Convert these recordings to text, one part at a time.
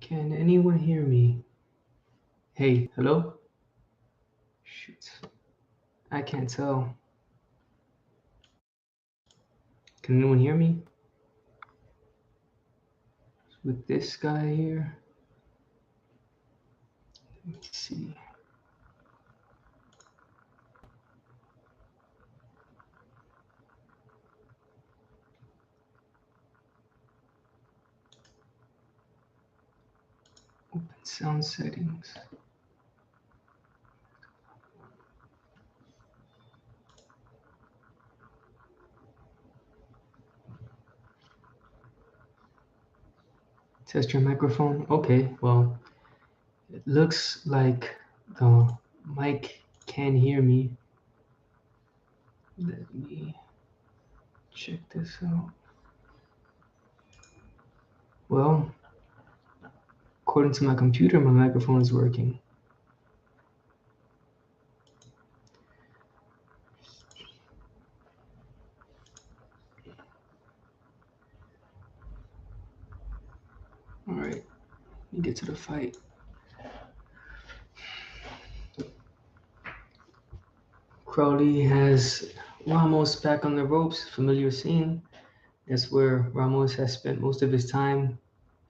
Can anyone hear me? Hey, hello? Shoot. I can't tell. Can anyone hear me? With this guy here? Let me see. Open sound settings. Test your microphone. Okay, well, it looks like the mic can hear me. Let me check this out. Well, according to my computer, my microphone is working. All right, let me get to the fight. Crowley has Ramos back on the ropes, familiar scene. That's where Ramos has spent most of his time,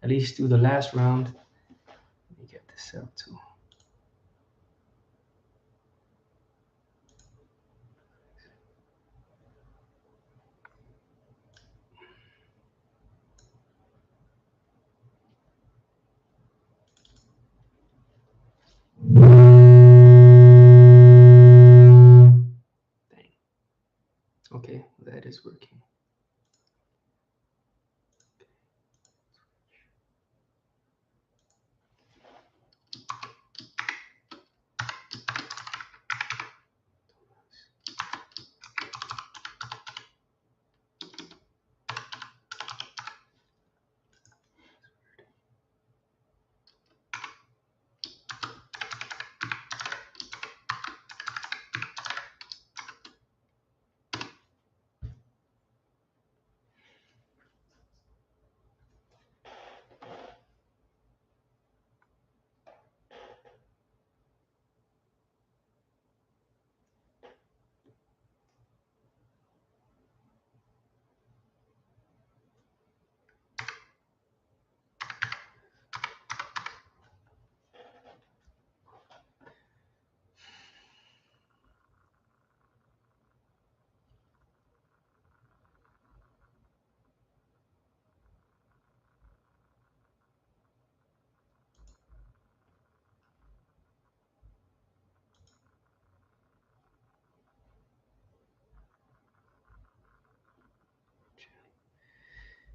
at least through the last round. Let me get this out too. Dang. Okay, that is working.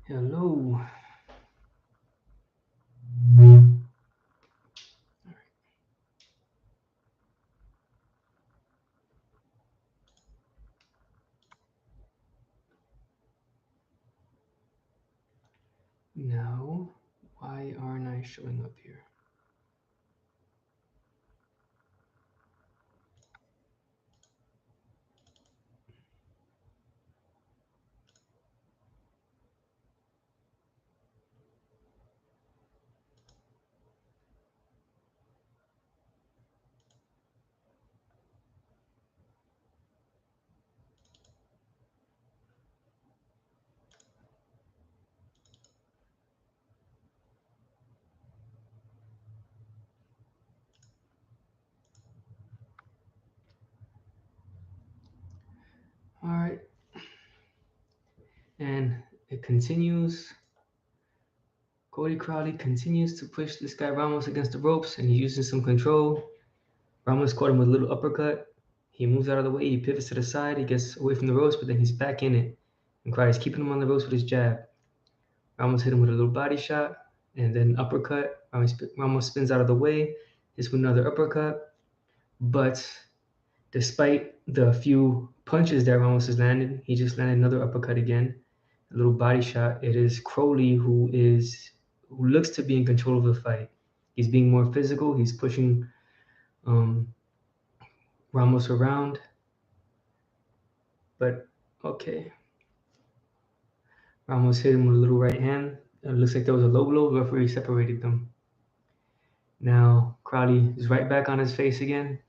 Hello. Now, why aren't I showing up here? All right. And it continues. Cody Crowley continues to push this guy Ramos against the ropes, and he's using some control. Ramos caught him with a little uppercut. He moves out of the way. He pivots to the side. He gets away from the ropes, but then he's back in it. And Crowley's keeping him on the ropes with his jab. Ramos hit him with a little body shot, and then uppercut. Ramos spins out of the way. Hits with another uppercut. But despite the few punches that Ramos has landed, he just landed another uppercut again. A little body shot. It is Crowley who looks to be in control of the fight. He's being more physical. He's pushing Ramos around. But okay. Ramos hit him with a little right hand. It looks like there was a low blow. The referee separated them. Now Crowley is right back on his face again.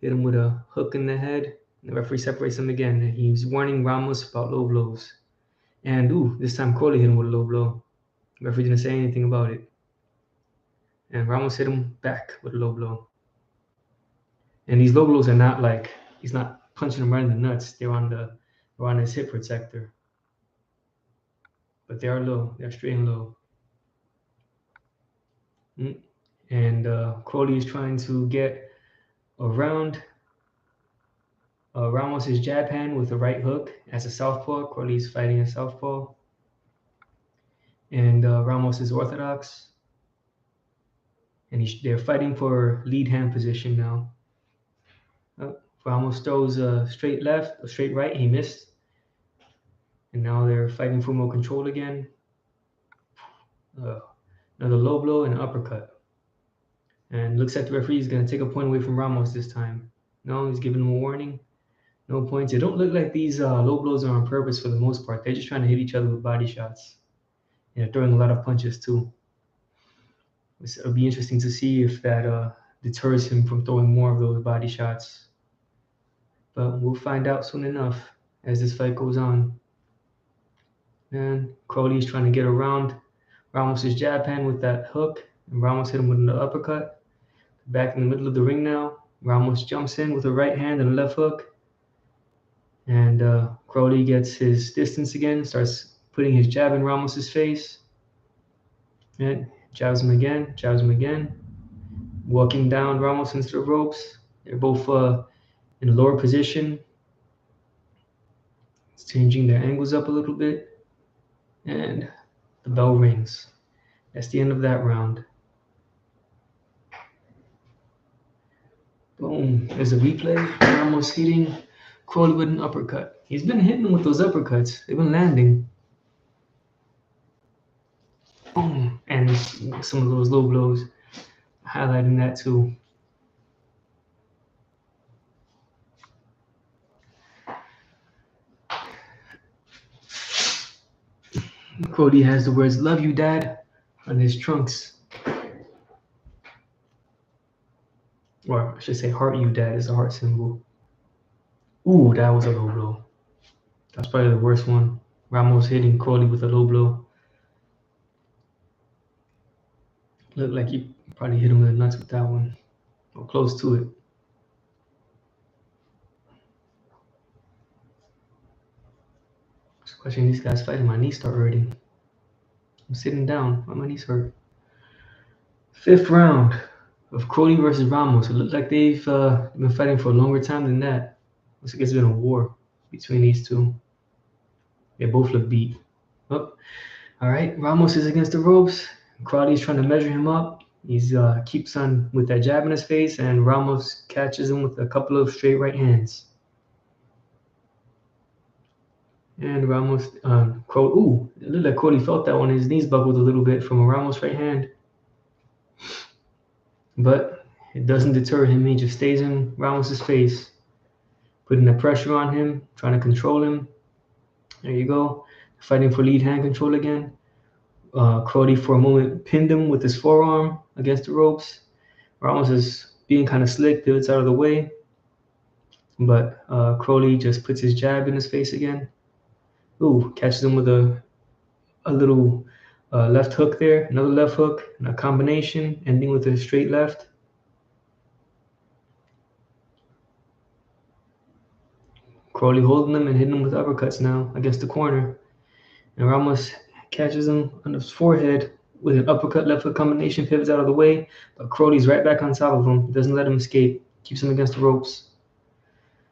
Hit him with a hook in the head. The referee separates him again. And he's warning Ramos about low blows. And this time Crowley hit him with a low blow. The referee didn't say anything about it. And Ramos hit him back with a low blow. And these low blows are not like he's not punching him right in the nuts. They're on his hip protector. But they are low. They're straight and low. And Crowley is trying to get around Ramos' jab hand with a right hook as a southpaw. Crowley is fighting a southpaw. And Ramos is orthodox. And they're fighting for lead hand position now. Ramos throws a straight left, a straight right. He missed. And now they're fighting for more control again. Another low blow and an uppercut. And looks like the referee is going to take a point away from Ramos this time. No, he's giving him a warning. No points. It don't look like these low blows are on purpose for the most part. They're just trying to hit each other with body shots. And they're throwing a lot of punches too. It'll be interesting to see if that deters him from throwing more of those body shots. But we'll find out soon enough as this fight goes on. And Crowley is trying to get around Ramos' jab hand with that hook. And Ramos hit him with an uppercut. Back in the middle of the ring now. Ramos jumps in with a right hand and a left hook. And Crowley gets his distance again, starts putting his jab in Ramos' face. And jabs him again. Walking down Ramos into the ropes. They're both in a lower position. It's changing their angles up a little bit. And the bell rings. That's the end of that round. Boom. There's a replay. Ramos hitting Crowley with an uppercut. He's been hitting him with those uppercuts. They've been landing. Boom. And some of those low blows. Highlighting that too. Crowley has the words "Love you, Dad" on his trunks. Or I should say "Heart you, Dad" is a heart symbol. Ooh, that was a low blow. That's probably the worst one. Ramos hitting Crowley with a low blow. Looked like he probably hit him in the nuts with that one. Or close to it. Just watching these guys fighting, my knees start hurting. I'm sitting down, my knees hurt. 5th round of Crowley versus Ramos. It looked like they've been fighting for a longer time than that. Looks like it's been a war between these two. They both look beat. Oh, all right, Ramos is against the ropes. Crowley's trying to measure him up. He's keeps on with that jab in his face, and Ramos catches him with a couple of straight right hands. And Ramos, it looked like Crowley felt that one. His knees buckled a little bit from a Ramos right hand. But it doesn't deter him. He just stays in Ramos' face, putting the pressure on him, trying to control him. There you go. Fighting for lead hand control again. Crowley for a moment pinned him with his forearm against the ropes. Ramos is being kind of slick, pivots out of the way. But Crowley just puts his jab in his face again. Ooh, catches him with a little left hook there. Another left hook and a combination, ending with a straight left. Crowley holding him and hitting him with uppercuts now against the corner. And Ramos catches him on his forehead with an uppercut left hook combination, pivots out of the way, but Crowley's right back on top of him, doesn't let him escape, keeps him against the ropes.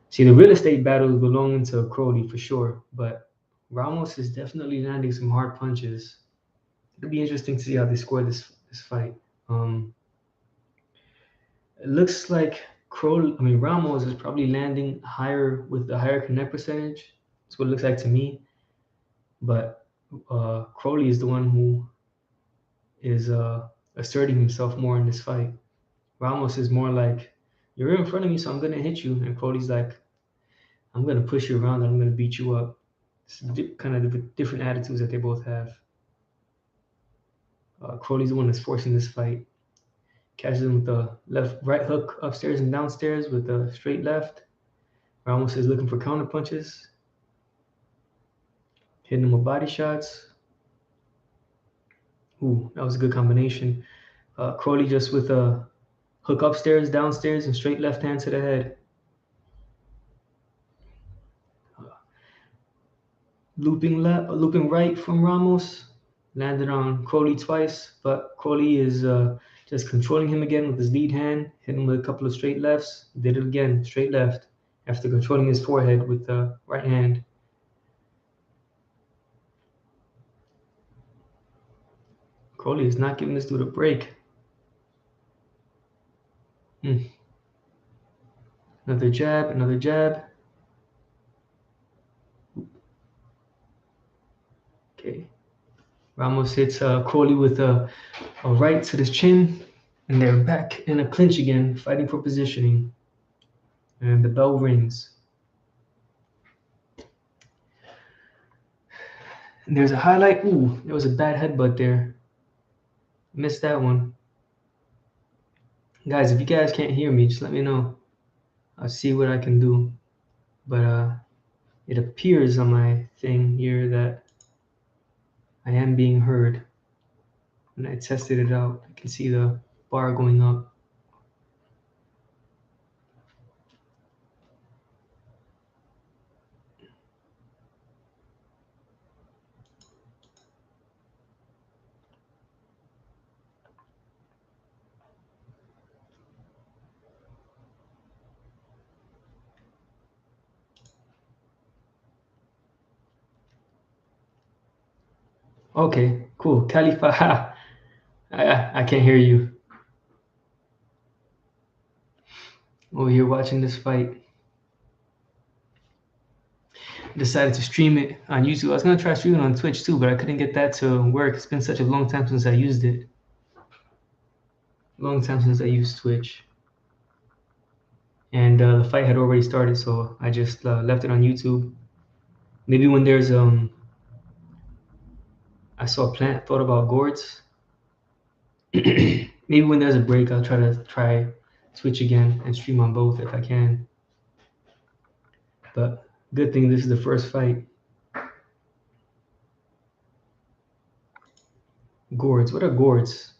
See, the real estate battle is belonging to Crowley for sure, but Ramos is definitely landing some hard punches. It'll be interesting to see how they score this fight. It looks like Ramos is probably landing higher with the higher connect percentage. That's what it looks like to me. But Crowley is the one who is asserting himself more in this fight. Ramos is more like, you're in front of me, so I'm going to hit you. And Crowley's like, I'm going to push you around and I'm going to beat you up. It's kind of the different attitudes that they both have. Crowley's the one that's forcing this fight, Catches him with the right hook upstairs and downstairs with the straight left. Ramos is looking for counter punches. Hitting him with body shots. Ooh, that was a good combination. Crowley just with a hook upstairs, downstairs, and straight left hand to the head. Looping right from Ramos. Landed on Crowley twice, but Crowley is just controlling him again with his lead hand, hitting him with a couple of straight lefts. Did it again, straight left, after controlling his forehead with the right hand. Crowley is not giving this dude a break. Another jab, another jab. Okay. Ramos hits Crowley with a right to the chin, and they're back in a clinch again, fighting for positioning. And the bell rings. And there's a highlight. Ooh, there was a bad headbutt there. Missed that one. Guys, if you guys can't hear me, just let me know. I'll see what I can do. But it appears on my thing here that I am being heard. When I tested it out, I can see the bar going up. Okay, cool. Khalifa, I can't hear you. Over here watching this fight. Decided to stream it on YouTube. I was gonna try streaming on Twitch too, but I couldn't get that to work. It's been such a long time since I used it. Long time since I used Twitch. And the fight had already started, so I just left it on YouTube. Maybe when there's I saw Plant thought about gourds. Maybe when there's a break, I'll try Twitch again and stream on both if I can. But good thing this is the first fight. Gourds. What are gourds?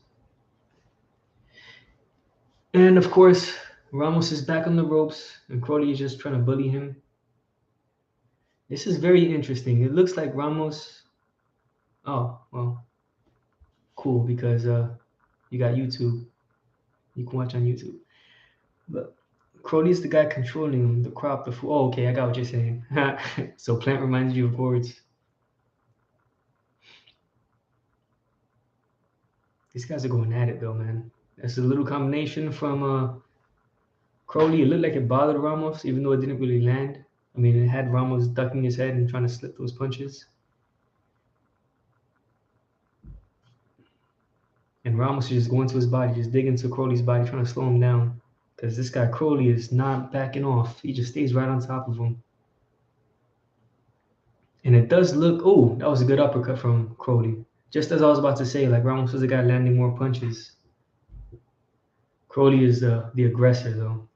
And of course, Ramos is back on the ropes, and Crowley is just trying to bully him. This is very interesting. It looks like Ramos. Oh, well, cool, because you got YouTube. You can watch on YouTube. But Crowley's the guy controlling the crop, the food. Oh, okay, I got what you're saying. So Plant reminds you of gourds. These guys are going at it though, man. That's a little combination from Crowley. It looked like it bothered Ramos, even though it didn't really land. I mean, it had Ramos ducking his head and trying to slip those punches. And Ramos is just going to his body, just digging into Crowley's body, trying to slow him down. Because this guy Crowley is not backing off. He just stays right on top of him. And it does look, oh, that was a good uppercut from Crowley. Just as I was about to say, like Ramos was the guy landing more punches. Crowley is the aggressor, though.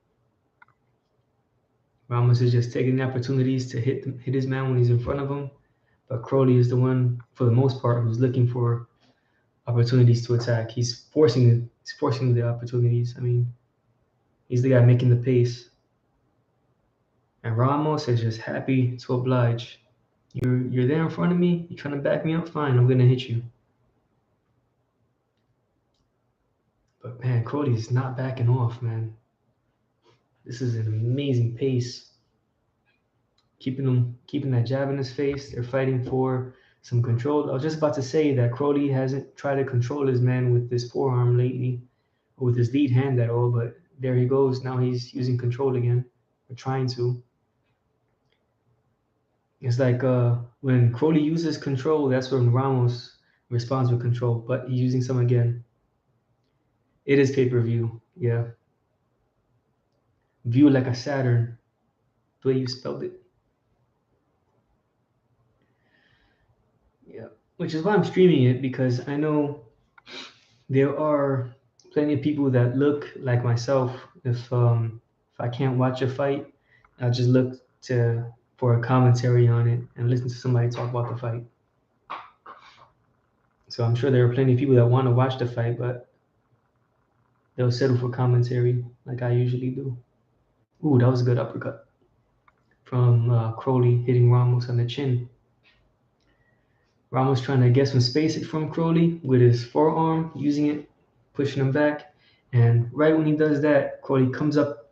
Ramos is just taking the opportunities to hit his man when he's in front of him. But Crowley is the one, for the most part, who's looking for opportunities to attack. He's forcing the opportunities. I mean, he's the guy making the pace. And Ramos is just happy to oblige. You're there in front of me. You're trying to back me up. Fine, I'm gonna hit you. But man, Crowley's not backing off, man. This is an amazing pace. Keeping that jab in his face. They're fighting for some control. I was just about to say that Crowley hasn't tried to control his man with this forearm lately, or with his lead hand at all. But there he goes. Now he's using control again, or trying to. It's like when Crowley uses control, that's when Ramos responds with control. But he's using some again. It is pay-per-view, yeah. View like a Saturn, the way you spelled it. Yeah, which is why I'm streaming it, because I know there are plenty of people that look like myself. If I can't watch a fight, I'll just look to for a commentary on it and listen to somebody talk about the fight. So I'm sure there are plenty of people that want to watch the fight, but they'll settle for commentary like I usually do. Ooh, that was a good uppercut from Crowley hitting Ramos on the chin. Ramos trying to get some space from Crowley with his forearm, using it, pushing him back. And right when he does that, Crowley comes up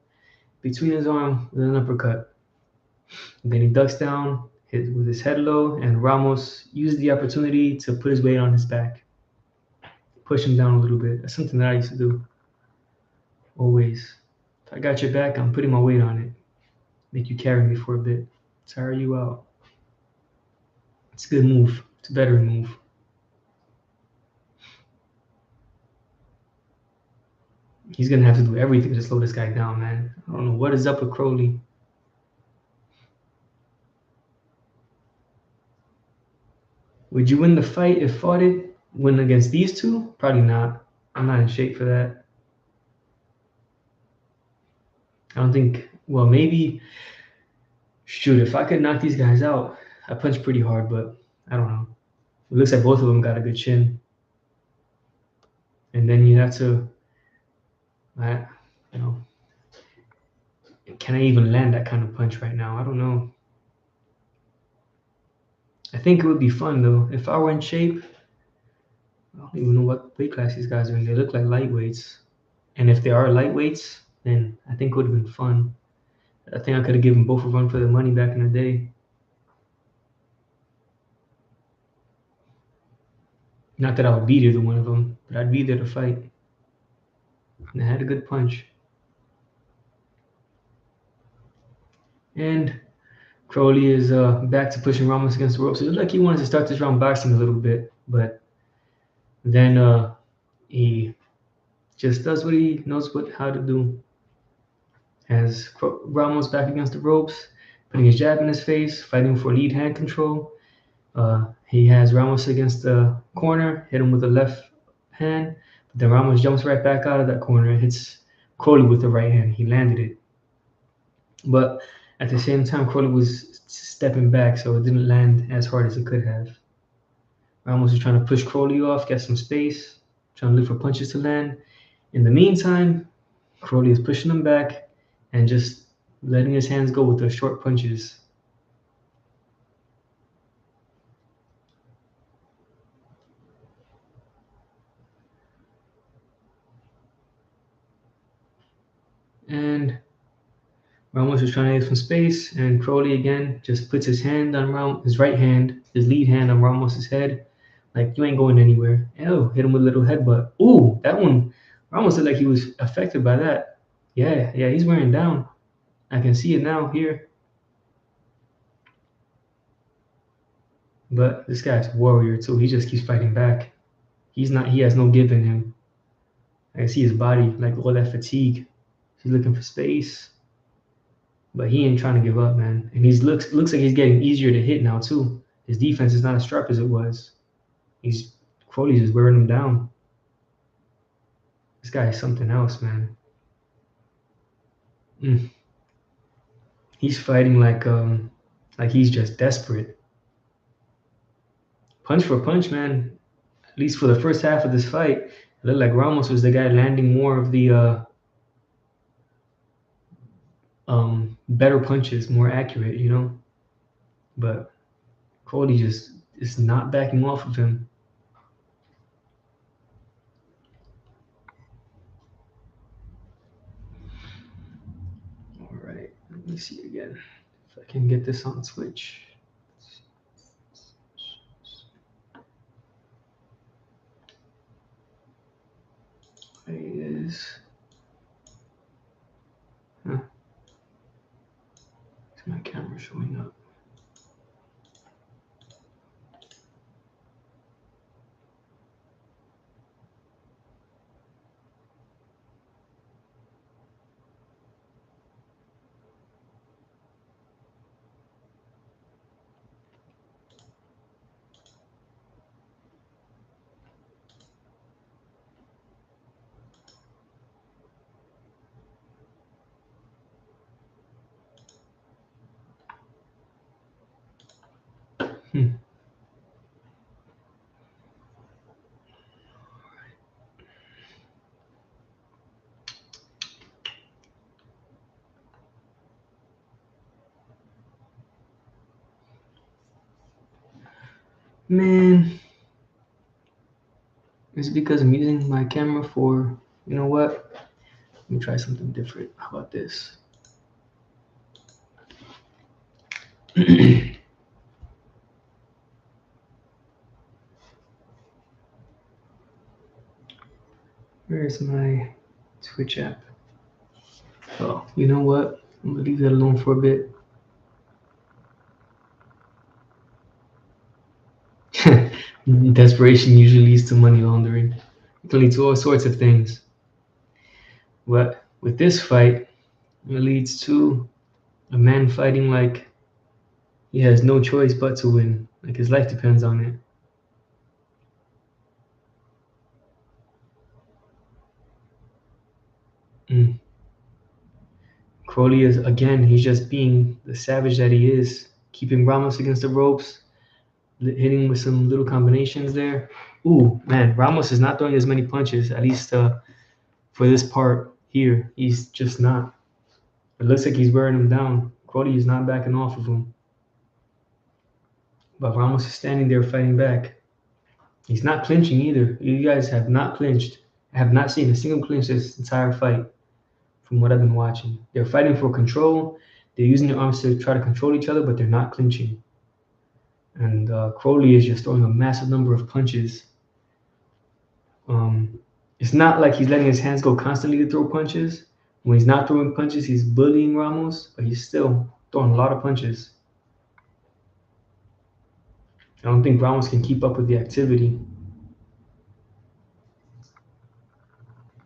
between his arm with an uppercut. And then he ducks down with his head low, and Ramos used the opportunity to put his weight on his back, push him down a little bit. That's something that I used to do always. If I got your back, I'm putting my weight on it. Make you carry me for a bit, tire you out. It's a good move. It's a veteran move. He's gonna have to do everything to slow this guy down, man. I don't know what is up with Crowley. Would you win the fight if fought it? Win against these two? Probably not. I'm not in shape for that. I don't think. Well, maybe. Shoot, if I could knock these guys out, I punch pretty hard, but I don't know. It looks like both of them got a good chin, and then you have to. I, you know, can I even land that kind of punch right now? I don't know. I think it would be fun though if I were in shape. I don't even know what weight class these guys are in. They look like lightweights. And if they are lightweights, then I think it would have been fun. I think I could have given both a run for their money back in the day. Not that I would beat either one of them, but I'd be there to fight. And I had a good punch. And Crowley is back to pushing Ramos against the ropes. It looked like he wanted to start this round boxing a little bit, but then he just does what he knows how to do. Has Ramos back against the ropes, putting his jab in his face, fighting for lead hand control. He has Ramos against the corner, hit him with the left hand, but then Ramos jumps right back out of that corner and hits Crowley with the right hand. He landed it. But at the same time, Crowley was stepping back, so it didn't land as hard as it could have. Ramos was trying to push Crowley off, get some space, trying to look for punches to land. In the meantime, Crowley is pushing him back and just letting his hands go with those short punches. And Ramos was trying to get some space, and Crowley again just puts his hand on his right hand, his lead hand on Ramos's head, like you ain't going anywhere. Oh, hit him with a little headbutt. Ooh, that one, Ramos looked like he was affected by that. Yeah, he's wearing down. I can see it now here. But this guy's a warrior too. He just keeps fighting back. He has no give in him. I can see his body, like all that fatigue. He's looking for space. But he ain't trying to give up, man. And he looks like he's getting easier to hit now too. His defense is not as sharp as it was. Crowley's just wearing him down. This guy is something else, man. He's fighting like he's just desperate. Punch for punch, man. At least for the first half of this fight, it looked like Ramos was the guy landing more of the better punches, more accurate, you know. But Cody just is not backing off of him. All right, let me see again if I can get this on Twitch. Is my camera showing up? Hmm. Man, it's because I'm using my camera for, you know what? Let me try something different. How about this? Where's my Twitch app? Oh, you know what? I'm gonna leave that alone for a bit. Desperation usually leads to money laundering. It can lead to all sorts of things. But with this fight, it leads to a man fighting like he has no choice but to win. Like his life depends on it. Mm. Crowley is again, he's just being the savage that he is, keeping Ramos against the ropes, hitting with some little combinations there. Ooh, man, Ramos is not throwing as many punches, at least for this part here. He's just not. It looks like he's wearing him down. Crowley is not backing off of him. But Ramos is standing there fighting back. He's not clinching either. You guys have not clinched. I have not seen a single clinch this entire fight from what I've been watching. They're fighting for control. They're using their arms to try to control each other, but they're not clinching. And Crowley is just throwing a massive number of punches. It's not like he's letting his hands go constantly to throw punches. When he's not throwing punches, he's bullying Ramos, but he's still throwing a lot of punches. I don't think Ramos can keep up with the activity.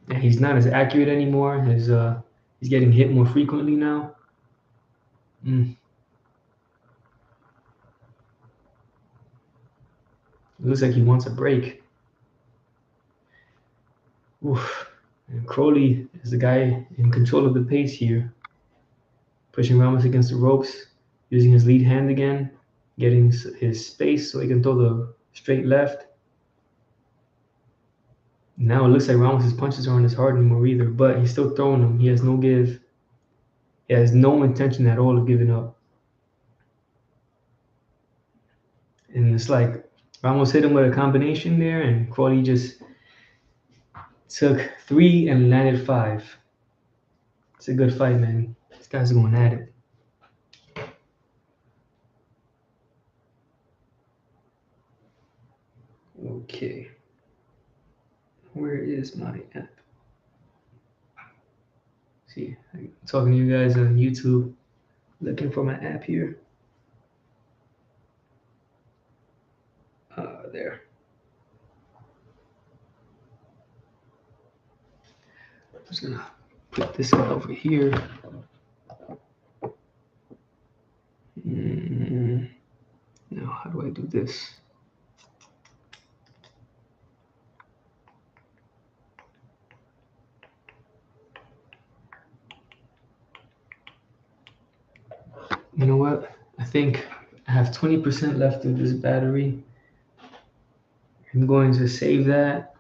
And he's not as accurate anymore. He's getting hit more frequently now. Mm. It looks like he wants a break. Oof. And Crowley is the guy in control of the pace here, pushing Ramos against the ropes, using his lead hand again, getting his space so he can throw the straight left. Now it looks like Ramos' punches aren't as hard anymore either, but he's still throwing them. He has no give. He has no intention at all of giving up. And it's like Ramos hit him with a combination there, and Crowley just took 3 and landed 5. It's a good fight, man. These guys are going at it. Okay. Where is my app? See, I'm talking to you guys on YouTube, looking for my app here. There. I'm just gonna put this guy over here. Now, how do I do this? You know what? I think I have 20% left of this battery. I'm going to save that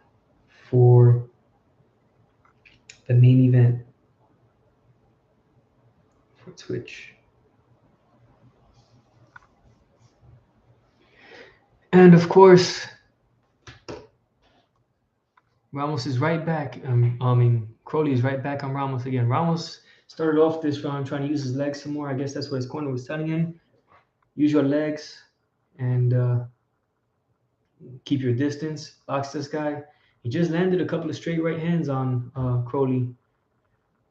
for the main event for Twitch. And of course, Ramos is right back. Crowley is right back on Ramos again. Ramos started off this round trying to use his legs some more. I guess that's what his corner was telling him. Use your legs and keep your distance. Box this guy. He just landed a couple of straight right hands on Crowley.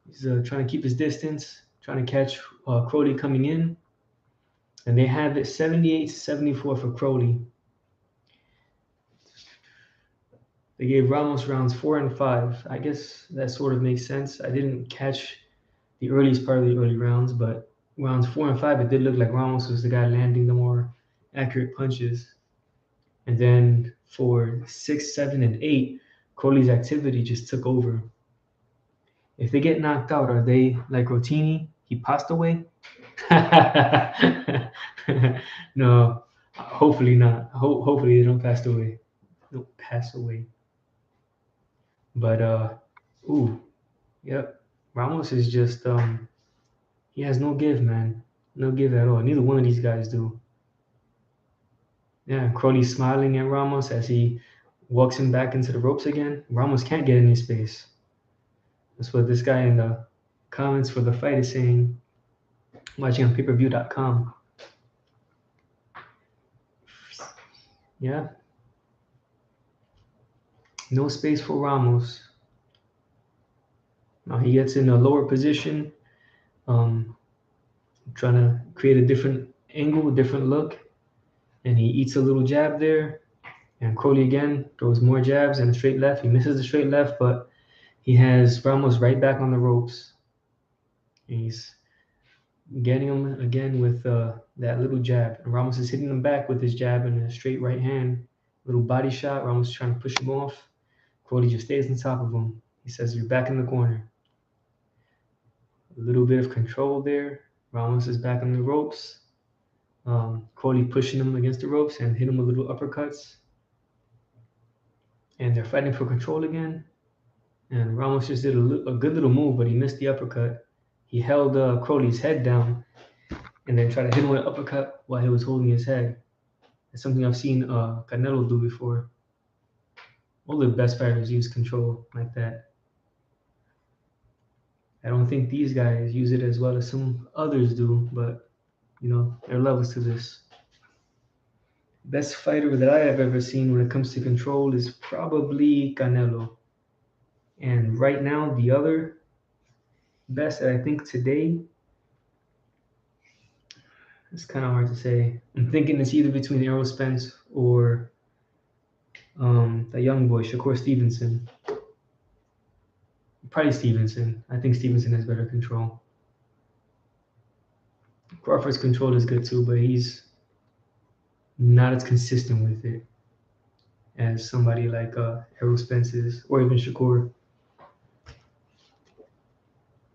He's trying to keep his distance, trying to catch Crowley coming in. And they have it 78-74 for Crowley. They gave Ramos rounds 4 and 5. I guess that sort of makes sense. I didn't catch the earliest part of the early rounds, but rounds 4 and 5, it did look like Ramos was the guy landing the more accurate punches. And then for 6, 7, and 8, Crowley's activity just took over. If they get knocked out, are they like Rotini? He passed away? No, Hopefully not. Hopefully they don't pass away. Don't pass away. But ooh, yep. Ramos is just he has no give, man. No give at all. Neither one of these guys do. Yeah, Crowley's smiling at Ramos as he walks him back into the ropes again. Ramos can't get any space. That's what this guy in the comments for the fight is saying. Watching on pay-per-view.com. Yeah, no space for Ramos. Now he gets in a lower position, um, trying to create a different angle, a different look, and he eats a little jab there. And Crowley again throws more jabs and a straight left. He misses the straight left, but he has Ramos right back on the ropes. He's getting him again with that little jab. And Ramos is hitting him back with his jab and a straight right hand. Little body shot. Ramos is trying to push him off. Crowley just stays on top of him. He says, "You're back in the corner." A little bit of control there. Ramos is back on the ropes. Crowley pushing him against the ropes and hit him with little uppercuts. And they're fighting for control again. And Ramos just did a good little move, but he missed the uppercut. He held Crowley's head down and then tried to hit him with an uppercut while he was holding his head. It's something I've seen Canelo do before. All the best fighters use control like that. I don't think these guys use it as well as some others do, but you know, there are levels to this. Best fighter that I have ever seen when it comes to control is probably Canelo. And right now, the other best that I think today, it's kind of hard to say. I'm thinking it's either between Errol Spence or the young boy, Shakur Stevenson. Probably Stevenson. I think Stevenson has better control. Crawford's control is good too, but he's not as consistent with it as somebody like Errol Spence is, or even Shakur.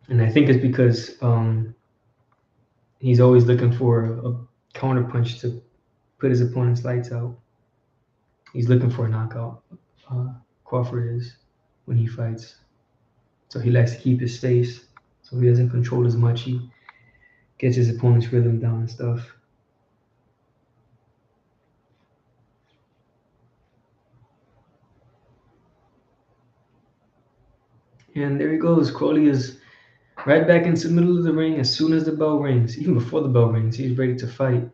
And I think it's because he's always looking for a counter punch to put his opponent's lights out. He's looking for a knockout. Crawford is when he fights. So he likes to keep his space, so he doesn't control as much. He gets his opponent's rhythm down and stuff. And there he goes. Crowley is right back into the middle of the ring as soon as the bell rings. Even before the bell rings, he's ready to fight.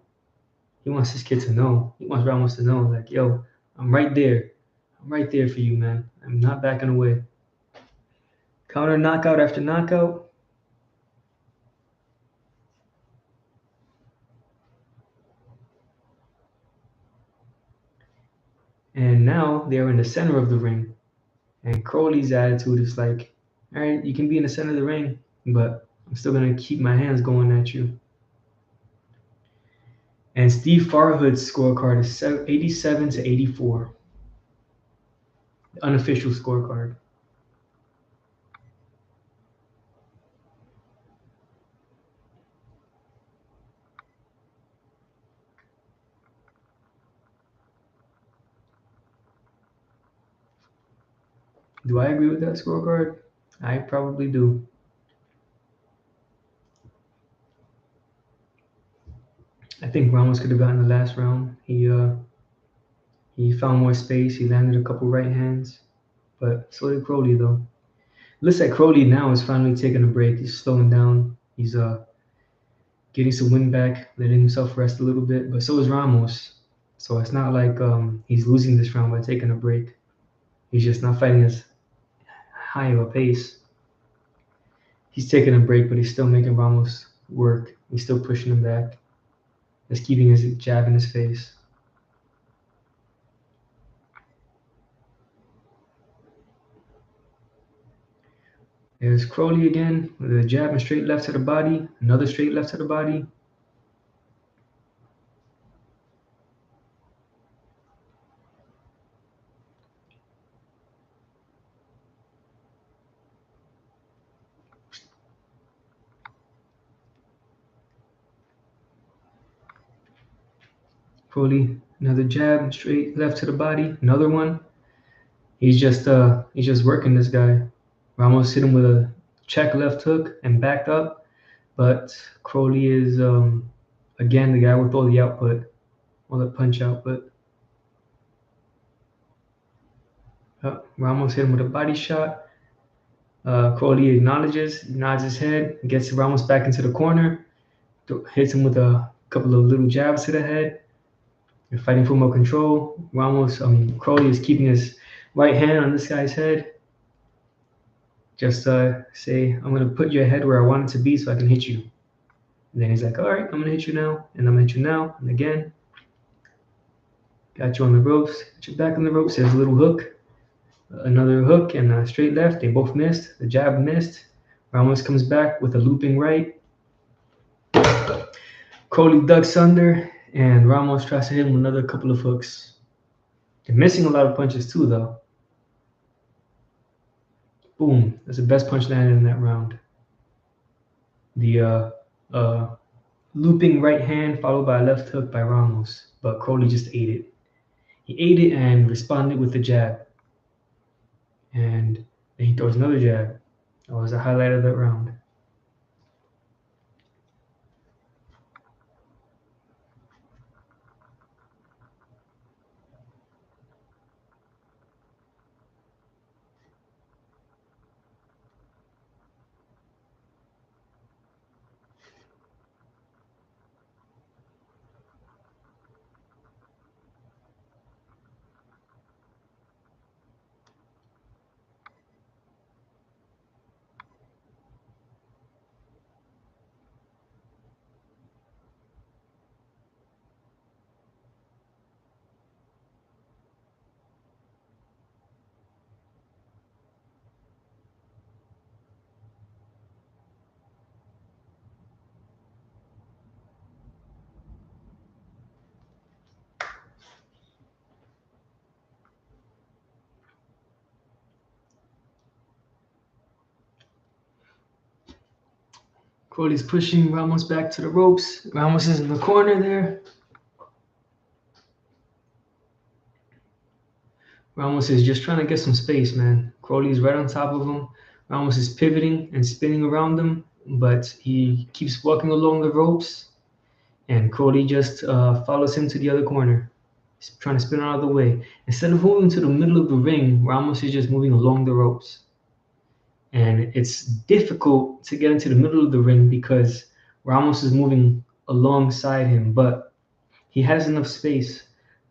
He wants his kid to know. He wants Ramos to know, like, yo, I'm right there. I'm right there for you, man. I'm not backing away. Counter knockout after knockout. And now they're in the center of the ring. And Crowley's attitude is like, all right, you can be in the center of the ring, but I'm still going to keep my hands going at you. And Steve Farhood's scorecard is 87 to 84. The unofficial scorecard. Do I agree with that scorecard? I probably do. I think Ramos could have gotten the last round. He found more space. He landed a couple right hands, but so did Crowley though. Looks like Crowley now is finally taking a break. He's slowing down. He's getting some wind back, letting himself rest a little bit. But so is Ramos. So it's not like he's losing this round by taking a break. He's just not fighting as high of a pace. He's taking a break, but he's still making Ramos work. He's still pushing him back. He's keeping his jab in his face. There's Crowley again with a jab and straight left to the body. Another straight left to the body. Crowley, another jab, straight left to the body, another one. He's just working this guy. Ramos hit him with a check left hook and backed up, but Crowley is again the guy with all the output, all the punch output. Ramos hit him with a body shot. Crowley acknowledges, nods his head, gets Ramos back into the corner, hits him with a couple of little jabs to the head. They're fighting for more control. Crowley is keeping his right hand on this guy's head. Just say, I'm going to put your head where I want it to be so I can hit you. And then he's like, all right, I'm going to hit you now, and I'm going to hit you now, and again. Got you on the ropes, got you back on the ropes. There's a little hook, another hook, and a straight left. They both missed. The jab missed. Ramos comes back with a looping right. Crowley ducks under, and Ramos tries to hit him with another couple of hooks. They're missing a lot of punches too, though. Boom. That's the best punch landed in that round. The looping right hand followed by a left hook by Ramos, but Crowley just ate it. He ate it and responded with the jab. And then he throws another jab. That was the highlight of that round. Crowley's pushing Ramos back to the ropes. Ramos is in the corner there. Ramos is just trying to get some space, man. Crowley's right on top of him. Ramos is pivoting and spinning around him, but he keeps walking along the ropes, and Crowley just follows him to the other corner. He's trying to spin out of the way. Instead of moving to the middle of the ring, Ramos is just moving along the ropes. And it's difficult to get into the middle of the ring because Ramos is moving alongside him, but he has enough space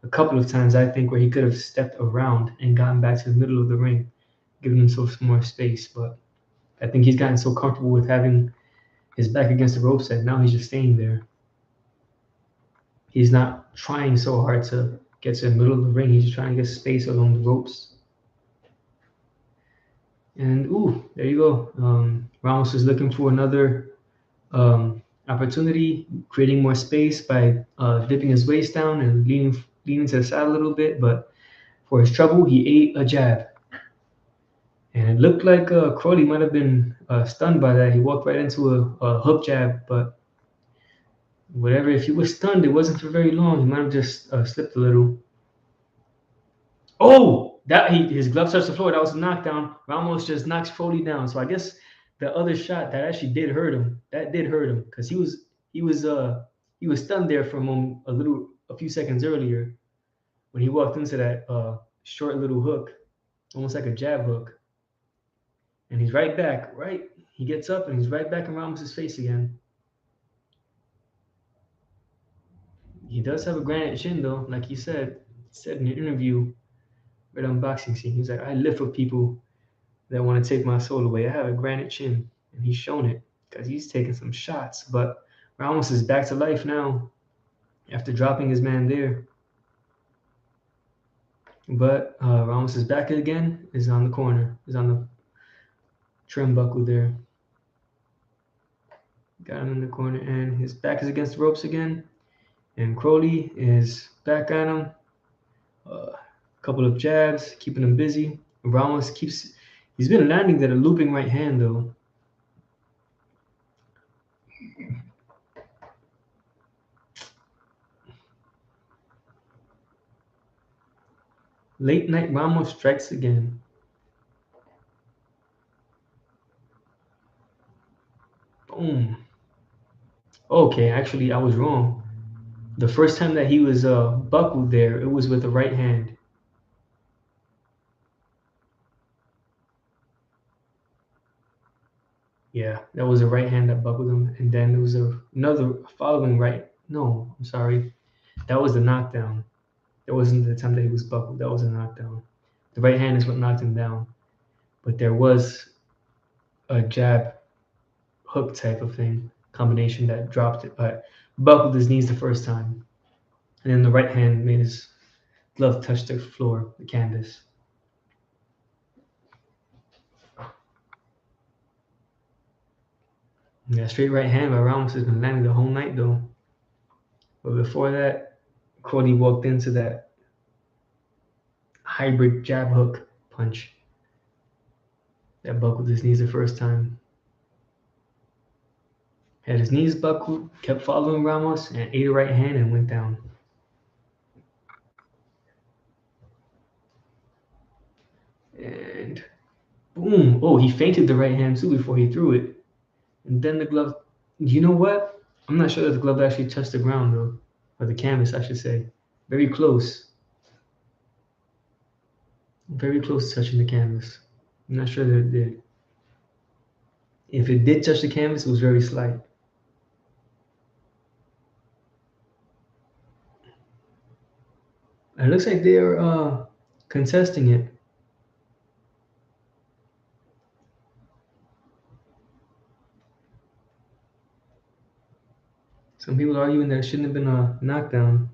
a couple of times, I think, where he could have stepped around and gotten back to the middle of the ring, giving himself some more space. But I think he's gotten so comfortable with having his back against the ropes that now he's just staying there. He's not trying so hard to get to the middle of the ring. He's just trying to get space along the ropes. And ooh, there you go. Ramos is looking for another opportunity, creating more space by dipping his waist down and leaning to the side a little bit. But for his trouble, he ate a jab. And it looked like Crowley might have been stunned by that. He walked right into a hook jab, but whatever. If he was stunned, it wasn't for very long. He might have just slipped a little. Oh! His glove touched the floor. That was a knockdown. Ramos just knocks Crowley down. So I guess the other shot that actually did hurt him. That did hurt him because he was stunned there for a few seconds earlier when he walked into that short little hook, almost like a jab hook. And he's right back. Right, he gets up and he's right back in Ramos's face again. He does have a granite chin though, like he said in an interview. Red unboxing scene. He's like, I live for people that want to take my soul away. I have a granite chin, and he's shown it because he's taking some shots. But Ramos is back to life now after dropping his man there. But Ramos is back again. Is on the corner. Is on the turnbuckle there. Got him in the corner, and his back is against the ropes again. And Crowley is back on him. Couple of jabs, keeping him busy. Ramos he's been landing that a looping right hand though. Late night Ramos strikes again. Boom. Okay, actually, I was wrong. The first time that he was buckled there, it was with a right hand. Yeah, that was a right hand that buckled him, and then there was another following right. No, I'm sorry. That was the knockdown. That wasn't the time that he was buckled. That was a knockdown. The right hand is what knocked him down. But there was a jab hook type of thing combination that dropped it, but buckled his knees the first time, and then the right hand made his glove touch the floor, the canvas. Yeah, straight right hand by Ramos has been landing the whole night though. But before that, Cody walked into that hybrid jab hook punch that buckled his knees the first time. Had his knees buckled, kept following Ramos, and ate a right hand and went down. And boom! Oh, he feinted the right hand too before he threw it. And then the glove. You know what? I'm not sure that the glove actually touched the ground though, or the canvas, I should say. Very close. Very close to touching the canvas. I'm not sure that it did. If it did touch the canvas, it was very slight. It looks like they're contesting it. Some people are arguing that it shouldn't have been a knockdown.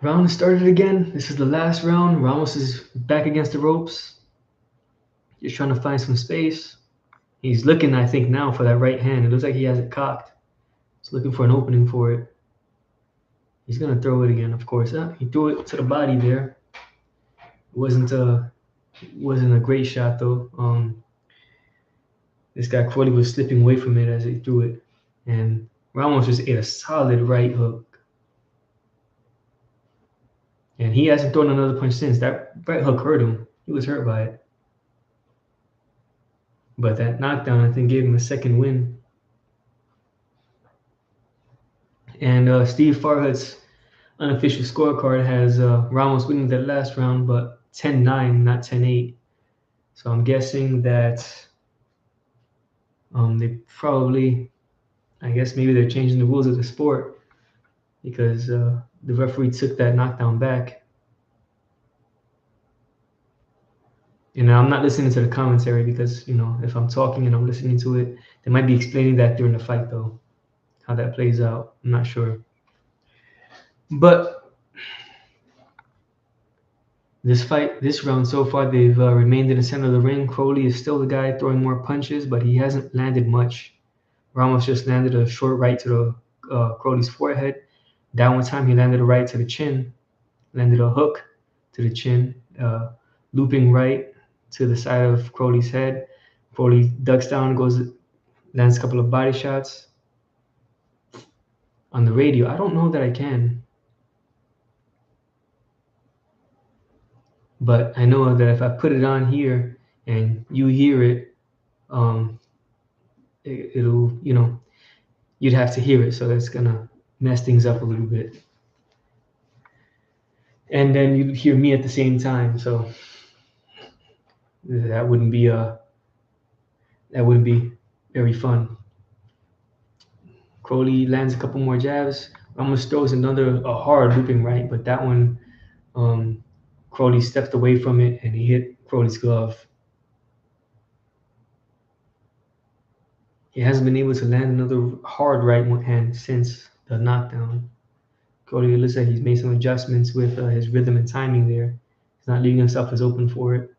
Round started again. This is the last round. Ramos is back against the ropes. He's trying to find some space. He's looking, I think, now for that right hand. It looks like he has it cocked. He's looking for an opening for it. He's gonna throw it again, of course. He threw it to the body there. It wasn't a great shot though. This guy Crowley was slipping away from it as he threw it, and Ramos just ate a solid right hook. And he hasn't thrown another punch since. That right hook hurt him. He was hurt by it. But that knockdown, I think, gave him a second win. And Steve Farhut's unofficial scorecard has Ramos winning that last round, but 10-9, not 10-8. So I'm guessing that they probably, I guess maybe they're changing the rules of the sport because the referee took that knockdown back. And I'm not listening to the commentary because, if I'm talking and I'm listening to it, they might be explaining that during the fight, though, how that plays out. I'm not sure. But this round so far, they've remained in the center of the ring. Crowley is still the guy throwing more punches, but he hasn't landed much. Ramos just landed a short right to the Crowley's forehead. That one time, he landed a right to the chin, landed a hook to the chin, looping right to the side of Crowley's head. Crowley ducks down, lands a couple of body shots. On the radio, I don't know that I can, but I know that if I put it on here and you hear it, it'll, you'd have to hear it, so that's gonna mess things up a little bit. And then you'd hear me at the same time, so that wouldn't be very fun. Crowley lands a couple more jabs. Ramos throws a hard looping right, but that one, Crowley stepped away from it and he hit Crowley's glove. He hasn't been able to land another hard right hand since the knockdown. Crowley looks like he's made some adjustments with his rhythm and timing there. He's not leaving himself as open for it.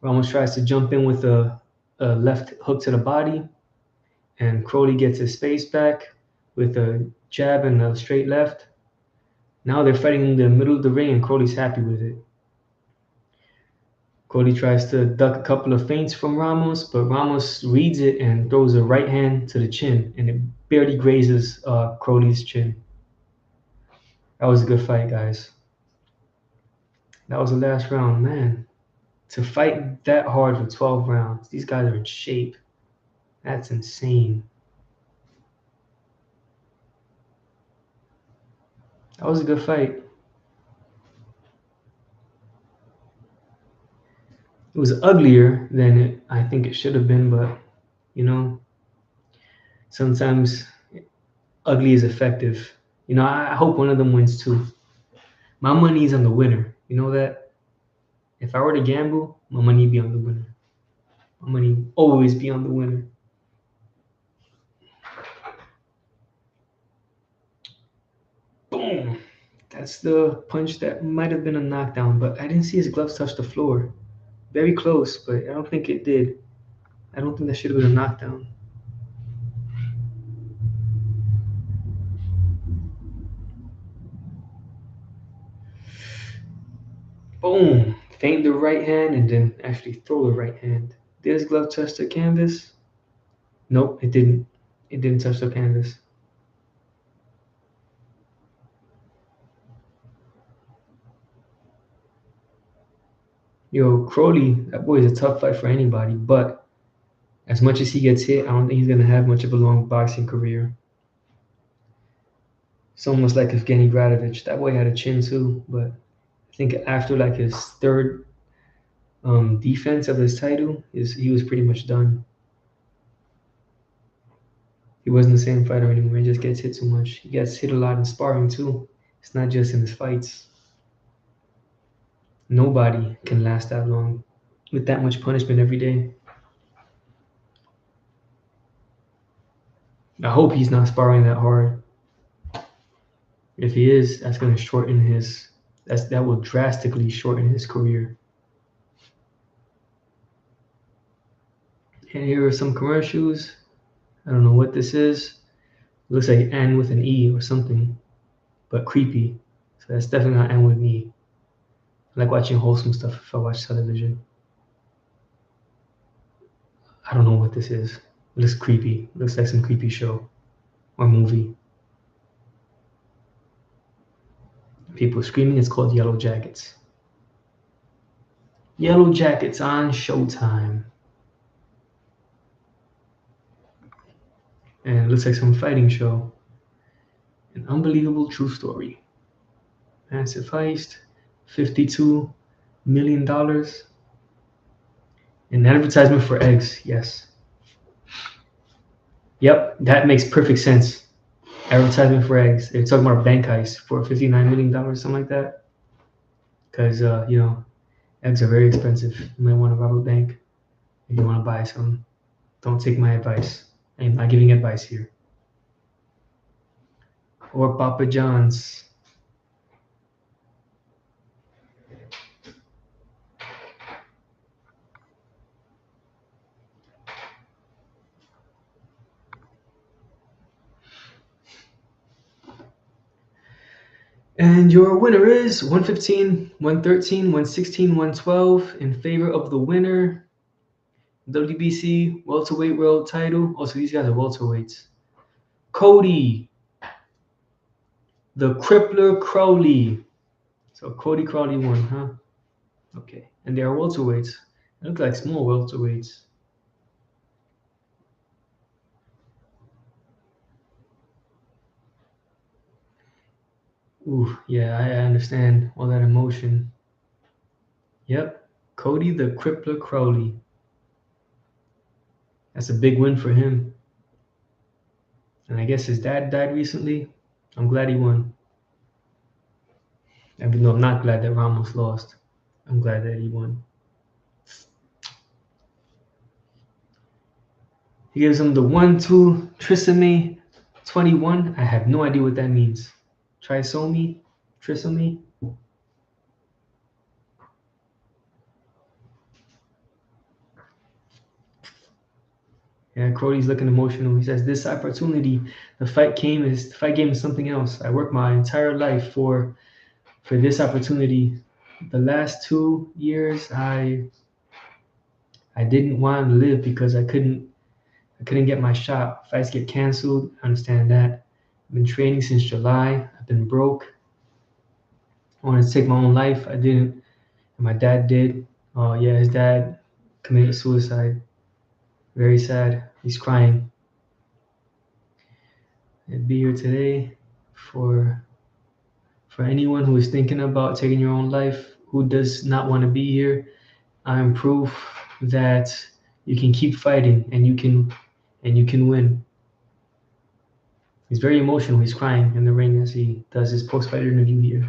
Ramos tries to jump in with a left hook to the body, and Crowley gets his space back with a jab and a straight left. Now they're fighting in the middle of the ring, and Crowley's happy with it. Crowley tries to duck a couple of feints from Ramos, but Ramos reads it and throws a right hand to the chin, and it barely grazes Crowley's chin. That was a good fight, guys. That was the last round, man. To fight that hard for 12 rounds, these guys are in shape. That's insane. That was a good fight. It was uglier than I think it should have been, but you know, sometimes ugly is effective. I hope one of them wins too. My money is on the winner. You know that? If I were to gamble, my money would be on the winner. My money would always be on the winner. Boom. That's the punch that might have been a knockdown, but I didn't see his gloves touch the floor. Very close, but I don't think it did. I don't think that should have been a knockdown. Boom. Feint the right hand and then actually throw the right hand. Did his glove touch the canvas? Nope, it didn't. It didn't touch the canvas. Yo, Crowley, that boy is a tough fight for anybody, but as much as he gets hit, I don't think he's going to have much of a long boxing career. It's almost like Evgeny Gradovich. That boy had a chin too, but I think after like his third defense of his title, he was pretty much done. He wasn't the same fighter anymore. He just gets hit too much. He gets hit a lot in sparring too. It's not just in his fights. Nobody can last that long with that much punishment every day. I hope he's not sparring that hard. If he is, that's going to shorten that will drastically shorten his career. And here are some commercials. I don't know what this is. It looks like N with an E or something, but creepy. So that's definitely not N with an E. I like watching wholesome stuff if I watch television. I don't know what this is. It looks creepy. It looks like some creepy show or movie. People screaming. It's called Yellow Jackets. Yellow Jackets on Showtime. And it looks like some fighting show. An unbelievable true story. Massive heist. $52 million. An advertisement for eggs. Yes. Yep, that makes perfect sense. Advertisement for eggs. They're talking about a bank heist for $59 million, something like that. Because, eggs are very expensive. You might want to rob a bank if you want to buy some. Don't take my advice. I'm not giving advice here. Or Papa John's. And your winner is 115, 113, 116, 112 in favor of the winner. WBC welterweight world title. Also, these guys are welterweights. Cody, the Crippler Crowley. So Cody Crowley won, huh? Okay. And they are welterweights. They look like small welterweights. Ooh, yeah, I understand all that emotion. Yep. Cody the Crippler Crowley. That's a big win for him. And I guess his dad died recently. I'm glad he won. Even though I'm not glad that Ramos lost. I'm glad that he won. He gives him the 1-2 trisomy 21. I have no idea what that means. Trisomy? Trisomy? Yeah, Cody's looking emotional. He says, "This opportunity, the fight game is something else. I worked my entire life for this opportunity. The last 2 years, I didn't want to live because I couldn't get my shot. Fights get canceled. I understand that. I've been training since July. I've been broke. I wanted to take my own life. I didn't. And my dad did. Yeah, his dad committed suicide. Very sad. He's crying. And be here today for anyone who is thinking about taking your own life, who does not want to be here. I am proof that you can keep fighting and you can win. He's very emotional. He's crying in the ring as he does his post-fight interview here.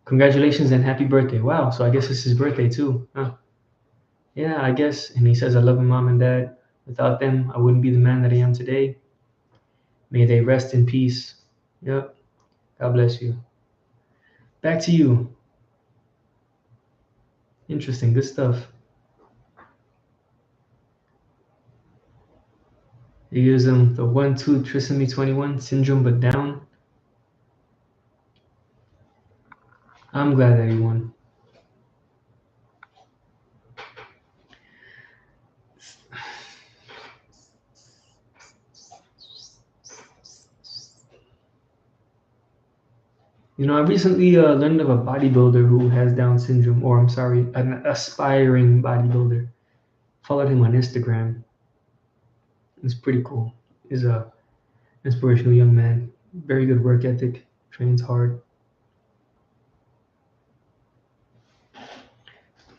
Congratulations and happy birthday. Wow, so I guess it's his birthday too. Huh. Yeah, I guess. And he says, I love my mom and dad. Without them, I wouldn't be the man that I am today. May they rest in peace. Yep. God bless you. Back to you. Interesting. Good stuff. He gives him the 1-2 trisomy 21 syndrome, but down. I'm glad that he won. You know, I recently learned of a bodybuilder who has Down syndrome, or I'm sorry, an aspiring bodybuilder. Followed him on Instagram. It's pretty cool. He's a inspirational young man. Very good work ethic. Trains hard.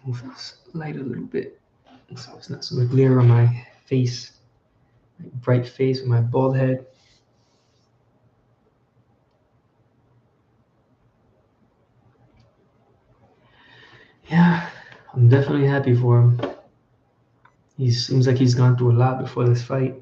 Move this light a little bit so it's not so glare on my face, my bright face with my bald head. Yeah, I'm definitely happy for him. He seems like he's gone through a lot before this fight.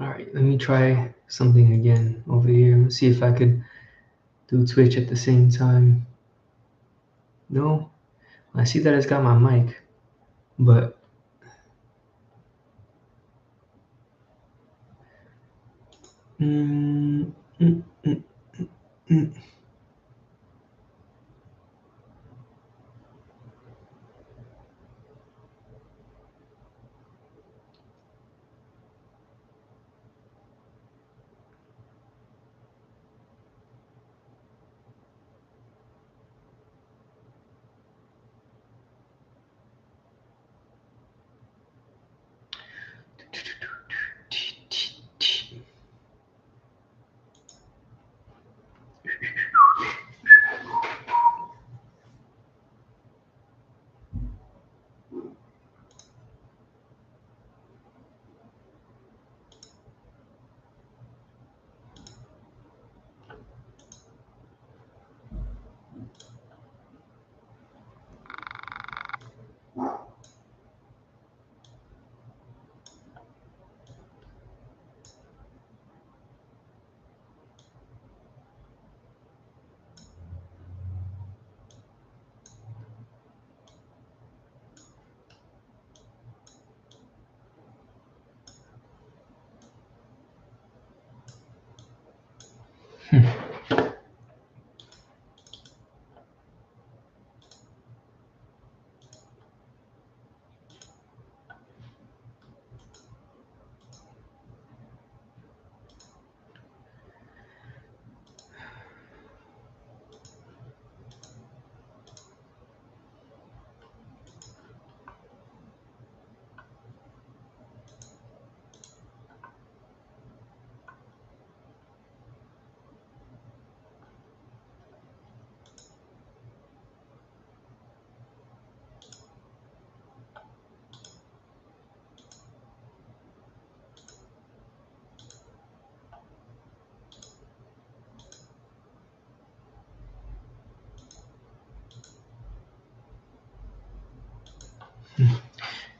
All right, let me try something again over here. Let's see if I could do Twitch at the same time. No, I see that it's got my mic, but mm, mm, mm, mm.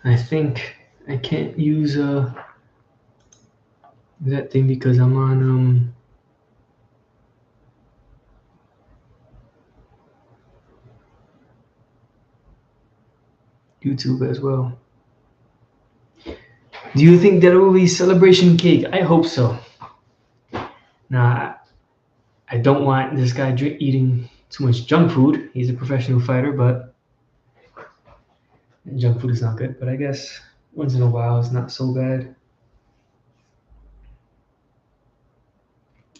I think I can't use that thing because I'm on YouTube as well. Do you think there will be celebration cake? I hope so. Nah, I don't want this guy eating too much junk food. He's a professional fighter, but junk food is not good. But I guess once in a while it's not so bad.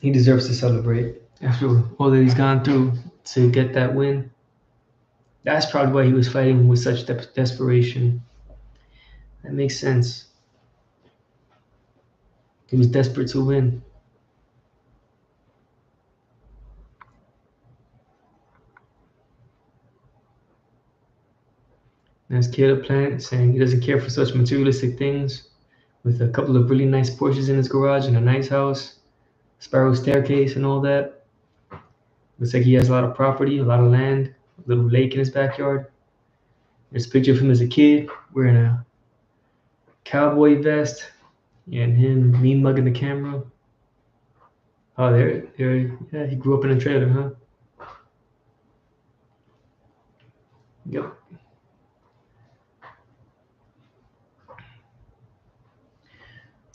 He deserves to celebrate after all that he's gone through to get that win. That's probably why he was fighting with such desperation. That makes sense. He was desperate to win. There's Caleb Plant saying he doesn't care for such materialistic things, with a couple of really nice Porsches in his garage and a nice house, spiral staircase, and all that. Looks like he has a lot of property, a lot of land, a little lake in his backyard. There's a picture of him as a kid wearing a cowboy vest and him mean mugging the camera. Oh, yeah, he grew up in a trailer, huh? Yep.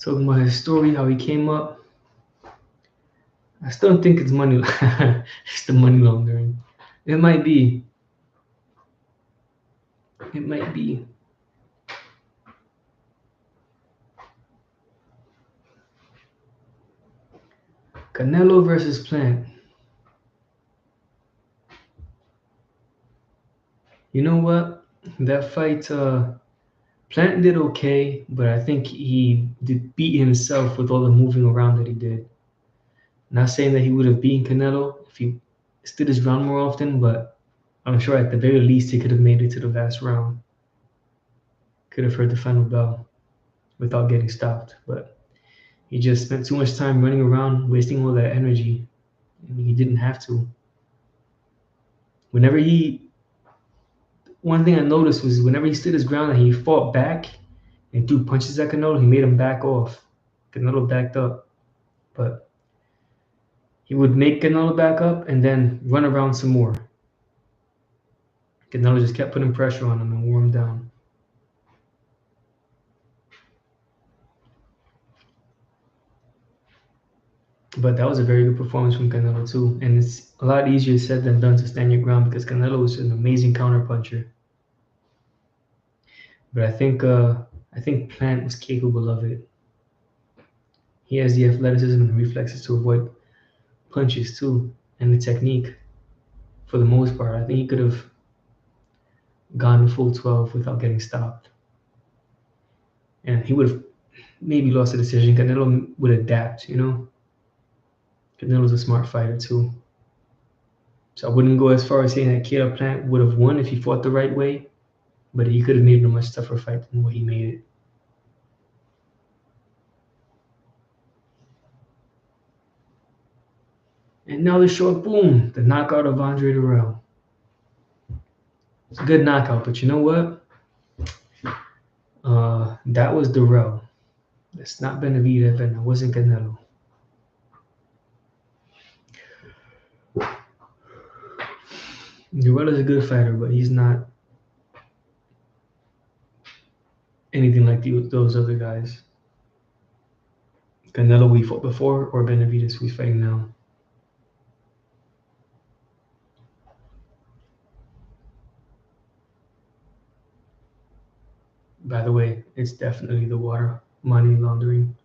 Talking about his story, how he came up. I still don't think it's money. It's the money laundering. It might be. It might be. Canelo versus Plant. You know what? That fight, Plant did okay, but I think he did beat himself with all the moving around that he did. Not saying that he would have beaten Canelo if he stood his ground more often, but I'm sure at the very least he could have made it to the last round. Could have heard the final bell without getting stopped, but he just spent too much time running around, wasting all that energy, and he didn't have to. Whenever he, one thing I noticed was whenever he stood his ground and he fought back and threw punches at Canelo, he made him back off. Canelo backed up, but he would make Canelo back up and then run around some more. Canelo just kept putting pressure on him and wore him down. But that was a very good performance from Canelo too, and it's a lot easier said than done to stand your ground because Canelo is an amazing counterpuncher. But I think Plant was capable of it. He has the athleticism and reflexes to avoid punches too, and the technique for the most part. I think he could have gone full 12 without getting stopped, and he would have maybe lost the decision. Canelo would adapt, you know. Canelo's a smart fighter too. So I wouldn't go as far as saying that Caleb Plant would have won if he fought the right way, but he could have made it a much tougher fight than what he made it. And now the short boom, the knockout of Andre Durrell. It's a good knockout, but you know what? That was Durrell. That's not Benavidez, and that wasn't Canelo. Durrell is a good fighter, but he's not anything like those other guys. Canelo we fought before, or Benavidez who's fighting now. By the way, it's definitely the water money laundering.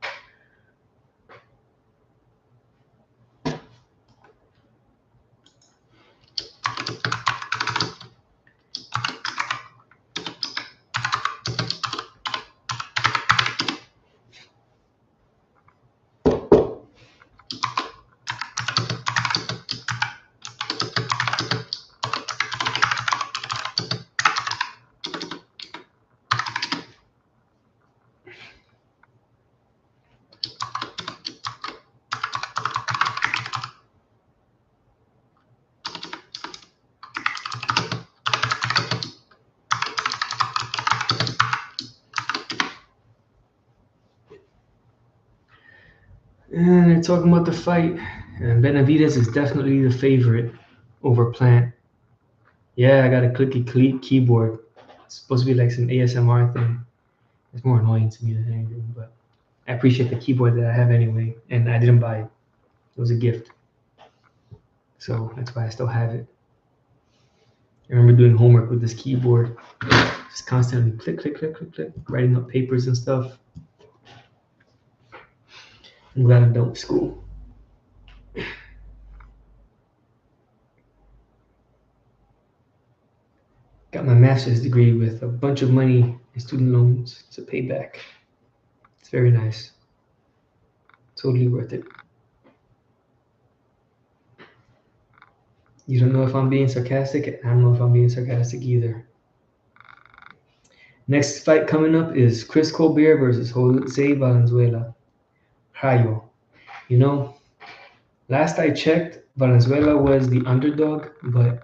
And they're talking about the fight, and Benavidez is definitely the favorite over Plant. Yeah, I got a clicky keyboard. It's supposed to be like some ASMR thing. It's more annoying to me than anything, but I appreciate the keyboard that I have anyway, and I didn't buy it. It was a gift, so that's why I still have it. I remember doing homework with this keyboard, just constantly click, click, click, click, click, writing up papers and stuff. I'm glad I'm done with school. Got my master's degree with a bunch of money in student loans to pay back. It's very nice. Totally worth it. You don't know if I'm being sarcastic. I don't know if I'm being sarcastic either. Next fight coming up is Chris Colbert versus Jose Valenzuela. Rayo. You know, last I checked, Valenzuela was the underdog, but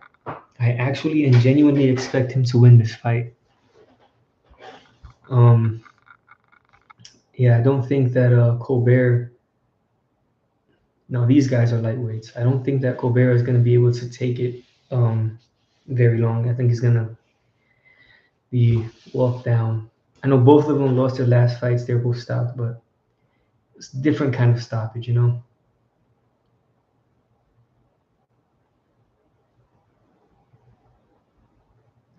I actually and genuinely expect him to win this fight. Yeah, I don't think that Colbert. Now these guys are lightweights. I don't think that Colbert is going to be able to take it very long. I think he's going to be walked down. I know both of them lost their last fights. They're both stopped, but it's a different kind of stoppage, you know?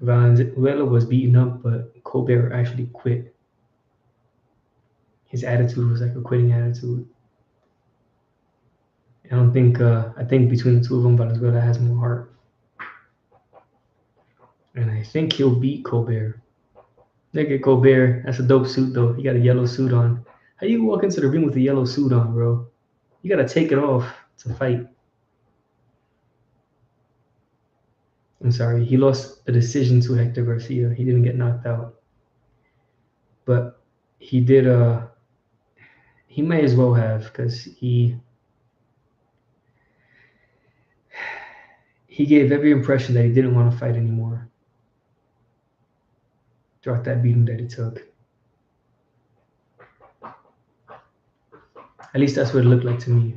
Valenzuela was beaten up, but Colbert actually quit. His attitude was like a quitting attitude. I think between the two of them, Valenzuela has more heart. And I think he'll beat Colbert. Look at Colbert. That's a dope suit, though. He got a yellow suit on. How you walk into the ring with a yellow suit on, bro? You gotta take it off to fight. I'm sorry, he lost a decision to Hector Garcia. He didn't get knocked out, but he did. He may as well have because he gave every impression that he didn't want to fight anymore throughout that beating that he took. At least that's what it looked like to me.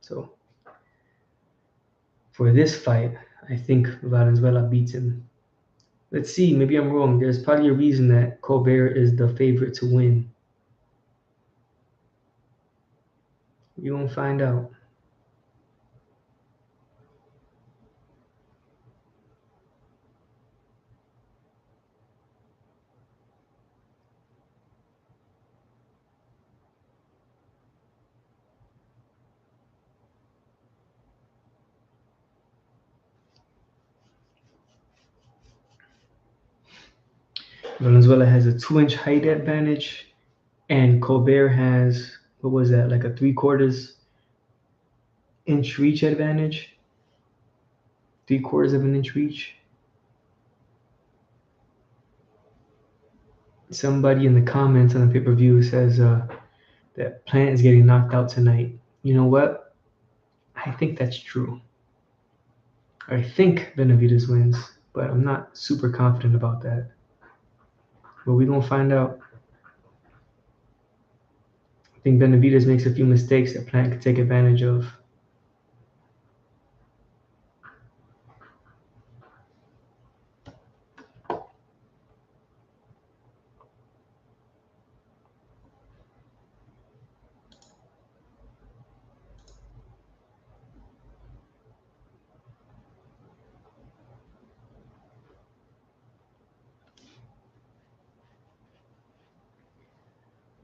So for this fight, I think Valenzuela beats him. Let's see, maybe I'm wrong. There's probably a reason that Colbert is the favorite to win. You won't find out. Valenzuela has a 2-inch height advantage, and Colbert has, what was that, like a 3/4 inch reach advantage? 3/4 of an inch reach? Somebody in the comments on the pay-per-view says that Plant is getting knocked out tonight. You know what? I think that's true. I think Benavidez wins, but I'm not super confident about that. But we're going to find out. I think Benavidez makes a few mistakes that Plant could take advantage of.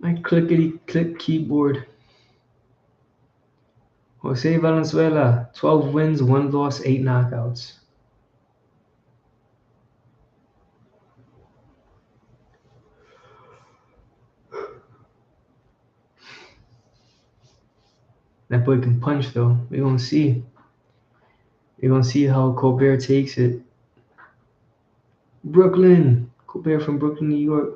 My clickety-click keyboard. Jose Valenzuela, 12 wins, 1 loss, 8 knockouts. That boy can punch, though. We're going to see. We're going to see how Colbert takes it. Brooklyn. Colbert from Brooklyn, New York.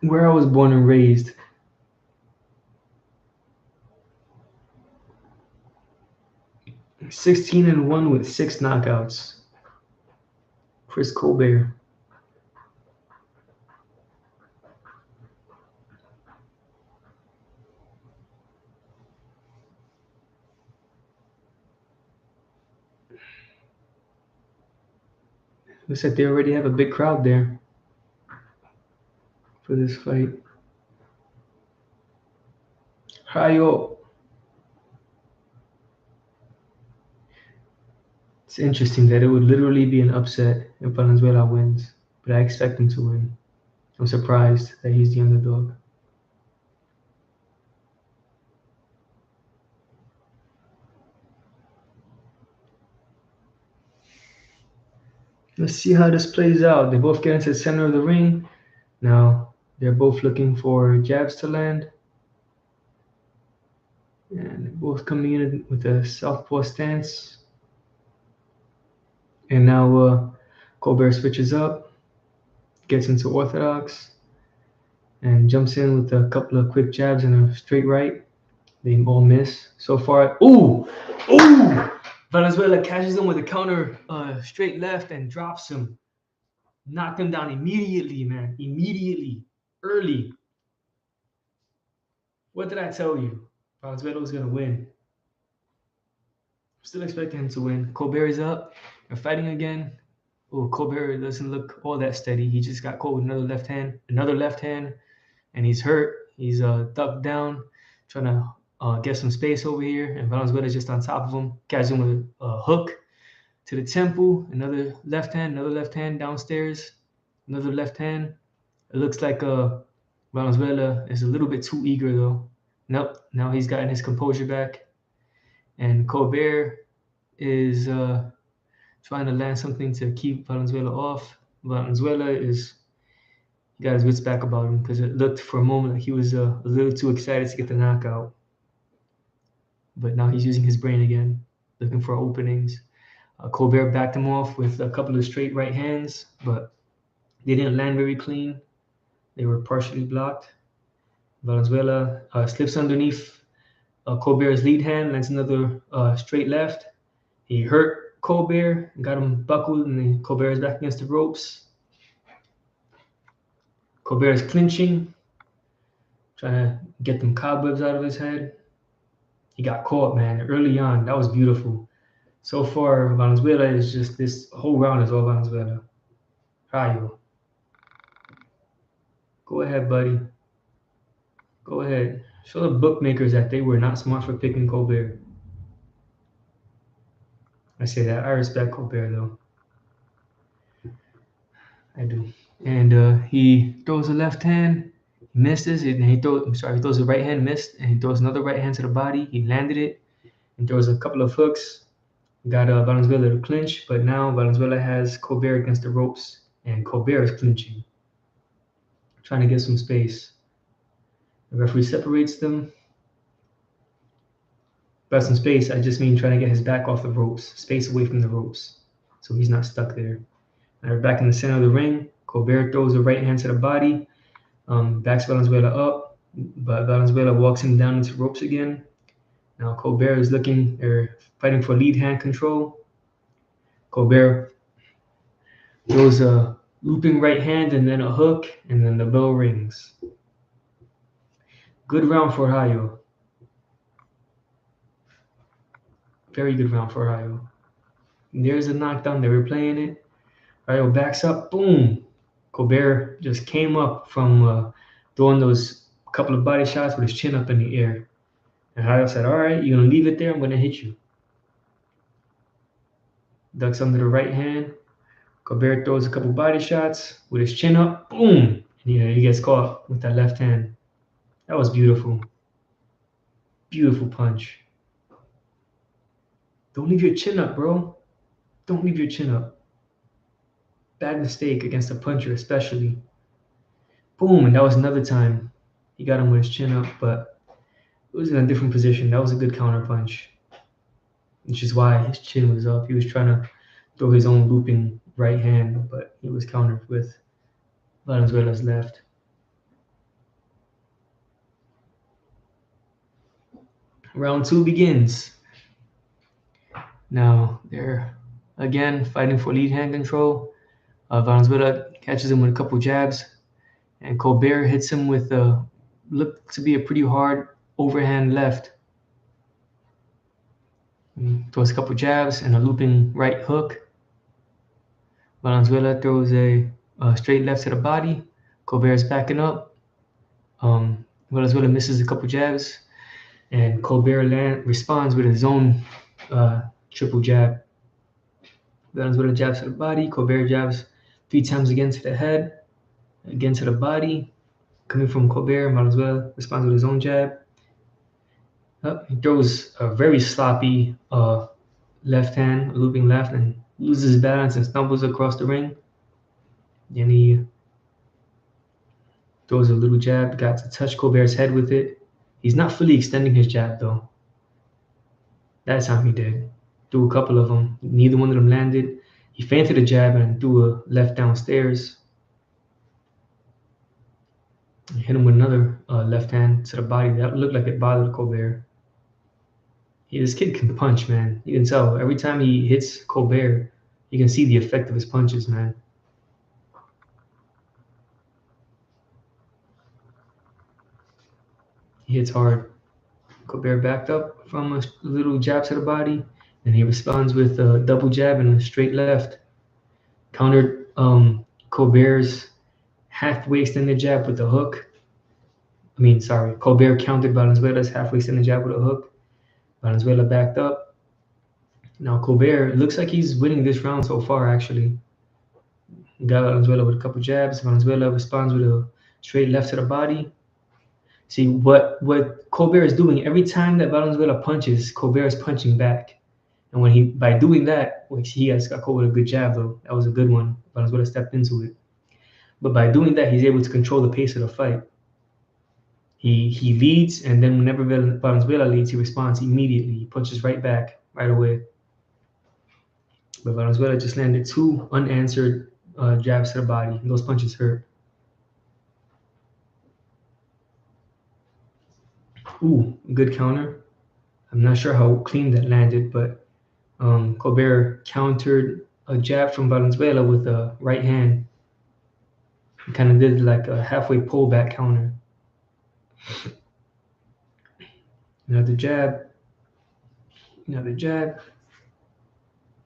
Where I was born and raised. 16-1 with 6 knockouts. Chris Colbert. Looks like they already have a big crowd there for this fight. Rayo. It's interesting that it would literally be an upset if Valenzuela wins, but I expect him to win. I'm surprised that he's the underdog. Let's see how this plays out. They both get into the center of the ring. Now, they're both looking for jabs to land. And they're both coming in with a southpaw stance. And now Colbert switches up, gets into orthodox, and jumps in with a couple of quick jabs and a straight right. They all miss so far. Ooh! Ooh! Valenzuela catches him with a counter straight left and drops him. Knocked him down immediately, man. Immediately. Early. What did I tell you? Valenzuela was going to win. I'm still expecting him to win. Colbert is up. They're fighting again. Oh, Colbert doesn't look all that steady. He just got caught with another left hand, and he's hurt. He's ducked down, trying to get some space over here, and Valenzuela just on top of him, catches him with a hook to the temple. Another left hand downstairs, another left hand. It looks like Valenzuela is a little bit too eager though. Nope, now he's gotten his composure back, and Colbert is trying to land something to keep Valenzuela off. Valenzuela he got his wits back about him because it looked for a moment like he was a little too excited to get the knockout. But now he's using his brain again, looking for openings. Colbert backed him off with a couple of straight right hands, but they didn't land very clean. They were partially blocked. Valenzuela slips underneath Colbert's lead hand, lands another straight left. He hurt Colbert, got him buckled, and then Colbert is back against the ropes. Colbert is clinching, trying to get them cobwebs out of his head. He got caught, man, early on. That was beautiful. So far, Valenzuela is just this whole round is all Valenzuela. Rayo. Go ahead, buddy. Go ahead. Show the bookmakers that they were not smart for picking Colbert. I say that. I respect Colbert, though. I do. And he throws a left hand, he misses, and he throws a right hand, missed, and he throws another right hand to the body. He landed it and throws a couple of hooks. Got Valenzuela to clinch, but now Valenzuela has Colbert against the ropes, and Colbert is clinching, trying to get some space. The referee separates them. By some space, I just mean trying to get his back off the ropes, space away from the ropes, so he's not stuck there. Now we're back in the center of the ring. Colbert throws a right hand to the body, backs Valenzuela up, but Valenzuela walks him down into ropes again. Now Colbert is fighting for lead hand control. Colbert throws a looping right hand and then a hook, and then the bell rings. Good round for Rayo. Very good round for Rayo. There's a knockdown. They were playing it. Rayo backs up. Boom. Colbert just came up from throwing those couple of body shots with his chin up in the air. And Rayo said, all right, you're going to leave it there? I'm going to hit you. Ducks under the right hand. Colbert throws a couple body shots with his chin up. Boom. And he gets caught with that left hand. That was beautiful. Beautiful punch. Don't leave your chin up, bro. Don't leave your chin up. Bad mistake against a puncher, especially. Boom, and that was another time he got him with his chin up, but it was in a different position. That was a good counter punch, which is why his chin was up. He was trying to throw his own looping right hand, but he was countered with Valenzuela's left. Round 2 begins. Now they're again fighting for lead hand control. Valenzuela catches him with a couple jabs, and Colbert hits him with looked to be a pretty hard overhand left. He throws a couple jabs and a looping right hook. Valenzuela throws a straight left to the body. Colbert's backing up. Valenzuela misses a couple jabs, and Colbert responds with his own triple jab. Valenzuela jabs to the body. Colbert jabs 3 times again to the head, again to the body. Coming from Colbert, Valenzuela responds with his own jab. He throws a very sloppy left hand, looping left, and loses balance and stumbles across the ring. Then he throws a little jab, got to touch Colbert's head with it. He's not fully extending his jab though. That time he did. Threw a couple of them. Neither one of them landed. He feinted a jab and threw a left downstairs. He hit him with another left hand to the body. That looked like it bothered Colbert. This kid can punch, man. You can tell. Every time he hits Colbert, you can see the effect of his punches, man. He hits hard. Colbert backed up from a little jab to the body, and he responds with a double jab and a straight left. Countered Colbert's halfway extended jab with a hook. Colbert countered Valenzuela's halfway extended jab with a hook. Valenzuela backed up. Now Colbert, it looks like he's winning this round so far, actually. Got Valenzuela with a couple jabs. Valenzuela responds with a straight left to the body. See, what Colbert is doing, every time that Valenzuela punches, Colbert is punching back. And by doing that, which he has got caught with a good jab, though. That was a good one. Valenzuela stepped into it. But by doing that, he's able to control the pace of the fight. He leads, and then whenever Valenzuela leads, he responds immediately. He punches right back, right away. But Valenzuela just landed 2 unanswered jabs to the body. Those punches hurt. Ooh, good counter. I'm not sure how clean that landed, but Colbert countered a jab from Valenzuela with a right hand. He kind of did like a halfway pullback counter. Another jab. Another jab.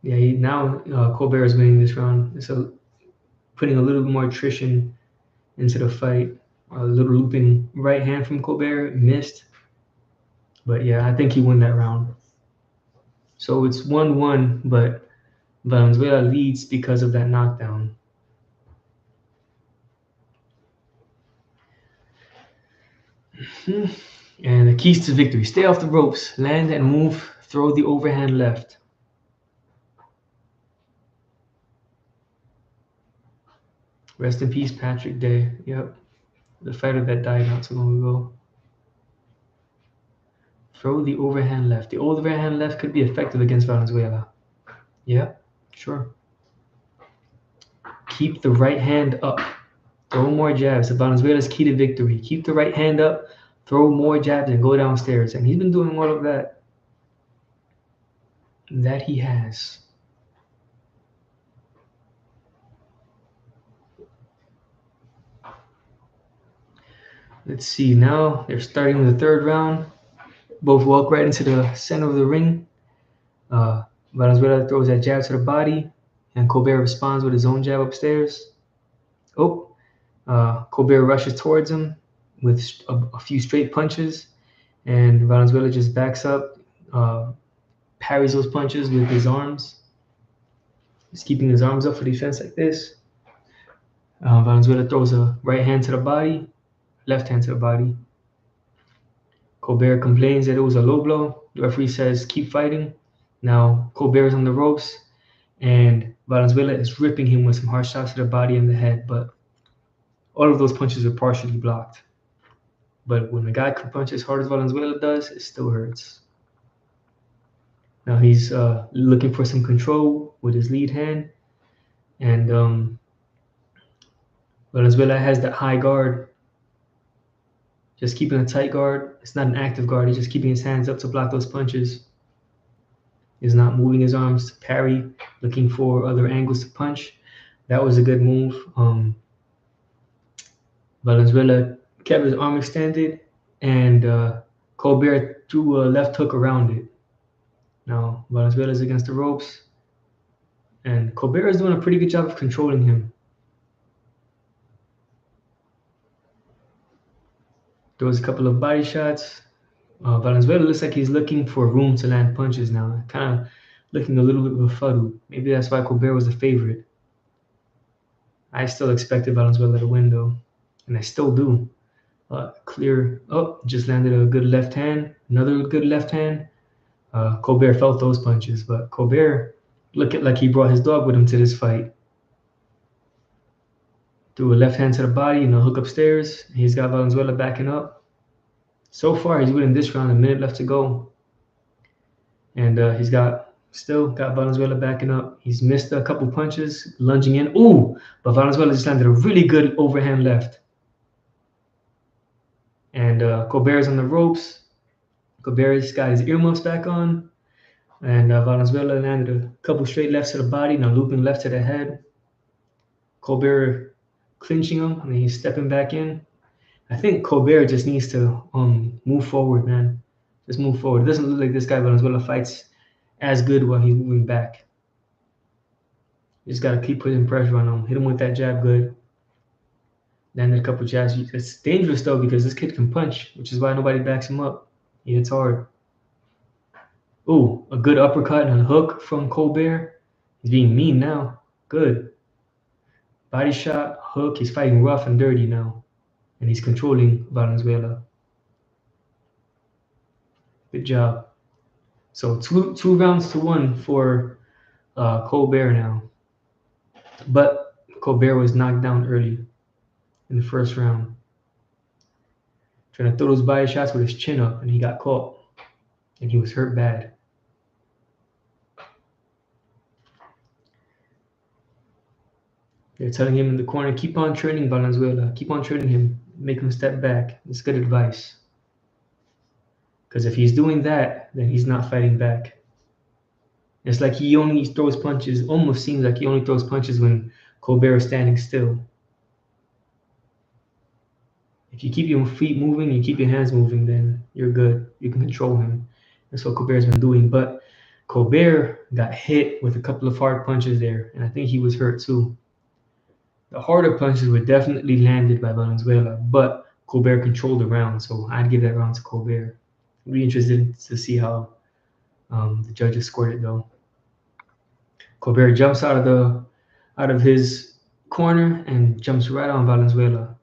Yeah, now Colbert is winning this round. So putting a little bit more attrition into the fight. A little looping right hand from Colbert, missed. But yeah, I think he won that round. So it's 1-1, but Valenzuela leads because of that knockdown. And the keys to victory: stay off the ropes, land and move, throw the overhand left. Rest in peace, Patrick Day. Yep, the fighter that died not so long ago. Throw the overhand left. The overhand left could be effective against Valenzuela. Yeah, sure. Keep the right hand up. Throw more jabs. Valenzuela's key to victory. Keep the right hand up, throw more jabs, and go downstairs. And he's been doing all of that. That he has. Let's see. Now they're starting the 3rd round. Both walk right into the center of the ring. Valenzuela throws that jab to the body, and Colbert responds with his own jab upstairs. Colbert rushes towards him with a few straight punches, and Valenzuela just backs up, parries those punches with his arms. He's keeping his arms up for defense like this. Valenzuela throws a right hand to the body, left hand to the body. Colbert complains that it was a low blow. The referee says, keep fighting. Now Colbert is on the ropes, and Valenzuela is ripping him with some hard shots to the body and the head, but all of those punches are partially blocked. But when a guy can punch as hard as Valenzuela does, it still hurts. Now he's looking for some control with his lead hand, and Valenzuela has that high guard, just keeping a tight guard. It's not an active guard. He's just keeping his hands up to block those punches. He's not moving his arms to parry, looking for other angles to punch. That was a good move. Valenzuela kept his arm extended, and Colbert threw a left hook around it. Now Valenzuela's against the ropes. And Colbert is doing a pretty good job of controlling him. Throws a couple of body shots. Valenzuela looks like he's looking for room to land punches now. Kind of looking a little bit befuddled. Maybe that's why Colbert was the favorite. I still expected Valenzuela to win though, and I still do. Clear. Oh, just landed a good left hand. Another good left hand. Colbert felt those punches, but Colbert looked like he brought his dog with him to this fight. Threw a left hand to the body and a hook upstairs. He's got Valenzuela backing up. So far, he's winning this round. A minute left to go, and he's still got Valenzuela backing up. He's missed a couple punches, lunging in. Ooh, but Valenzuela just landed a really good overhand left. And Colbert's on the ropes. Colbert's got his earmuffs back on. And Valenzuela landed a couple straight lefts to the body and a looping left to the head. Colbert clinching him, and he's stepping back in. I think Colbert just needs to move forward, man. Just move forward. It doesn't look like this guy Valenzuela fights as good while he's moving back. You just got to keep putting pressure on him. Hit him with that jab good. Landed a couple jabs. It's dangerous, though, because this kid can punch, which is why nobody backs him up. He hits hard. Ooh, a good uppercut and a hook from Colbert. He's being mean now. Good. Body shot, hook. He's fighting rough and dirty now. And he's controlling Valenzuela. Good job. So two rounds to one for Colbert now. But Colbert was knocked down early in the first round. Trying to throw those body shots with his chin up, and he got caught. And he was hurt bad. They're telling him in the corner, keep on training Valenzuela. Keep on training him. Make him step back. That's good advice. Because if he's doing that, then he's not fighting back. It's like he only throws punches, almost seems like he only throws punches when Colbert is standing still. If you keep your feet moving, you keep your hands moving, then you're good. You can control him. That's what Colbert's been doing. But Colbert got hit with a couple of hard punches there, and I think he was hurt too. The harder punches were definitely landed by Valenzuela, but Colbert controlled the round, so I'd give that round to Colbert. I'd be interested to see how the judges scored it, though. Colbert jumps out of his corner and jumps right on Valenzuela.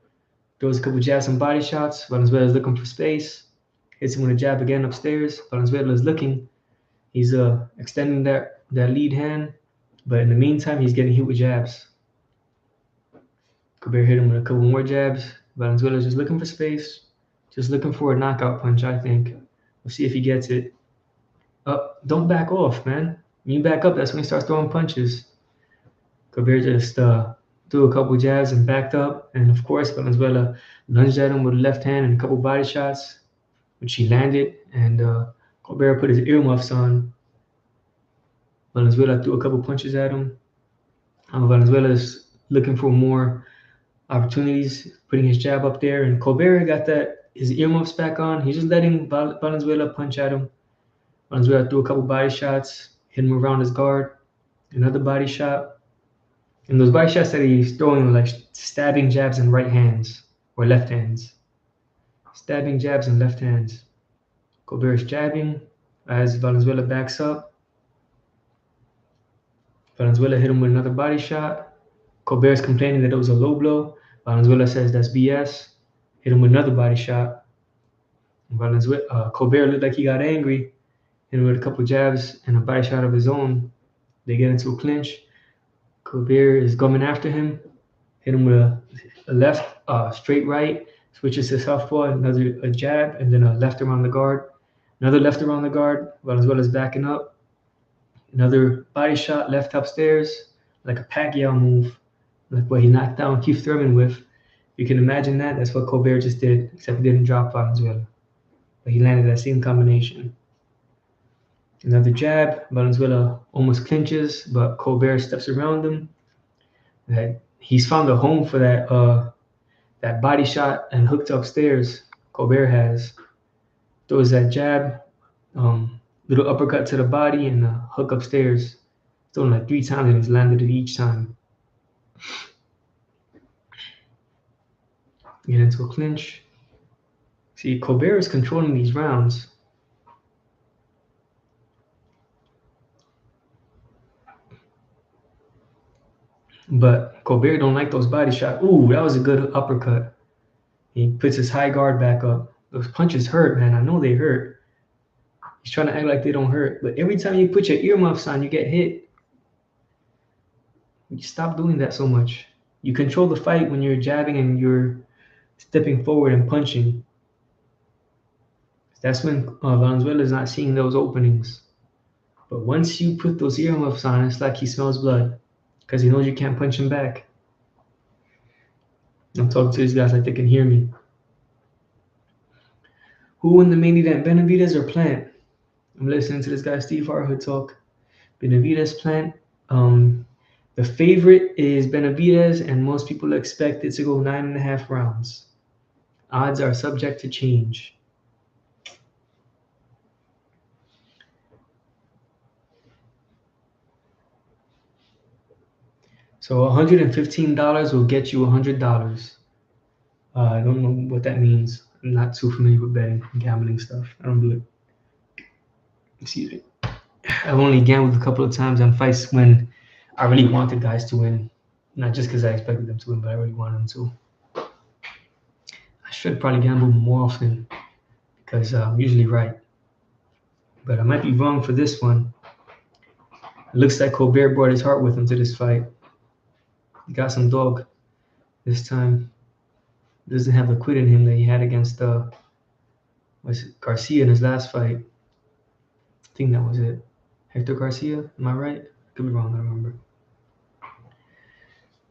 Throws a couple jabs and body shots. Valenzuela is looking for space. Hits him with a jab again upstairs. Valenzuela is looking. He's extending that lead hand, but in the meantime, he's getting hit with jabs. Colbert hit him with a couple more jabs. Valenzuela's just looking for space, just looking for a knockout punch, I think. We'll see if he gets it. Don't back off, man. When you back up, that's when he starts throwing punches. Colbert just threw a couple jabs and backed up. And of course, Valenzuela lunged at him with a left hand and a couple body shots, which he landed. And Colbert put his earmuffs on. Valenzuela threw a couple punches at him. Valenzuela's looking for more opportunities, putting his jab up there. And Colbert got his earmuffs back on. He's just letting Valenzuela punch at him. Valenzuela threw a couple body shots, hit him around his guard, another body shot. And those body shots that he's throwing are like stabbing jabs and right hands or left hands. Stabbing jabs and left hands. Colbert's jabbing as Valenzuela backs up. Valenzuela hit him with another body shot. Colbert's complaining that it was a low blow. Valenzuela says that's BS. Hit him with another body shot. Colbert looked like he got angry. Hit him with a couple jabs and a body shot of his own. They get into a clinch. Colbert is coming after him. Hit him with a left, straight right. Switches to southpaw, a jab, and then a left around the guard. Another left around the guard. Valenzuela's backing up. Another body shot, left upstairs, like a Pacquiao move, like what he knocked down Keith Thurman with. You can imagine that. That's what Colbert just did, except he didn't drop Valenzuela. But he landed that same combination. Another jab. Valenzuela almost clinches, but Colbert steps around him. He's found a home for that body shot and hooked upstairs. Colbert has. Throws that jab, little uppercut to the body and a hook upstairs. thrown like 3 times and he's landed it each time. Get into a clinch. See, Colbert is controlling these rounds. But Colbert don't like those body shots. Ooh, that was a good uppercut. He puts his high guard back up. Those punches hurt, man. I know they hurt. He's trying to act like they don't hurt. But every time you put your earmuffs on, you get hit. You stop doing that so much. You control the fight when you're jabbing and you're stepping forward and punching. That's when Valenzuela is not seeing those openings. But once you put those earmuffs on, it's like he smells blood because he knows you can't punch him back. I'm talking to these guys like they can hear me. Who won the main event, Benavidez or Plant? I'm listening to this guy Steve Harhood talk. Benavidez, Plant. The favorite is Benavidez, and most people expect it to go 9.5 rounds. Odds are subject to change. So $115 will get you $100. I don't know what that means. I'm not too familiar with betting and gambling stuff. I don't do it. Excuse me. I've only gambled a couple of times on fights when I really wanted guys to win. Not just because I expected them to win, but I really wanted them to. I should probably gamble more often because I'm usually right. But I might be wrong for this one. It looks like Colbert brought his heart with him to this fight. He got some dog this time. Doesn't have the quit in him that he had against Garcia in his last fight. I think that was it. Hector Garcia, am I right? Could be wrong, I don't remember.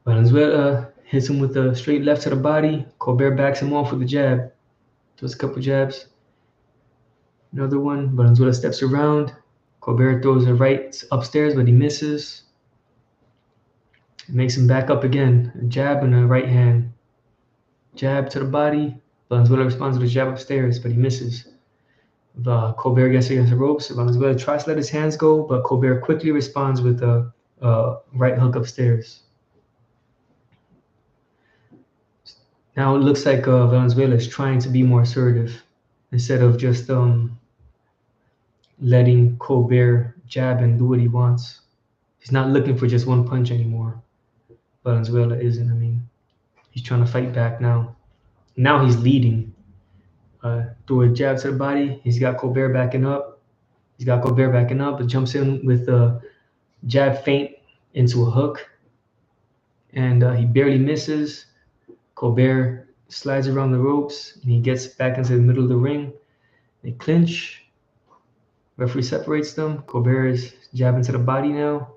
Valenzuela hits him with a straight left to the body. Colbert backs him off with a jab. Throws a couple jabs. Another one. Valenzuela steps around. Colbert throws a right upstairs, but he misses. It makes him back up again. A jab and a right hand. Jab to the body. Valenzuela responds with a jab upstairs, but he misses. Colbert gets against the ropes. Valenzuela tries to let his hands go, but Colbert quickly responds with a right hook upstairs. Now it looks like Valenzuela is trying to be more assertive instead of just letting Colbert jab and do what he wants. He's not looking for just one punch anymore. Valenzuela isn't. I mean, he's trying to fight back now. Now he's leading. Through a jab to the body. He's got Colbert backing up. But jumps in with a jab feint into a hook. And he barely misses. Colbert slides around the ropes, and he gets back into the middle of the ring. They clinch. Referee separates them. Colbert is jabbing to the body now.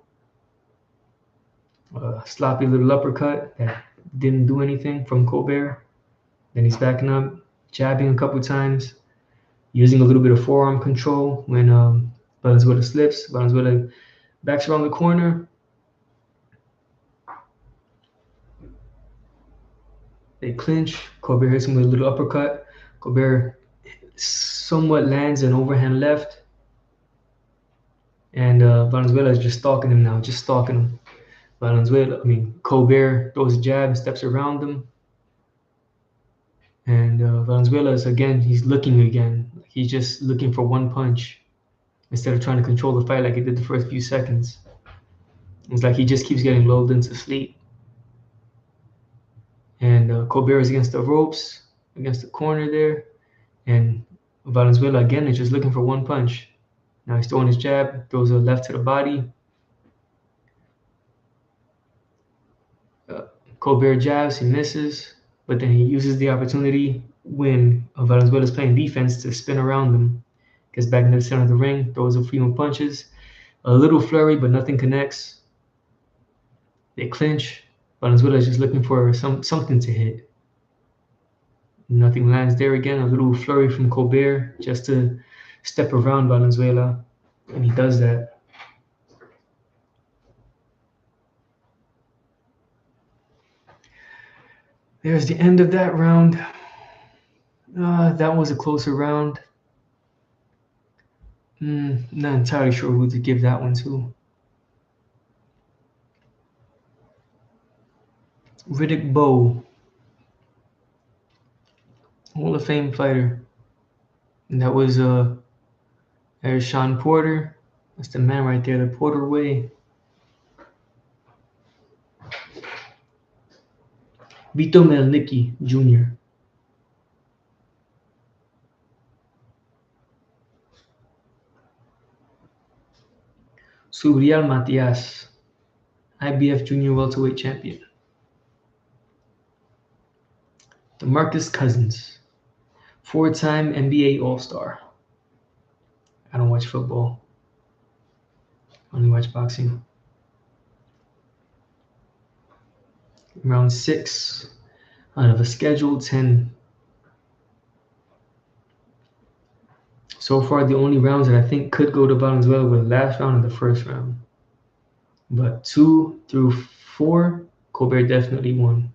Sloppy little uppercut that didn't do anything from Colbert. Then he's backing up, jabbing a couple times, using a little bit of forearm control when Valenzuela slips. Valenzuela backs around the corner. They clinch. Colbert hits him with a little uppercut. Colbert somewhat lands an overhand left. And Valenzuela is just stalking him now, Colbert throws a jab and steps around him. And Valenzuela is he's looking again. He's just looking for one punch instead of trying to control the fight like he did the first few seconds. It's like he just keeps getting lulled into sleep. And Colbert is against the ropes, against the corner there. And Valenzuela again is just looking for one punch. Now he's throwing his jab, throws a left to the body. Colbert jabs, he misses, but then he uses the opportunity when Valenzuela is playing defense to spin around him. Gets back into the center of the ring, throws a few more punches. A little flurry, but nothing connects. They clinch. Valenzuela is just looking for something to hit. Nothing lands there again. A little flurry from Colbert just to step around Valenzuela, and he does that. There's the end of that round. That was a closer round. Not entirely sure who to give that one to. Riddick Bowe, Hall of Fame fighter. And that was there's Sean Porter. That's the man right there, the Porter way. Vito Melnicki Jr. Subriel Matias, IBF Junior Welterweight Champion. DeMarcus Cousins, four-time NBA All-Star. I don't watch football. I only watch boxing. Round 6 out of a scheduled 10. So far, the only rounds that I think could go to Valenzuela were the last round and the first round. But 2 through 4, Colbert definitely won.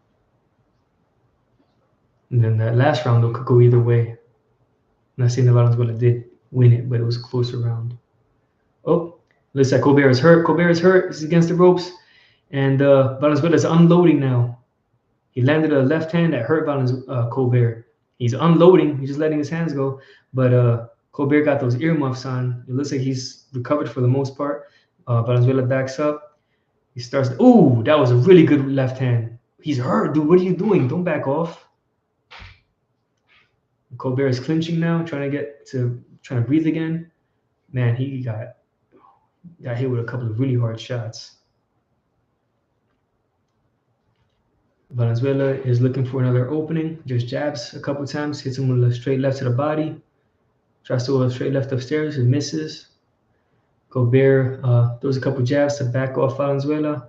And then that last round, though, could go either way. I'm not saying that Valenzuela did win it, but it was a closer round. Oh, looks like Colbert is hurt. Colbert is hurt. He's against the ropes. And Valenzuela is unloading now. He landed a left hand that hurt Colbert. He's unloading. He's just letting his hands go. But Colbert got those earmuffs on. It looks like he's recovered for the most part. Valenzuela backs up. He starts. Ooh, that was a really good left hand. He's hurt, dude. What are you doing? Don't back off. Colbert is clinching now, trying to breathe again. Man, he got hit with a couple of really hard shots. Valenzuela is looking for another opening. Just jabs a couple times, hits him with a straight left to the body. Tries to go a straight left upstairs and misses. Colbert throws a couple jabs to back off Valenzuela.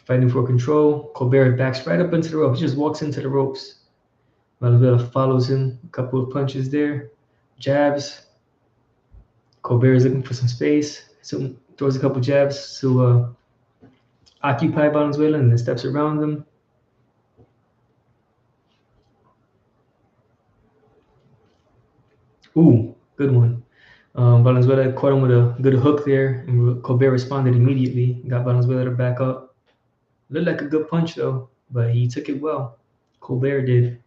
Fighting for control. Colbert backs right up into the ropes. He just walks into the ropes. Valenzuela follows him. A couple of punches there. Jabs. Colbert is looking for some space. So throws a couple jabs to occupy Valenzuela and then steps around him. Ooh, good one. Valenzuela caught him with a good hook there, and Colbert responded immediately. Got Valenzuela to back up. Looked like a good punch though, but he took it well. Colbert did.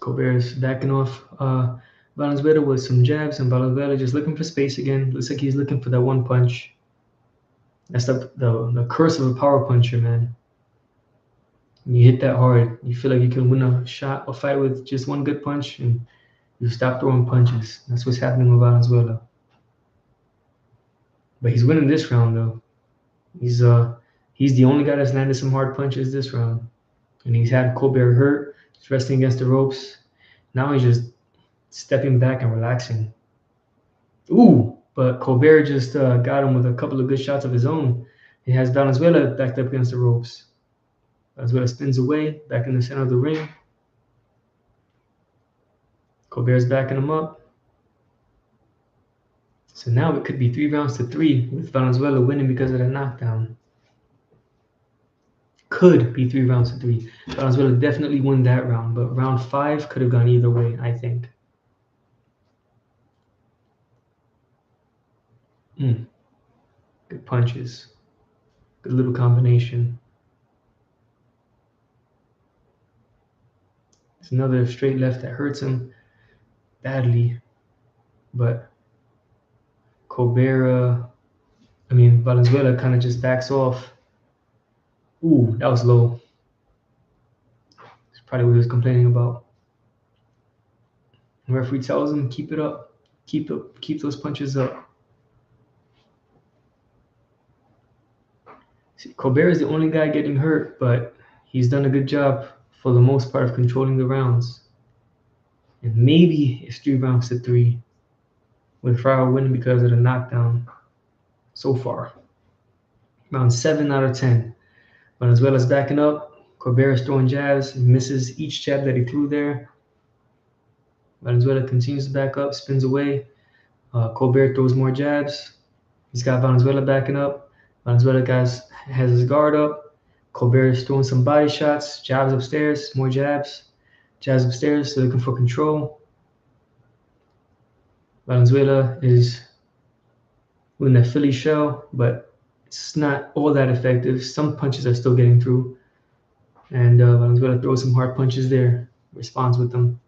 Colbert is backing off Valenzuela with some jabs, and Valenzuela just looking for space again. Looks like he's looking for that one punch. That's the curse of a power puncher, man. When you hit that hard, you feel like you can win a fight with just one good punch, and you stop throwing punches. That's what's happening with Valenzuela. But he's winning this round though. He's the only guy that's landed some hard punches this round, and he's had Colbert hurt. He's resting against the ropes. Now he's just stepping back and relaxing. Ooh, but Colbert just got him with a couple of good shots of his own. He has Valenzuela backed up against the ropes. Valenzuela spins away, back in the center of the ring. Colbert's backing him up. So now it could be 3 rounds to 3 with Valenzuela winning because of the knockdown. Could be 3 rounds to 3. Valenzuela definitely won that round, but round 5 could have gone either way, I think. Good punches. Good little combination. It's another straight left that hurts him badly, but Valenzuela kind of just backs off. Ooh, that was low. That's probably what he was complaining about. The referee tells him, keep it up. Keep those punches up. See, Colbert is the only guy getting hurt, but he's done a good job for the most part of controlling the rounds. And maybe it's 3 rounds to 3 with Farrell winning because of the knockdown so far. Round 7 out of 10. Valenzuela's backing up. Colbert is throwing jabs. He misses each jab that he threw there. Valenzuela continues to back up, spins away. Colbert throws more jabs. He's got Valenzuela backing up. Valenzuela has his guard up. Colbert is throwing some body shots, jabs upstairs, more jabs, jabs upstairs, so looking for control. Valenzuela is doing that Philly shell, but it's not all that effective. Some punches are still getting through. And Valenzuela throws some hard punches there, responds with them.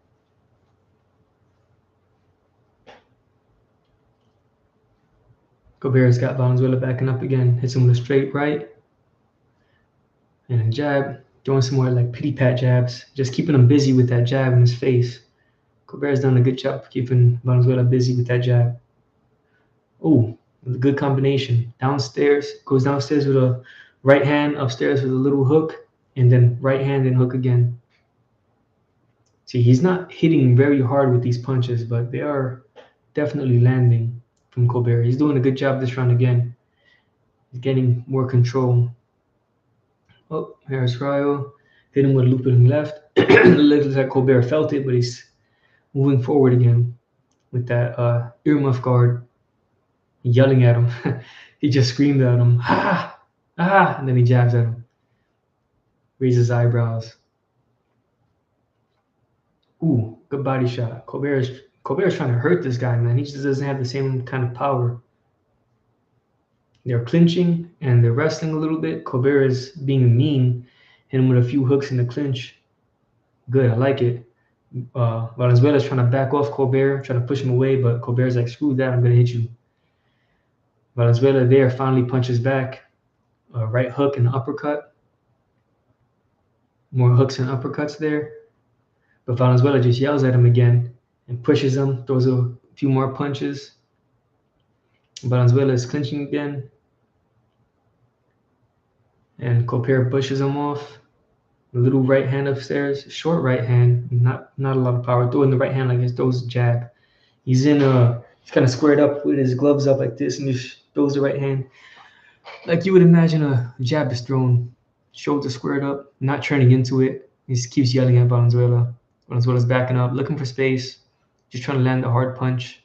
Colbert's got Valenzuela backing up again, hits him with a straight right and a jab, throwing some more like pity pat jabs, just keeping him busy with that jab in his face. Colbert's done a good job keeping Valenzuela busy with that jab. Oh, a good combination. Downstairs, goes downstairs with a right hand, upstairs with a little hook, and then right hand and hook again. See, he's not hitting very hard with these punches, but they are definitely landing from Colbert. He's doing a good job this round again. He's getting more control. Oh, Harris Ryo hit him with a looping left. Looks like Colbert felt it, but he's moving forward again with that earmuff guard, yelling at him. He just screamed at him, "Ah, ah!" And then he jabs at him, raises eyebrows. Ooh, good body shot. Colbert's trying to hurt this guy, man. He just doesn't have the same kind of power. They're clinching and they're wrestling a little bit. Colbert is being mean, hitting him with a few hooks in the clinch. Good, I like it. Valenzuela's trying to back off Colbert, trying to push him away, but Colbert's like, screw that, I'm going to hit you. Valenzuela there finally punches back. Right hook and uppercut. More hooks and uppercuts there. But Valenzuela just yells at him again and pushes him, throws a few more punches. Valenzuela is clinching again. And Colbert pushes him off. A little right hand upstairs, short right hand, not a lot of power. Throwing the right hand like he throws a jab. He's kind of squared up with his gloves up like this and just throws the right hand. Like you would imagine a jab is thrown, shoulder squared up, not turning into it. He just keeps yelling at Valenzuela. Valenzuela's backing up, looking for space, just trying to land a hard punch.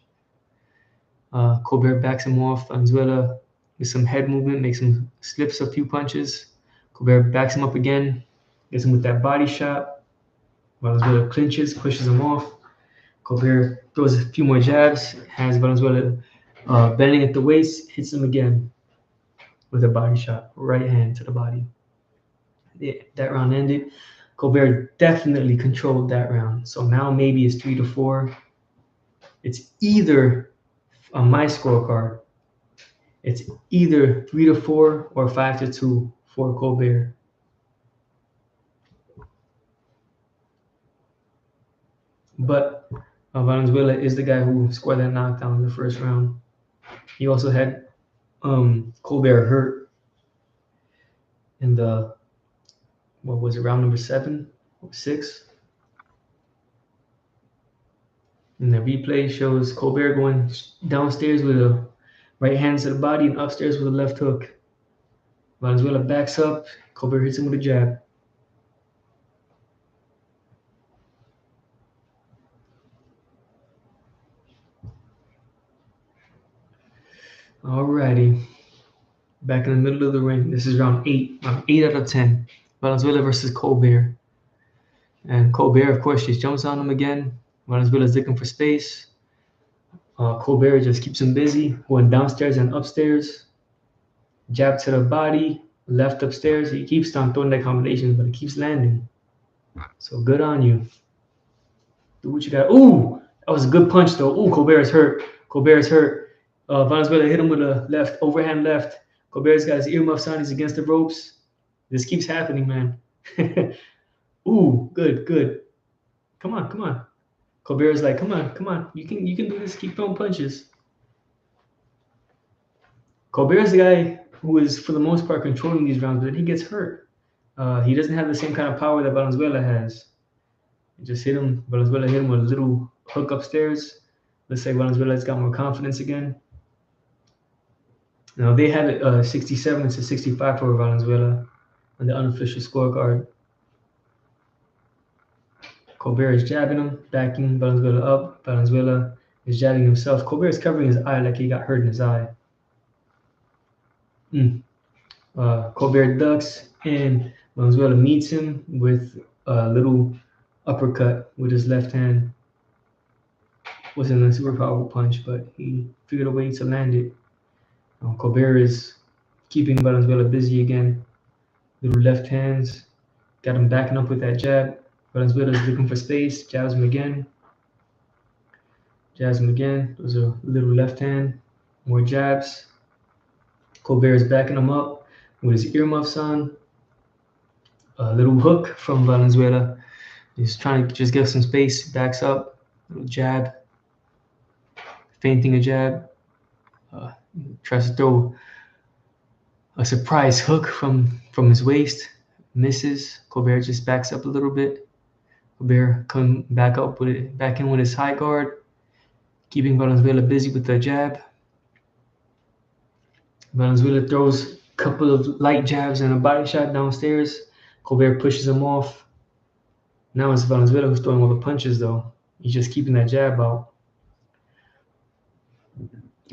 Colbert backs him off. Valenzuela with some head movement makes him slips a few punches. Colbert backs him up again, gets him with that body shot. Valenzuela clinches, pushes him off. Colbert throws a few more jabs, has Valenzuela bending at the waist, hits him again with a body shot, right hand to the body. Yeah, that round ended. Colbert definitely controlled that round. So now maybe it's 3-4. It's either on my scorecard, it's either 3-4 or 5-2 for Colbert. But Valenzuela is the guy who scored that knockdown in the first round. He also had Colbert hurt in the, what was it, round number 7 or 6? And the replay shows Colbert going downstairs with a right hand to the body and upstairs with a left hook. Valenzuela backs up. Colbert hits him with a jab. Alrighty. Back in the middle of the ring. This is round 8. 8 out of 10. Valenzuela versus Colbert. And Colbert, of course, just jumps on him again. Valenzuela's looking for space. Colbert just keeps him busy, going downstairs and upstairs. Jab to the body, left upstairs. He keeps on throwing that combination, but it keeps landing. So good on you. Do what you got. Ooh, that was a good punch, though. Ooh, Colbert's hurt. Colbert's hurt. Valenzuela hit him with a left, overhand left. Colbert's got his earmuffs on. He's against the ropes. This keeps happening, man. Ooh, good, good. Come on, come on. Colbert's like, come on, come on. You can do this. Keep throwing punches. Colbert's the guy who is, for the most part, controlling these rounds, but then he gets hurt. He doesn't have the same kind of power that Valenzuela has. Just hit him. Valenzuela hit him with a little hook upstairs. Looks like Valenzuela's got more confidence again. Now they have it 67-65 for Valenzuela on the unofficial scorecard. Colbert is jabbing him, backing Valenzuela up. Valenzuela is jabbing himself. Colbert is covering his eye like he got hurt in his eye. Colbert ducks, And Valenzuela meets him with a little uppercut with his left hand. Wasn't a super powerful punch, but he figured a way to land it. Colbert is keeping Valenzuela busy again. Little left hands, got him backing up with that jab. Valenzuela is looking for space, jabs him again. Jabs him again. Those are little left hand, more jabs. Colbert is backing him up with his earmuffs on. A little hook from Valenzuela. He's trying to just get some space, backs up, little jab, feinting a jab. Tries to throw a surprise hook from his waist, misses. Colbert just backs up a little bit. Colbert come back up with it, back in with his high guard, keeping Valenzuela busy with the jab. Valenzuela throws a couple of light jabs and a body shot downstairs. Colbert pushes him off. Now it's Valenzuela who's throwing all the punches, though. He's just keeping that jab out.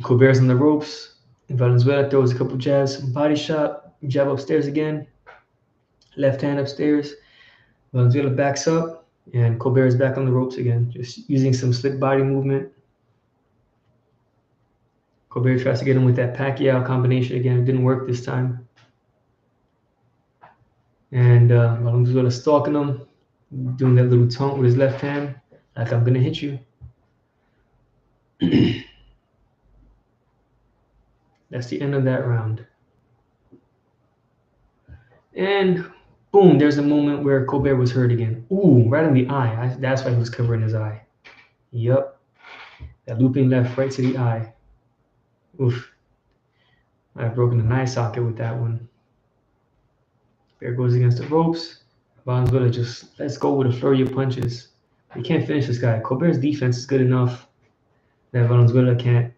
Colbert's on the ropes. Valenzuela throws a couple jabs, body shot, jab upstairs again. Left hand upstairs. Valenzuela backs up, and Colbert is back on the ropes again, just using some slick body movement. Colbert tries to get him with that Pacquiao combination again. It didn't work this time. And Valenzuela stalking him, doing that little taunt with his left hand, like I'm gonna hit you. That's the end of that round. And boom, there's a moment where Colbert was hurt again. Ooh, right in the eye. That's why he was covering his eye. Yup. That looping left right to the eye. Oof. I've broken an eye socket with that one. Bear goes against the ropes. Valenzuela just lets go with a flurry of punches. You can't finish this guy. Colbert's defense is good enough that Valenzuela can't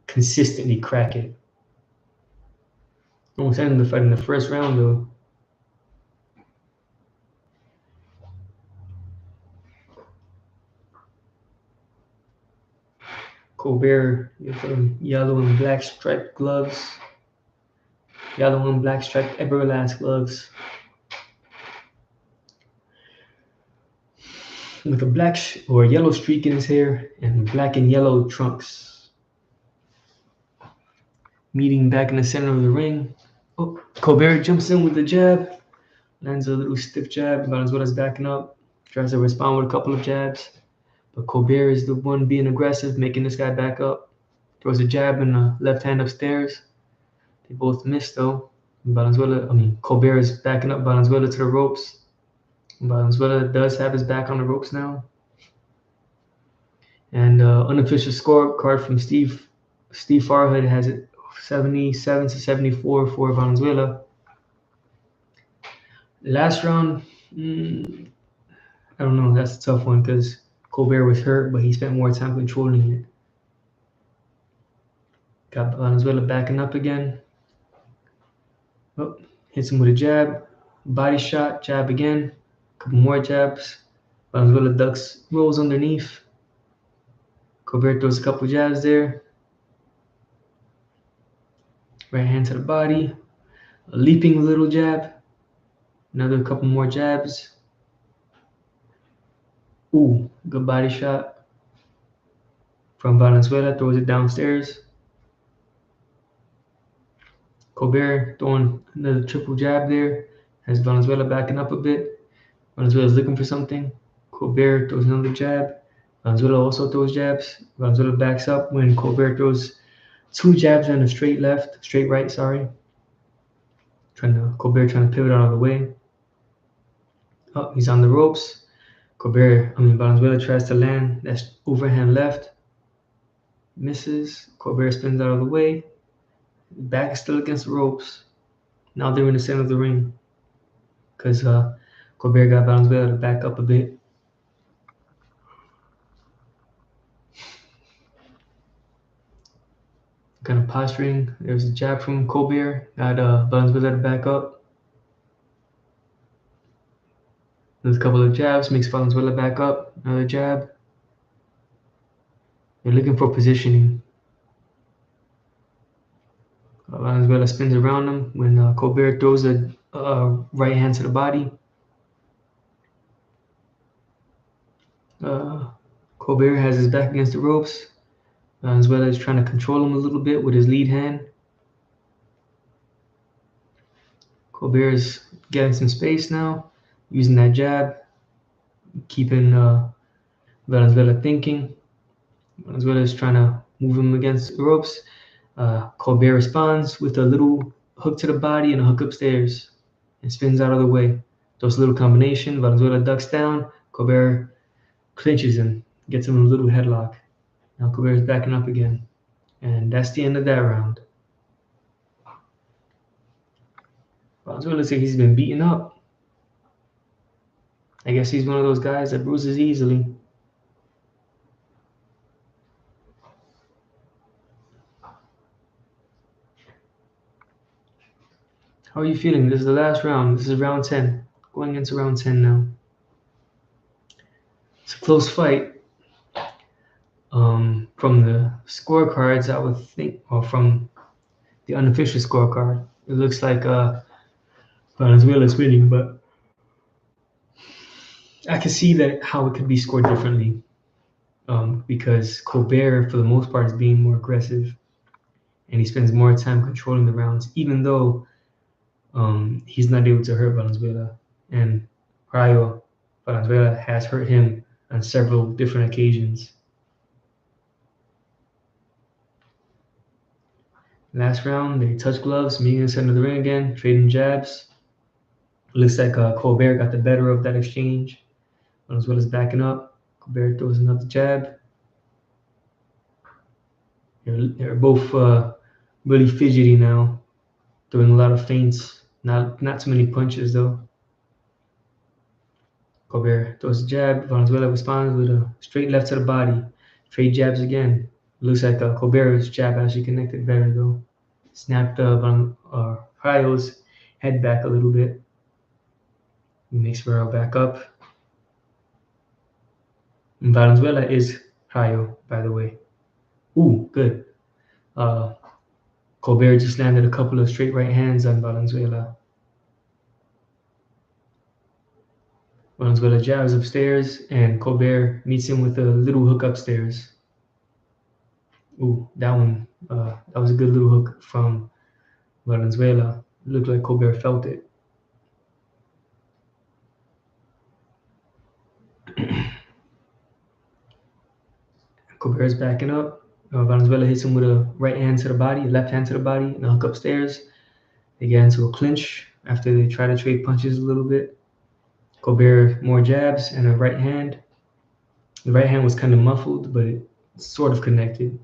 consistently crack it. Almost ended the fight in the first round, though. Colbert with yellow and black striped gloves. Yellow and black striped Everlast gloves. With a black or yellow streak in his hair and black and yellow trunks. Meeting back in the center of the ring. Oh, Colbert jumps in with the jab. Lands a little stiff jab. Valenzuela's backing up. Tries to respond with a couple of jabs. But Colbert is the one being aggressive, making this guy back up. Throws a jab and a left hand upstairs. They both miss, though. Colbert is backing up Valenzuela to the ropes. Valenzuela does have his back on the ropes now. And unofficial scorecard from Steve Farhood has it 77 to 74 for Valenzuela. Last round, I don't know. That's a tough one because Colbert was hurt, but he spent more time controlling it. Got Valenzuela backing up again. Oh, hits him with a jab, body shot, jab again, couple more jabs. Valenzuela ducks, rolls underneath. Colbert throws a couple jabs there. Right hand to the body, a leaping little jab, another couple more jabs. Ooh, good body shot from Valenzuela, throws it downstairs. Colbert throwing another triple jab there, has Valenzuela backing up a bit. Valenzuela's looking for something. Colbert throws another jab. Valenzuela also throws jabs. Valenzuela backs up when Colbert throws two jabs and a straight right, sorry. Colbert trying to pivot out of the way. Oh, he's on the ropes. Valenzuela tries to land that overhand left. Misses. Colbert spins out of the way. Back is still against the ropes. Now they're in the center of the ring because Colbert got Valenzuela to back up a bit. Kind of posturing. There's a jab from Colbert. Got Valenzuela to back up. There's a couple of jabs. Makes Valenzuela back up. Another jab. They're looking for positioning. Valenzuela spins around him when Colbert throws a right hand to the body. Colbert has his back against the ropes, as well as trying to control him a little bit with his lead hand. Colbert is getting some space now, using that jab, keeping Valenzuela thinking. Valenzuela is trying to move him against the ropes. Colbert responds with a little hook to the body and a hook upstairs and spins out of the way. Those little combination. Valenzuela ducks down. Colbert clinches him, gets him in a little headlock. Now Colbert is backing up again. And that's the end of that round. Valenzuela looks like he's been beaten up. I guess he's one of those guys that bruises easily. How are you feeling? This is the last round. This is round 10. Going into round 10 now. It's a close fight. From the scorecards, I would think, or from the unofficial scorecard, it looks like Venezuela's winning, but I can see that how it could be scored differently. Because Colbert, for the most part, is being more aggressive, and he spends more time controlling the rounds, even though he's not able to hurt Valenzuela. And Rayo Valenzuela has hurt him on several different occasions. Last round, they touch gloves, meeting in the center of the ring again, trading jabs. It looks like Colbert got the better of that exchange. Valenzuela's backing up. Colbert throws another jab. They're both really fidgety now, doing a lot of feints. Not too many punches though. Colbert throws a jab. Valenzuela responds with a straight left to the body. Trade jabs again. Looks like Colbert's jab actually connected better though. Snapped Rayo's head back a little bit. He makes Rayo back up. And Valenzuela is Rayo, by the way. Ooh, good. Colbert just landed a couple of straight right hands on Valenzuela. Valenzuela jabs upstairs, and Colbert meets him with a little hook upstairs. Ooh, that one, that was a good little hook from Valenzuela. It looked like Colbert felt it. Colbert's backing up. Valenzuela hits him with a right hand to the body, left hand to the body, and a hook upstairs. They get into a clinch after they try to trade punches a little bit. Colbert more jabs and a right hand. The right hand was kind of muffled, but it sort of connected,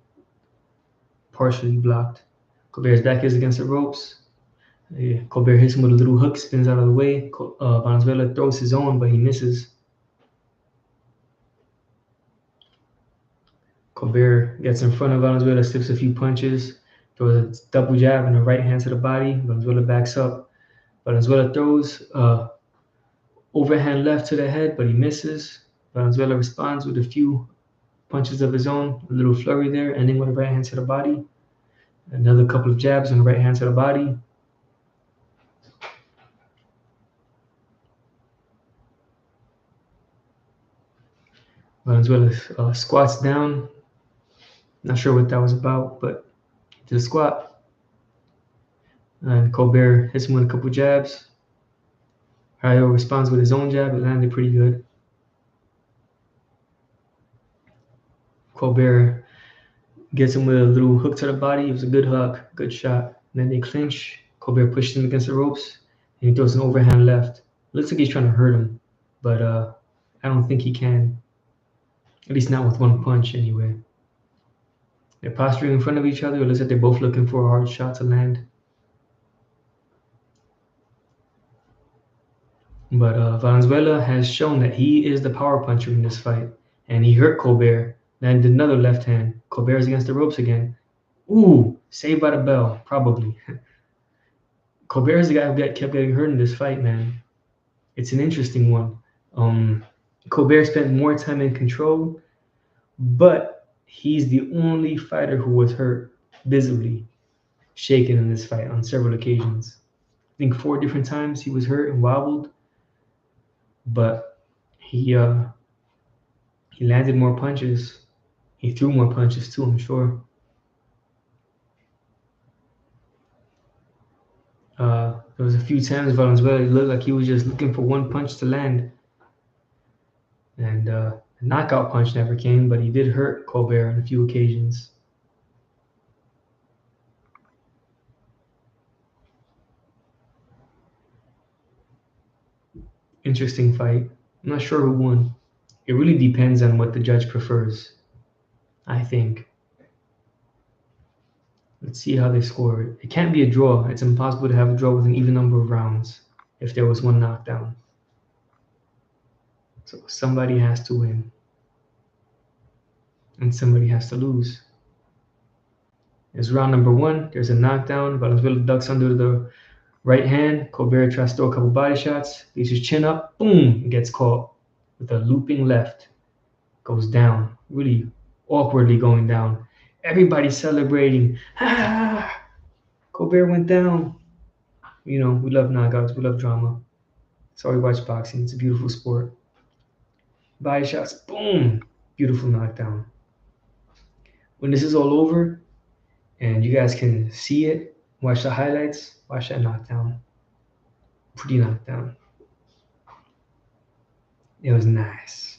partially blocked. Colbert's back is against the ropes. Colbert hits him with a little hook, spins out of the way. Valenzuela throws his own, but he misses. Colbert gets in front of Valenzuela, slips a few punches, throws a double jab and a right hand to the body. Valenzuela backs up. Valenzuela throws overhand left to the head, but he misses. Valenzuela responds with a few punches of his own, a little flurry there, ending with a right hand to the body. Another couple of jabs and a right hand to the body. Valenzuela squats down. Not sure what that was about, but he did a squat. And Colbert hits him with a couple jabs. Rayo responds with his own jab. It landed pretty good. Colbert gets him with a little hook to the body. It was a good hook, good shot. And then they clinch. Colbert pushes him against the ropes, and he throws an overhand left. Looks like he's trying to hurt him, but I don't think he can. At least not with one punch, anyway. They're posturing in front of each other. It looks like they're both looking for a hard shot to land. But Valenzuela has shown that he is the power puncher in this fight, and he hurt Colbert. Landed another left hand. Colbert is against the ropes again. Ooh, saved by the bell, probably. Colbert is the guy who kept getting hurt in this fight, man. It's an interesting one. Colbert spent more time in control, but he's the only fighter who was hurt visibly, shaken in this fight on several occasions. I think 4 different times he was hurt and wobbled, but he landed more punches. He threw more punches too, I'm sure. There was a few times Valenzuela looked like he was just looking for one punch to land, and a knockout punch never came, but he did hurt Colbert on a few occasions. Interesting fight. I'm not sure who won. It really depends on what the judge prefers, I think. Let's see how they score it. It can't be a draw. It's impossible to have a draw with an even number of rounds if there was one knockdown. So somebody has to win. And somebody has to lose. It's round number 1. There's a knockdown. Valenzuela ducks under the right hand. Colbert tries to throw a couple body shots. Leaves his chin up. Boom! Gets caught with a looping left. Goes down. Really awkwardly going down. Everybody's celebrating. Ah! Colbert went down. You know, we love knockouts. We love drama. That's why we watch boxing. It's a beautiful sport. Body shots. Boom! Beautiful knockdown. When this is all over and you guys can see it, watch the highlights, watch that knockdown. Pretty knockdown. It was nice.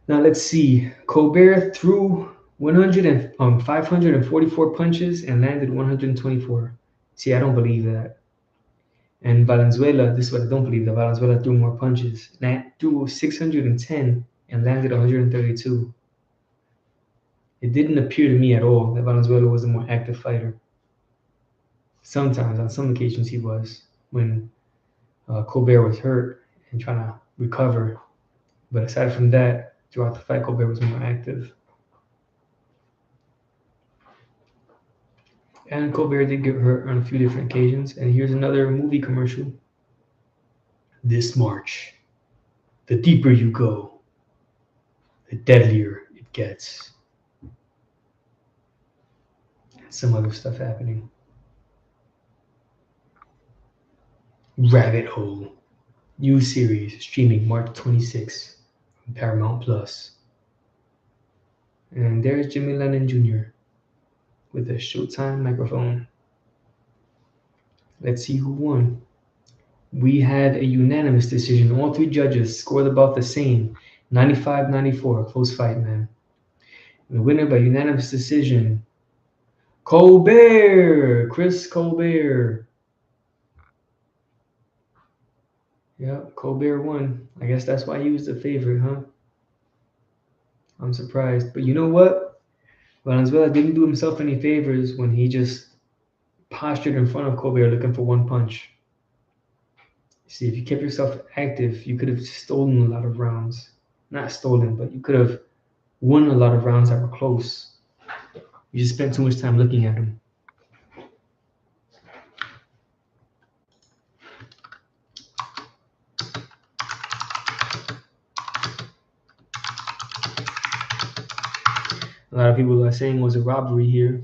Now let's see. Colbert threw 544 punches and landed 124. See, I don't believe that. And Valenzuela, this is what I don't believe, that Valenzuela threw more punches. Threw 610 and landed 132. It didn't appear to me at all that Valenzuela was a more active fighter. Sometimes, on some occasions, he was, when Colbert was hurt and trying to recover. But aside from that, throughout the fight, Colbert was more active. And Colbert did get hurt on a few different occasions. And here's another movie commercial. This March, the deeper you go, the deadlier it gets. Some other stuff happening. Rabbit Hole, new series streaming March 26 on Paramount Plus. And there's Jimmy Lennon Jr. with a Showtime microphone. Let's see who won. We had a unanimous decision. All 3 judges scored about the same. 95-94, close fight, man. And the winner by unanimous decision, Colbert, Chris Colbert. Yeah, Colbert won. I guess that's why he was the favorite, huh? I'm surprised. But you know what? Valenzuela didn't do himself any favors when he just postured in front of Colbert looking for one punch. See, if you kept yourself active, you could have stolen a lot of rounds. Not stolen, but you could have won a lot of rounds that were close. You just spent too much time looking at him. A lot of people are saying it was a robbery here.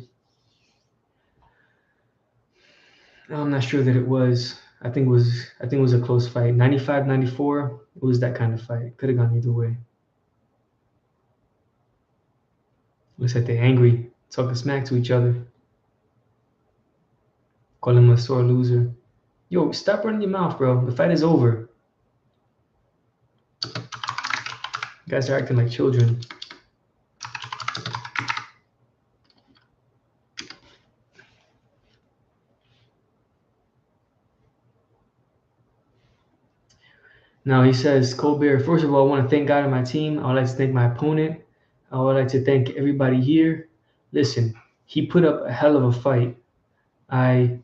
I'm not sure that it was. I think it was a close fight. 95-94, it was that kind of fight. Could have gone either way. Looks like they're angry, talking smack to each other. Call him a sore loser. Yo, stop running your mouth, bro. The fight is over. You guys are acting like children. Now he says, Colbert, first of all, I want to thank God and my team. I would like to thank my opponent. I would like to thank everybody here. Listen, he put up a hell of a fight. I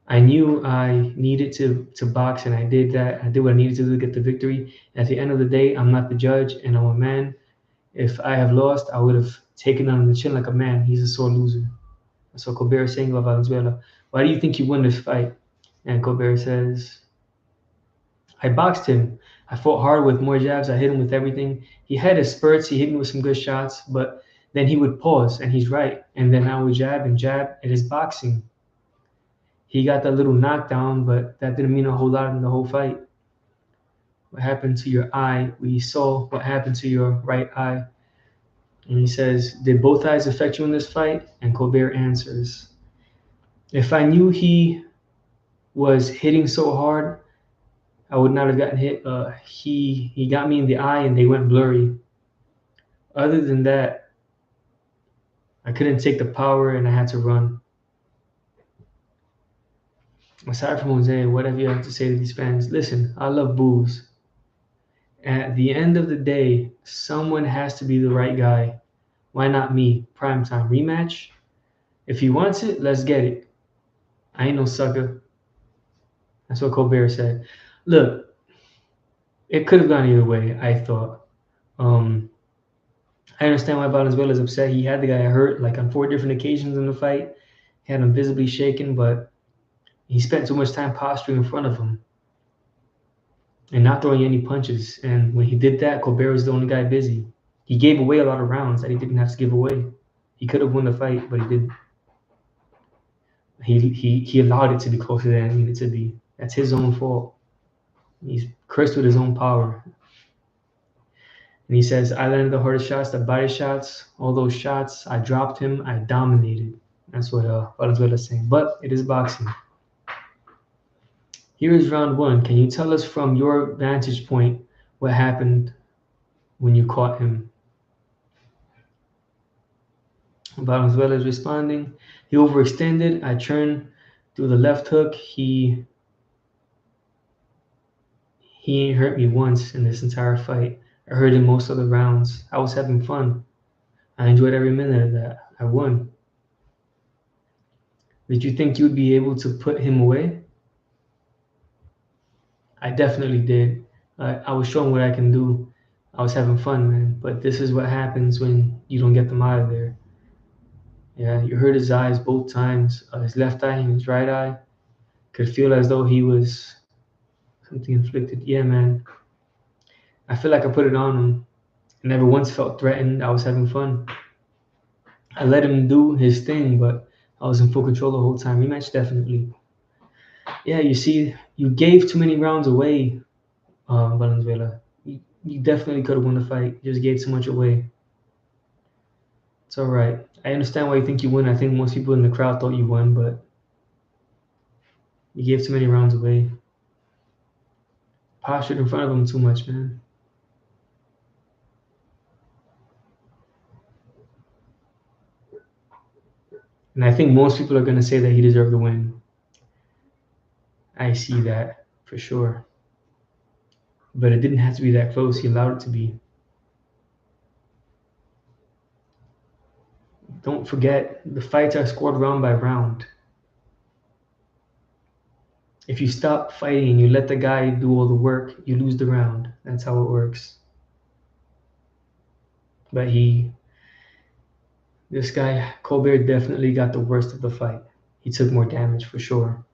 knew I needed to box, and I did that. I did what I needed to do to get the victory. At the end of the day, I'm not the judge, and I'm a man. If I have lost, I would have taken on the chin like a man. He's a sore loser. That's what Colbert is saying about Valenzuela. Why do you think he won this fight? And Colbert says, I boxed him. I fought hard with more jabs. I hit him with everything. He had his spurts. He hit me with some good shots, but then he would pause, and he's right. And then I would jab and jab. It is boxing. He got that little knockdown, but that didn't mean a whole lot in the whole fight. What happened to your eye? We saw what happened to your right eye. And he says, did both eyes affect you in this fight? And Colbert answers, if I knew he was hitting so hard, I would not have gotten hit. He got me in the eye and they went blurry. Other than that, I couldn't take the power and I had to run. Aside from Jose, whatever you have to say to these fans, listen, I love booze. At the end of the day, someone has to be the right guy. Why not me? Primetime rematch? If he wants it, let's get it. I ain't no sucker. That's what Colbert said. Look, it could have gone either way, I thought. Um, I understand why Valenzuela is upset. He had the guy hurt like on 4 different occasions in the fight. He had him visibly shaken, but he spent so much time posturing in front of him and not throwing any punches. And when he did that, Colbert was the only guy busy. He gave away a lot of rounds that he didn't have to give away. He could have won the fight, but he didn't. He allowed it to be closer than it needed to be. That's his own fault. He's cursed with his own power. And he says, I landed the hardest shots, the body shots, all those shots. I dropped him. I dominated. That's what Valenzuela is saying. But it is boxing. Here is round one. Can you tell us from your vantage point what happened when you caught him? Valenzuela is responding. He overextended. I turned through the left hook. He ain't hurt me once in this entire fight. I hurt him most of the rounds. I was having fun. I enjoyed every minute of that. I won. Did you think you'd be able to put him away? I definitely did. I was showing what I can do. I was having fun, man. But this is what happens when you don't get them out of there. Yeah, you hurt his eyes both times. His left eye and his right eye. Could feel as though he was something inflicted. Yeah, man. I feel like I put it on him. I never once felt threatened. I was having fun. I let him do his thing, but I was in full control the whole time. Rematch, definitely. Yeah, you see, you gave too many rounds away, Valenzuela. You definitely could have won the fight. You just gave too much away. It's all right. I understand why you think you win. I think most people in the crowd thought you won, but you gave too many rounds away. Postured in front of him too much, man. And I think most people are going to say that he deserved the win. I see that for sure. But it didn't have to be that close. He allowed it to be. Don't forget, the fights are scored round by round. If you stop fighting and you let the guy do all the work, you lose the round. That's how it works. But this guy, Colbert, definitely got the worst of the fight. He took more damage for sure.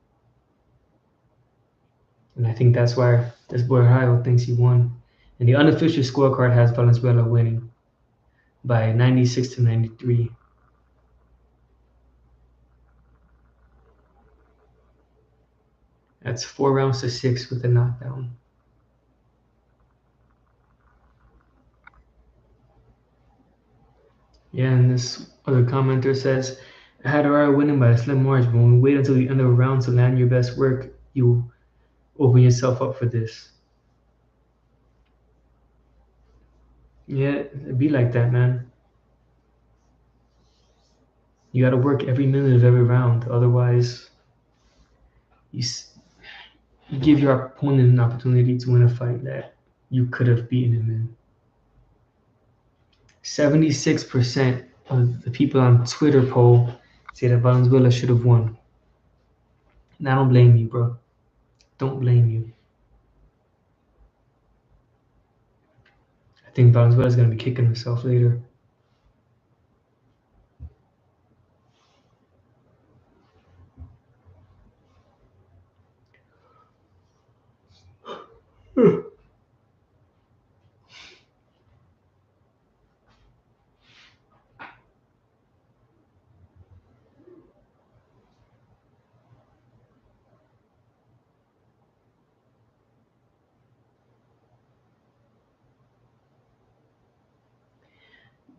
And I think that's why this boy Rayo thinks he won. And the unofficial scorecard has Valenzuela winning by 96 to 93. That's 4 rounds to 6 with a knockdown. Yeah, and this other commenter says, I had Rayo winning by a slim margin, but when we wait until the end of a round to land your best work, you open yourself up for this. Yeah, it'd be like that, man. You got to work every minute of every round. Otherwise, you, you give your opponent an opportunity to win a fight that you could have beaten him in. 76% of the people on Twitter poll say that Valenzuela should have won. And I don't blame you, bro. Don't blame you. I think Valenzuela's going to be kicking himself later.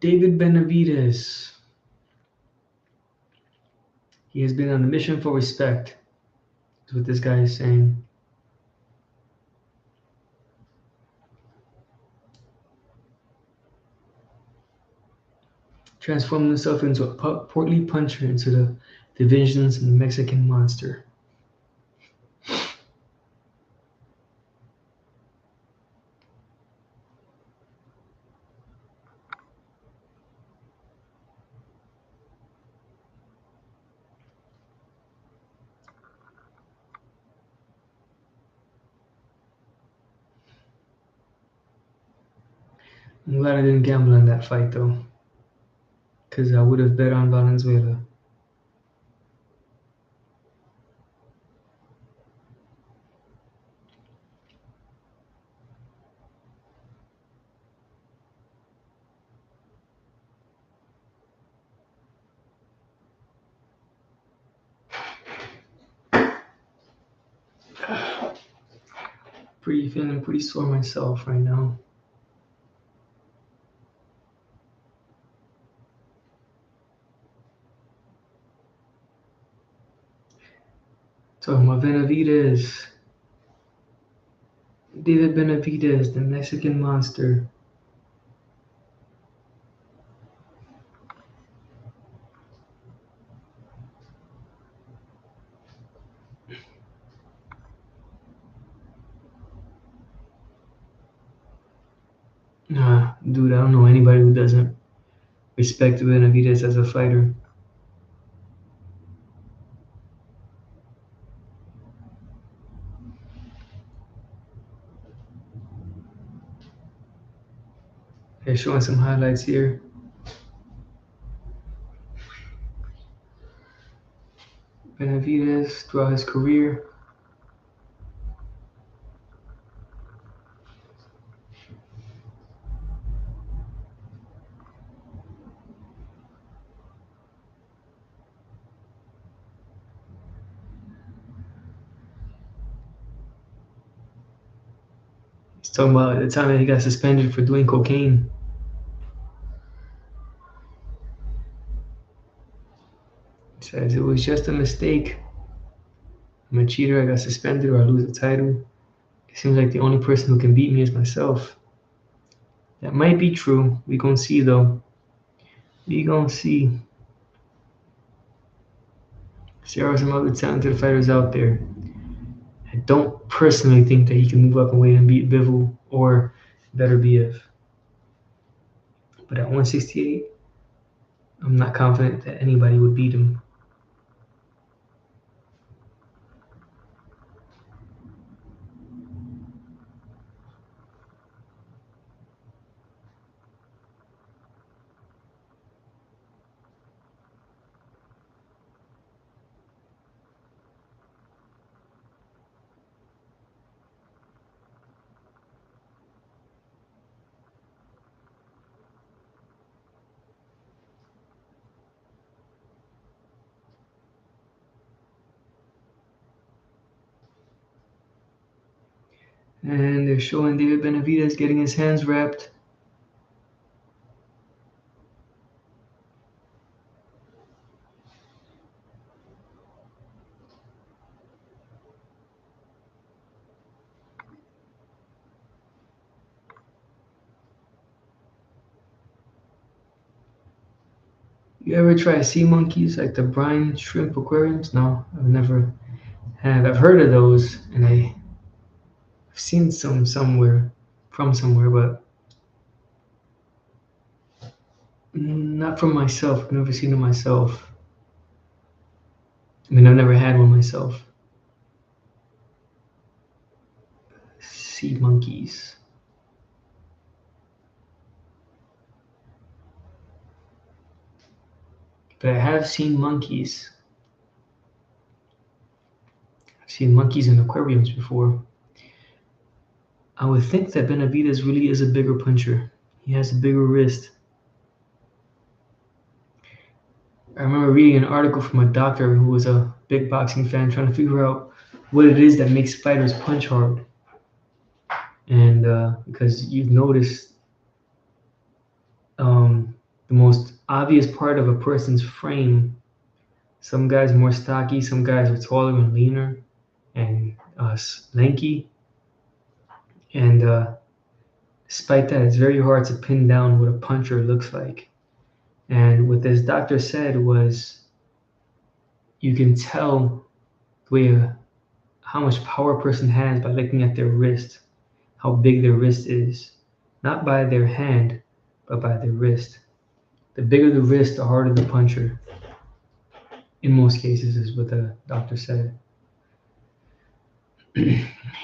David Benavidez. He has been on a mission for respect, is what this guy is saying. Transforming himself into a portly puncher into the divisions and the Mexican monster. I'm glad I didn't gamble on that fight though, because I would have bet on Valenzuela. Feeling pretty sore myself right now. Talking about Benavidez. David Benavidez, the Mexican monster. Nah, dude, I don't know anybody who doesn't respect Benavidez as a fighter. They're showing some highlights here. Benavidez throughout his career. He's talking about the time that he got suspended for doing cocaine. He says it was just a mistake. I'm a cheater, I got suspended or I lose the title. It seems like the only person who can beat me is myself. That might be true. We gonna see though. We gonna see. There are some other talented fighters out there. I don't personally think that he can move up in weight and beat Bivol or Beterbiev. But at 168, I'm not confident that anybody would beat him. And they're showing David Benavidez getting his hands wrapped. You ever try sea monkeys like the brine shrimp aquariums? No, I've never have. I've heard of those and I've seen some somewhere from somewhere, but not from myself. I've never seen them myself. I mean, I've never had one myself. Sea monkeys. But I have seen monkeys. I've seen monkeys in aquariums before. I would think that Benavidez really is a bigger puncher. He has a bigger wrist. I remember reading an article from a doctor who was a big boxing fan trying to figure out what it is that makes fighters punch hard. And because you've noticed the most obvious part of a person's frame. Some guys more stocky, some guys are taller and leaner and lanky. And despite that, it's very hard to pin down what a puncher looks like. And what this doctor said was you can tell the way how much power a person has by looking at their wrist, how big their wrist is, not by their hand, but by their wrist. The bigger the wrist, the harder the puncher. In most cases, is what the doctor said.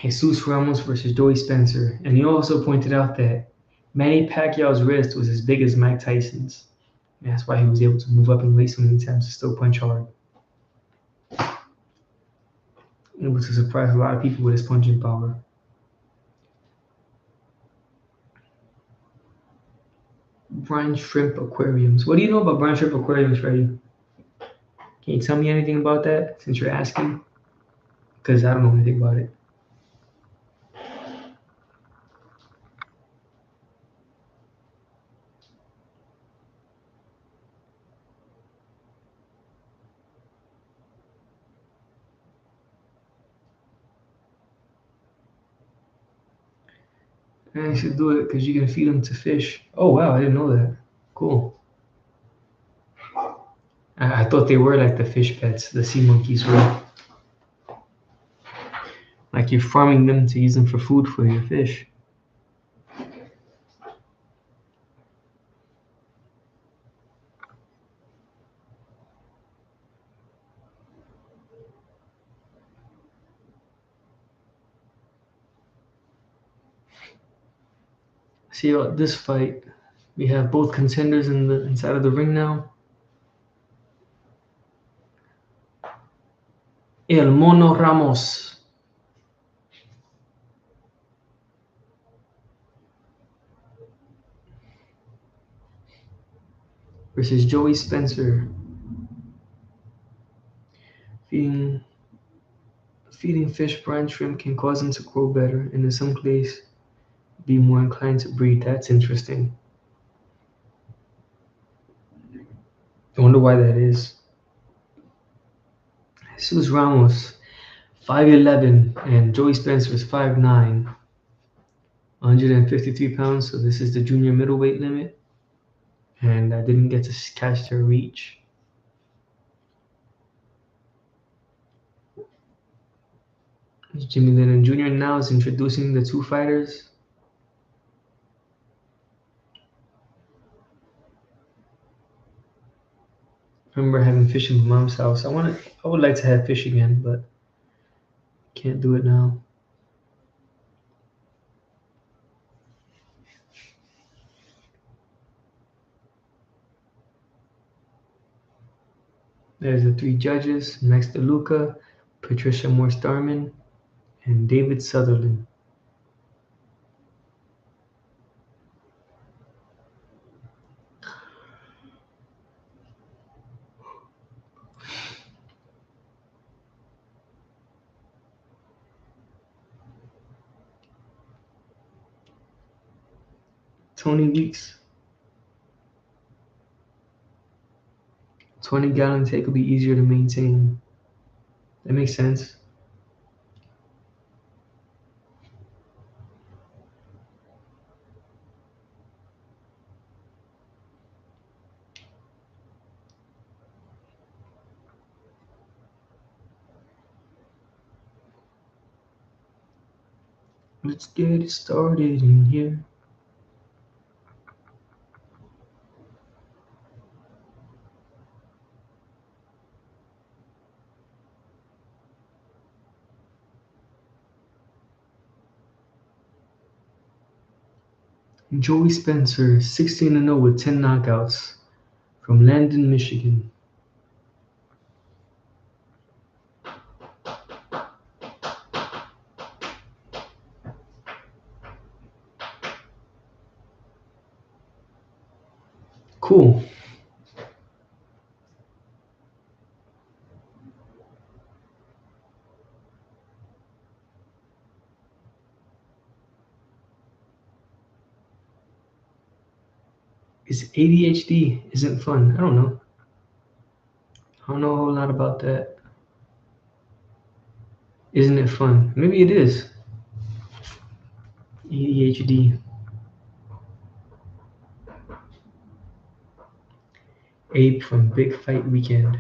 Jesus Ramos versus Joey Spencer, and he also pointed out that Manny Pacquiao's wrist was as big as Mike Tyson's. And that's why he was able to move up in weight so many times and still punch hard. Able to surprise a lot of people with his punching power. Brine Shrimp Aquariums. What do you know about Brine Shrimp Aquariums, Freddie? Can you tell me anything about that since you're asking? Because I don't know anything about it. And you should do it because you can feed them to fish. Oh wow, I didn't know that. Cool. I thought they were like the fish pets, the sea monkeys were. Like you're farming them to use them for food for your fish. See this fight. We have both contenders in the inside of the ring now. El Mono Ramos versus Joey Spencer. Feeding fish brine shrimp can cause them to grow better, and in some cases be more inclined to breed. That's interesting. I wonder why that is. Jesus Ramos, 5'11", and Joey Spencer is 5'9", 153 pounds. So this is the junior middleweight limit, and I didn't get to catch their reach. Jimmy Lennon Jr. now is introducing the two fighters. I remember having fish in my mom's house. I would like to have fish again, but can't do it now. There's the three judges next to Luca, Patricia Moore-Starman, and David Sutherland. Tony Weeks. 20-gallon tank will be easier to maintain. That makes sense. Let's get it started in here. Joey Spencer, 16-0 with 10 knockouts from Landon, Michigan. Cool. Is ADHD isn't fun? I don't know. I don't know a whole lot about that. Isn't it fun? Maybe it is. ADHD. Ape from Big Fight Weekend.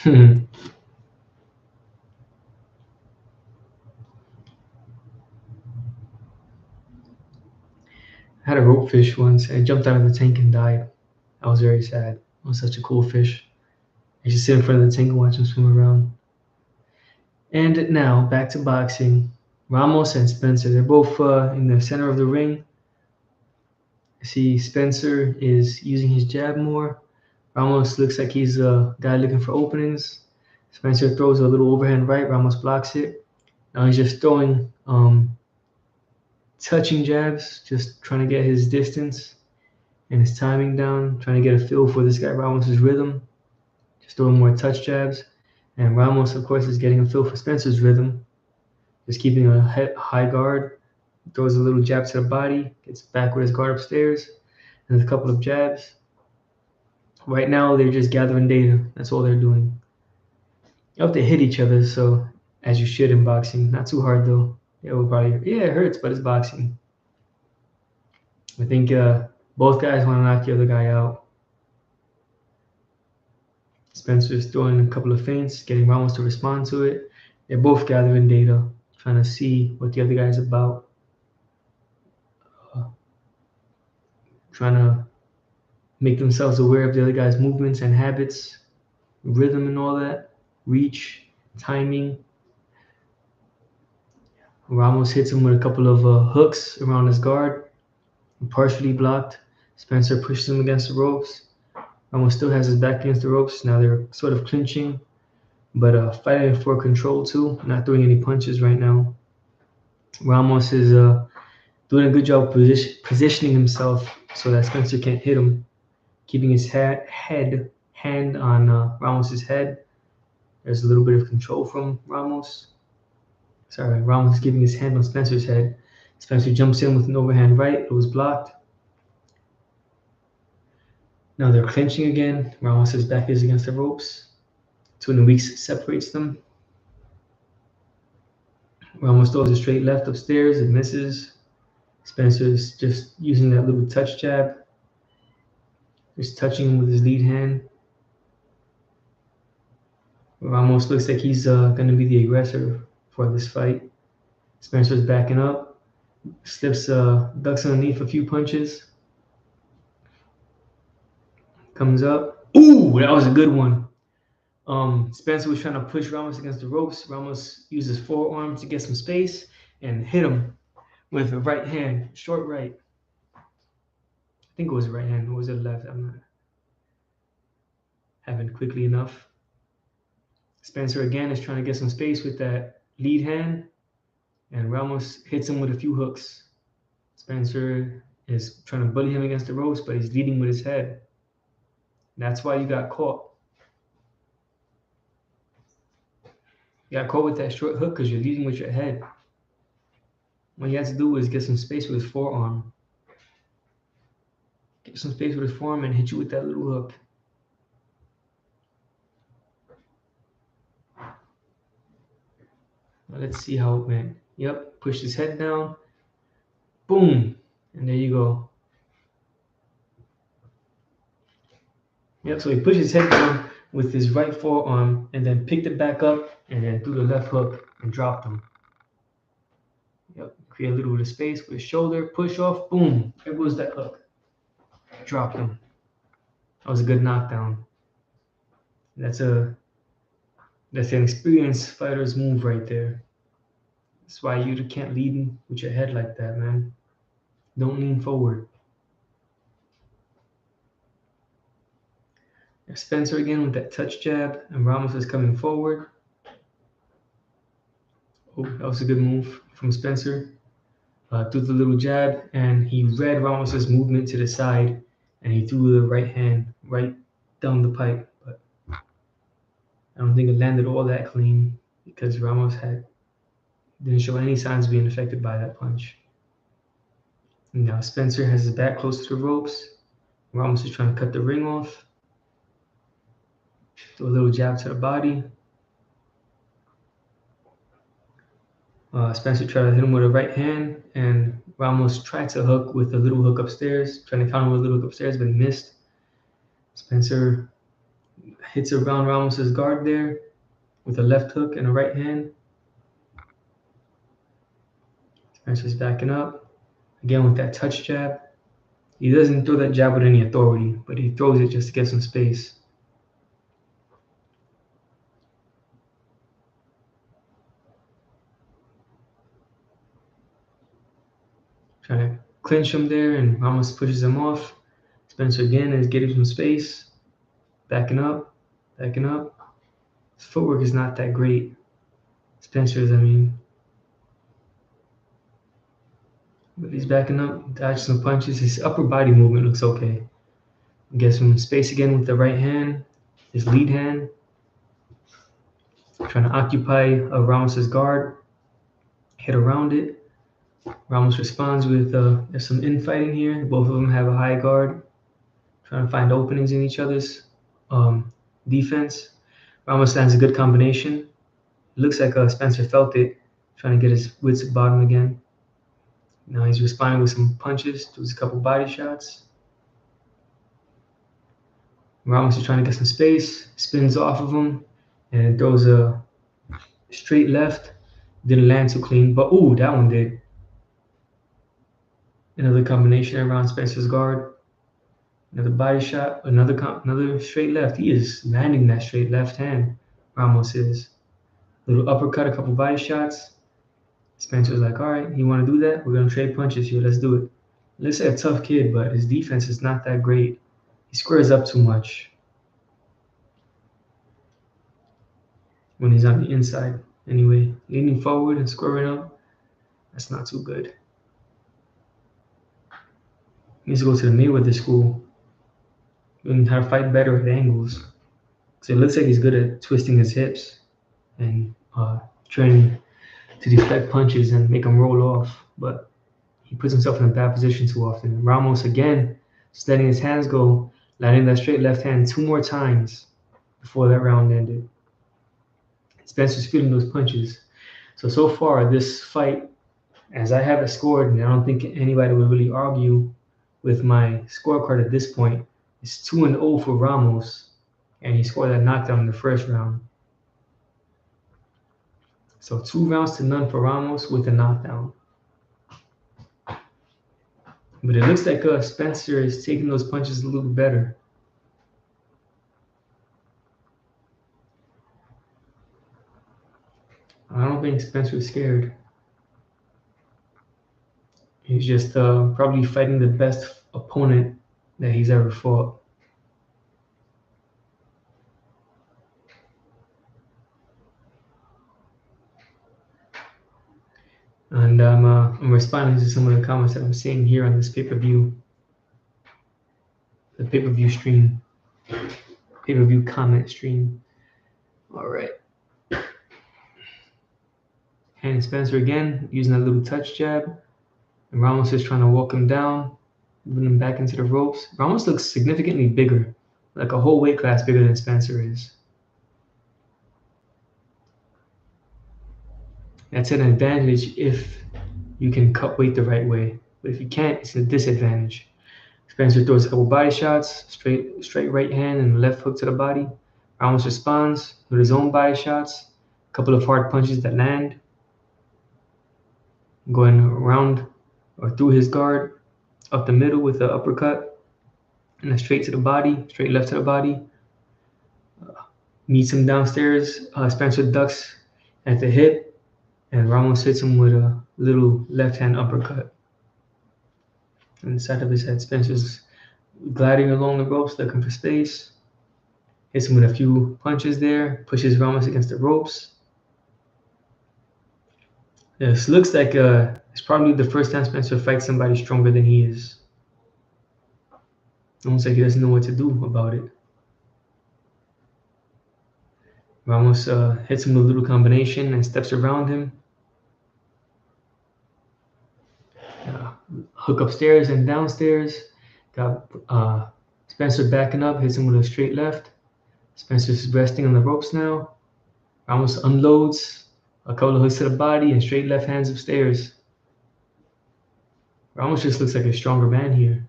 I had a rope fish once and it jumped out of the tank and died. I was very sad. It was such a cool fish. I just sit in front of the tank and watch him swim around. And now back to boxing. Ramos and Spencer. They're both in the center of the ring. I see Spencer is using his jab more. Ramos looks like he's a guy looking for openings. Spencer throws a little overhand right. Ramos blocks it. Now he's just throwing touching jabs, just trying to get his distance and his timing down, trying to get a feel for this guy Ramos' rhythm. Just throwing more touch jabs. And Ramos, of course, is getting a feel for Spencer's rhythm. Just keeping a high guard. Throws a little jab to the body. Gets back with his guard upstairs. And a couple of jabs. Right now, they're just gathering data. That's all they're doing. You have to hit each other, so as you should in boxing. Not too hard, though. It hurts, but it's boxing. I think both guys want to knock the other guy out. Spencer's throwing a couple of feints, getting Ramos to respond to it. They're both gathering data, trying to see what the other guy's about. Trying to make themselves aware of the other guy's movements and habits, rhythm and all that, reach, timing. Ramos hits him with a couple of hooks around his guard, partially blocked. Spencer pushes him against the ropes. Ramos still has his back against the ropes. Now they're sort of clinching, but fighting for control too. Not throwing any punches right now. Ramos is doing a good job positioning himself so that Spencer can't hit him. Keeping his hand on Ramos's head. There's a little bit of control from Ramos. Ramos is keeping his hand on Spencer's head. Spencer jumps in with an overhand right. It was blocked. Now they're clinching again. Ramos' back is against the ropes. 2 in the weeks separates them. Ramos throws a straight left upstairs. It misses. Spencer's just using that little touch jab. Just touching him with his lead hand. Ramos looks like he's going to be the aggressor for this fight. Spencer's backing up. Slips, ducks underneath a few punches. Comes up. Ooh, that was a good one. Spencer was trying to push Ramos against the ropes. Ramos used his forearm to get some space and hit him with a right hand, short right. I think it was a right hand, or was it left? I'm not having quickly enough. Spencer again is trying to get some space with that lead hand, and Ramos hits him with a few hooks. Spencer is trying to bully him against the ropes, but he's leading with his head. That's why you got caught. You got caught with that short hook because you're leading with your head. What he has to do is get some space with his forearm. Get some space with his forearm and hit you with that little hook. Now let's see how it went. Yep, pushed his head down. Boom. And there you go. Yep, so he pushed his head down with his right forearm and then picked it back up and then threw the left hook and dropped him. Yep, create a little bit of space with his shoulder, push off, boom. There goes that hook. Dropped him. That was a good knockdown. That's an experienced fighter's move right there. That's why you can't lead with your head like that, man. Don't lean forward. Spencer again with that touch jab, and Ramos is coming forward. Oh, that was a good move from Spencer. Threw the little jab, and he read Ramos's movement to the side, and he threw the right hand right down the pipe. But I don't think it landed all that clean because Ramos didn't show any signs of being affected by that punch. And now Spencer has his back close to the ropes. Ramos is trying to cut the ring off. Do a little jab to the body. Spencer tried to hit him with a right hand, and Ramos tried to hook with a little hook upstairs, trying to counter with a little hook upstairs, but he missed. Spencer hits around Ramos's guard there with a left hook and a right hand. Spencer's backing up. Again with that touch jab. He doesn't throw that jab with any authority, but he throws it just to get some space. Trying to clinch him there, and Ramos pushes him off. Spencer again is getting some space. Backing up, backing up. His footwork is not that great. Spencer's, I mean. But he's backing up, dodging some punches. His upper body movement looks okay. Gets some space again with the right hand, his lead hand. Trying to occupy Ramos's guard. Hit around it. Ramos responds with there's some infighting here. Both of them have a high guard. Trying to find openings in each other's defense. Ramos lands a good combination. It looks like Spencer felt it, trying to get his wits about him again. Now he's responding with some punches, does a couple body shots. Ramos is trying to get some space, spins off of him, and throws a straight left. Didn't land too clean, but ooh, that one did. Another combination around Spencer's guard. Another body shot, another straight left. He is landing that straight left hand, Ramos is. Little uppercut, a couple body shots. Spencer's like, all right, you want to do that? We're going to trade punches here. Let's do it. Looks like a tough kid, but his defense is not that great. He squares up too much when he's on the inside. Anyway, leaning forward and squaring up, that's not too good. He needs to go to the Mayweather school. Learning how to fight better at angles. So it looks like he's good at twisting his hips and training to deflect punches and make them roll off. But he puts himself in a bad position too often. Ramos, again, just letting his hands go, landing that straight left hand 2 more times before that round ended. Spencer's feeling those punches. So far, this fight, as I have it scored, and I don't think anybody would really argue with my scorecard at this point, it's 2-0 for Ramos, and he scored that knockdown in the first round. So 2 rounds to none for Ramos with a knockdown. But it looks like Spencer is taking those punches a little better. I don't think Spencer is scared. He's just probably fighting the best opponent that he's ever fought. And I'm responding to some of the comments that I'm seeing here on this pay-per-view. The pay-per-view stream. Pay-per-view comment stream. All right. And Spencer again, using a little touch jab. And Ramos is trying to walk him down, moving him back into the ropes. Ramos looks significantly bigger, like a whole weight class bigger than Spencer is. That's an advantage if you can cut weight the right way. But if you can't, it's a disadvantage. Spencer throws a couple body shots, straight right hand and left hook to the body. Ramos responds with his own body shots, a couple of hard punches that land, going around or through his guard, up the middle with the uppercut, and a straight to the body, straight left to the body. Meets him downstairs. Spencer ducks at the hip, and Ramos hits him with a little left-hand uppercut. On the side of his head, Spencer's gliding along the ropes, looking for space. Hits him with a few punches there, pushes Ramos against the ropes. This looks like it's probably the first time Spencer fights somebody stronger than he is. Almost like he doesn't know what to do about it. Ramos hits him with a little combination and steps around him. Hook upstairs and downstairs. Got Spencer backing up, hits him with a straight left. Spencer's resting on the ropes now. Ramos unloads a couple of hooks to the body and straight left hands upstairs. Ramos just looks like a stronger man here.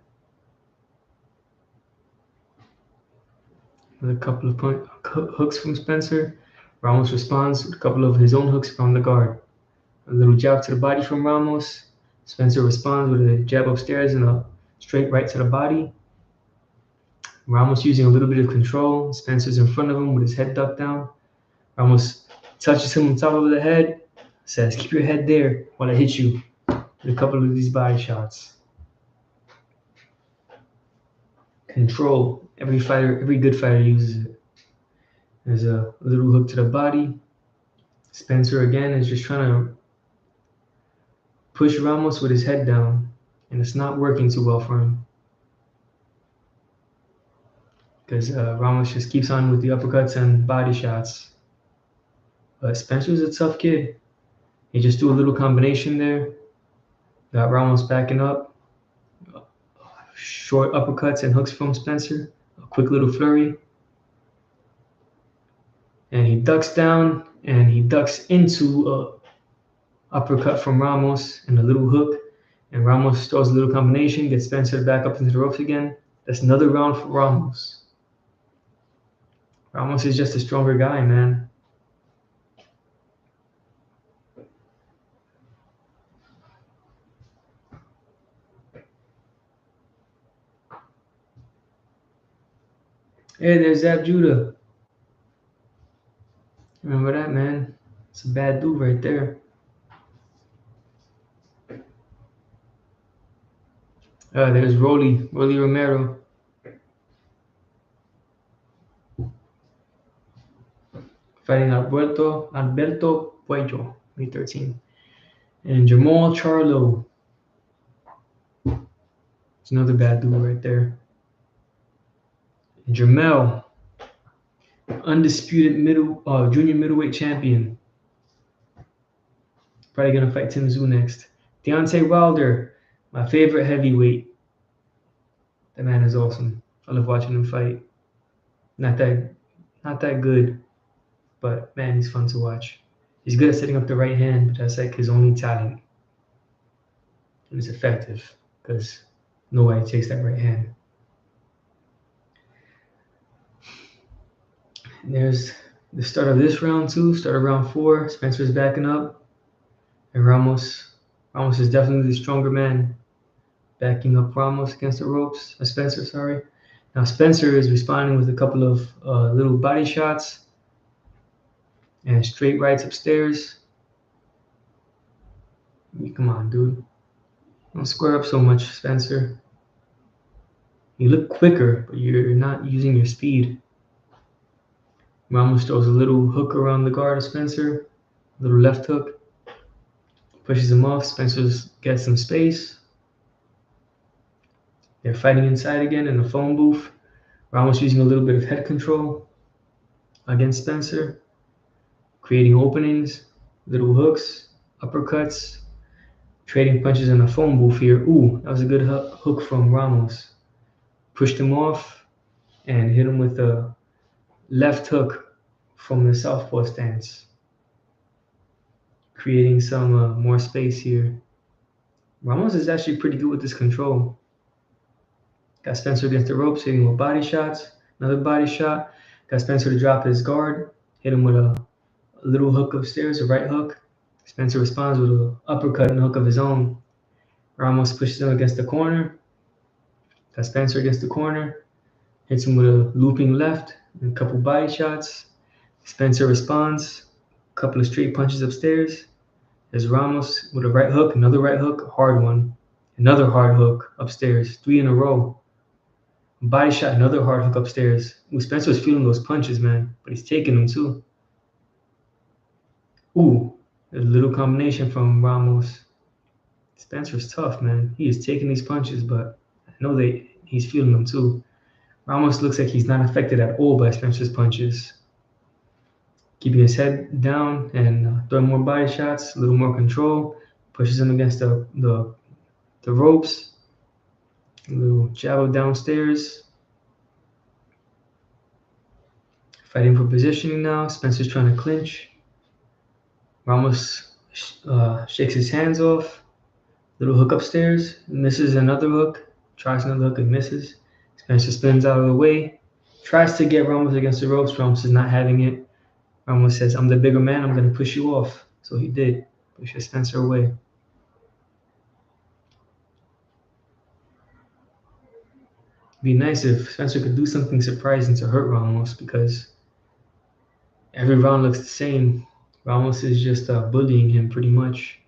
With a couple of hooks from Spencer. Ramos responds with a couple of his own hooks from the guard. A little jab to the body from Ramos. Spencer responds with a jab upstairs and a straight right to the body. Ramos using a little bit of control. Spencer's in front of him with his head ducked down. Ramos touches him on top of the head. Says, "Keep your head there while I hit you." With a couple of these body shots. Control. Every good fighter uses it. There's a little hook to the body. Spencer again is just trying to push Ramos with his head down, and it's not working too well for him. Because Ramos just keeps on with the uppercuts and body shots. But Spencer's a tough kid. He just do a little combination there. Got Ramos backing up. Short uppercuts and hooks from Spencer. A quick little flurry. And he ducks down and he ducks into a uppercut from Ramos and a little hook. And Ramos throws a little combination, gets Spencer back up into the ropes again. That's another round for Ramos. Ramos is just a stronger guy, man. Hey, there's Zab Judah. Remember that, man? It's a bad dude right there. There's Rolly Romero. Fighting Alberto Puello, May 13. And Jamal Charlo. It's another bad dude right there. And Jermell, undisputed junior middleweight champion. Probably gonna fight Tim Tszyu next. Deontay Wilder, my favorite heavyweight. That man is awesome. I love watching him fight. Not that good, but man, he's fun to watch. He's good at setting up the right hand, but that's like his only talent. And it's effective because nobody takes that right hand. And there's the start of this round too. Start of round 4. Spencer's backing up, and Ramos is definitely the stronger man. Backing up Ramos against the ropes. Spencer, sorry. Now Spencer is responding with a couple of little body shots and straight rights upstairs. Come on, dude. Don't square up so much, Spencer. You look quicker, but you're not using your speed. Ramos throws a little hook around the guard of Spencer. A little left hook. Pushes him off. Spencer gets some space. They're fighting inside again in the phone booth. Ramos using a little bit of head control against Spencer. Creating openings. Little hooks. Uppercuts. Trading punches in the phone booth here. Ooh, that was a good hook from Ramos. Pushed him off and hit him with a left hook from the southpaw stance. Creating some more space here. Ramos is actually pretty good with this control. Got Spencer against the ropes, hitting with body shots. Another body shot. Got Spencer to drop his guard. Hit him with a little hook upstairs, a right hook. Spencer responds with an uppercut and a hook of his own. Ramos pushes him against the corner. Got Spencer against the corner. Hits him with a looping left and a couple body shots. Spencer responds. A couple of straight punches upstairs. There's Ramos with a right hook, another right hook, a hard one. Another hard hook upstairs. 3 in a row. Body shot, another hard hook upstairs. Ooh, Spencer was feeling those punches, man, but he's taking them too. Ooh, a little combination from Ramos. Spencer's tough, man. He is taking these punches, but I know he's feeling them too. Ramos looks like he's not affected at all by Spencer's punches. Keeping his head down and throwing more body shots, a little more control. Pushes him against the ropes. A little jab downstairs. Fighting for positioning now. Spencer's trying to clinch. Ramos shakes his hands off. Little hook upstairs. Misses another hook. Tries another hook and misses. Spencer spins out of the way. Tries to get Ramos against the ropes. Ramos is not having it. Ramos says, I'm the bigger man. I'm going to push you off. So he did. Pushes Spencer away. Be nice if Spencer could do something surprising to hurt Ramos, because every round looks the same. Ramos is just bullying him pretty much.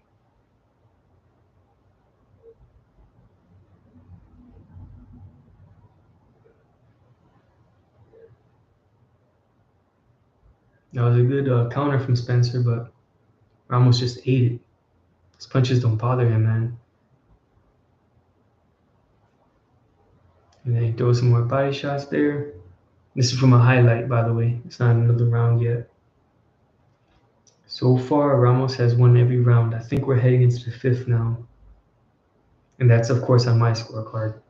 That was a good counter from Spencer, but Ramos just ate it. His punches don't bother him, man. And then he throws some more body shots there. This is from a highlight, by the way. It's not another round yet. So far, Ramos has won every round. I think we're heading into the fifth now. And that's, of course, on my scorecard.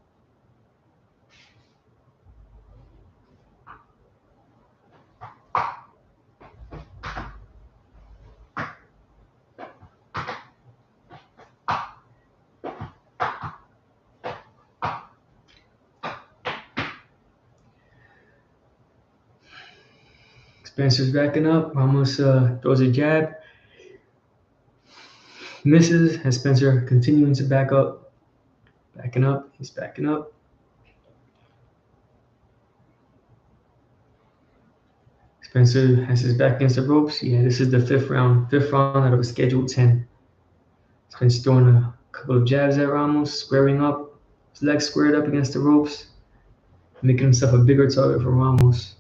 Spencer's backing up. Ramos throws a jab. Misses, as Spencer continuing to back up. Backing up. He's backing up. Spencer has his back against the ropes. Yeah, this is the fifth round. Fifth round out of a scheduled 10. Spencer throwing a couple of jabs at Ramos, squaring up. His legs squared up against the ropes, making himself a bigger target for Ramos.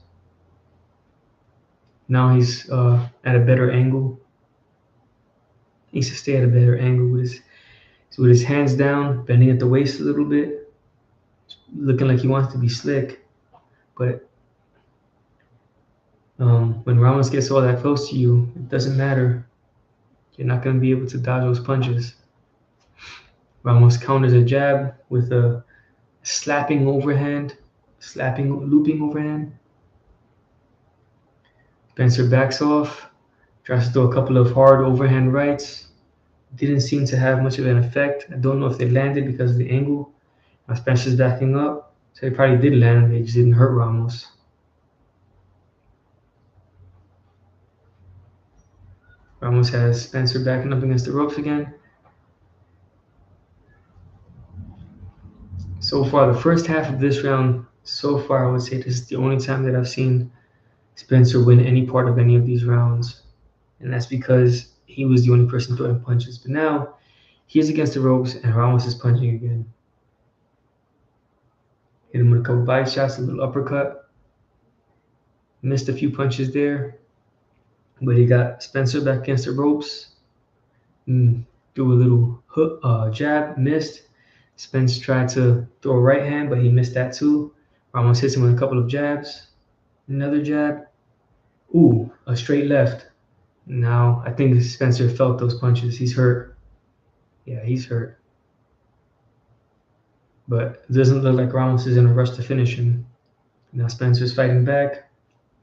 Now he's at a better angle. He needs to stay at a better angle with his hands down, bending at the waist a little bit, looking like he wants to be slick. But when Ramos gets all that close to you, it doesn't matter. You're not going to be able to dodge those punches. Ramos counters a jab with a looping overhand. Spencer backs off, tries to throw a couple of hard overhand rights. Didn't seem to have much of an effect. I don't know if they landed because of the angle. Now Spencer's backing up, so they probably did land. They just didn't hurt Ramos. Ramos has Spencer backing up against the ropes again. So far, the first half of this round, so far, I would say this is the only time that I've seen Spencer win any part of any of these rounds. And that's because he was the only person throwing punches. But now, he's against the ropes, and Ramos is punching again. Hit him with a couple body shots, a little uppercut. Missed a few punches there. But he got Spencer back against the ropes. Threw a little hook, jab, missed. Spence tried to throw a right hand, but he missed that too. Ramos hits him with a couple of jabs. Another jab. Ooh, a straight left. Now, I think Spencer felt those punches. He's hurt. Yeah, he's hurt. But it doesn't look like Ramos is in a rush to finish him. Now Spencer's fighting back.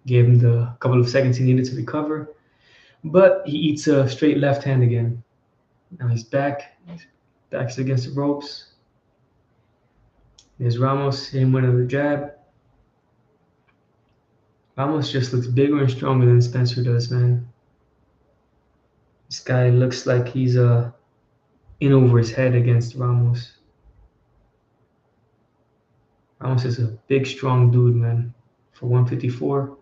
Gave him the couple of seconds he needed to recover. But he eats a straight left hand again. Now he's back. His back's against the ropes. There's Ramos hitting with another jab. Ramos just looks bigger and stronger than Spencer does, man. This guy looks like he's in over his head against Ramos. Ramos is a big, strong dude, man. For 154,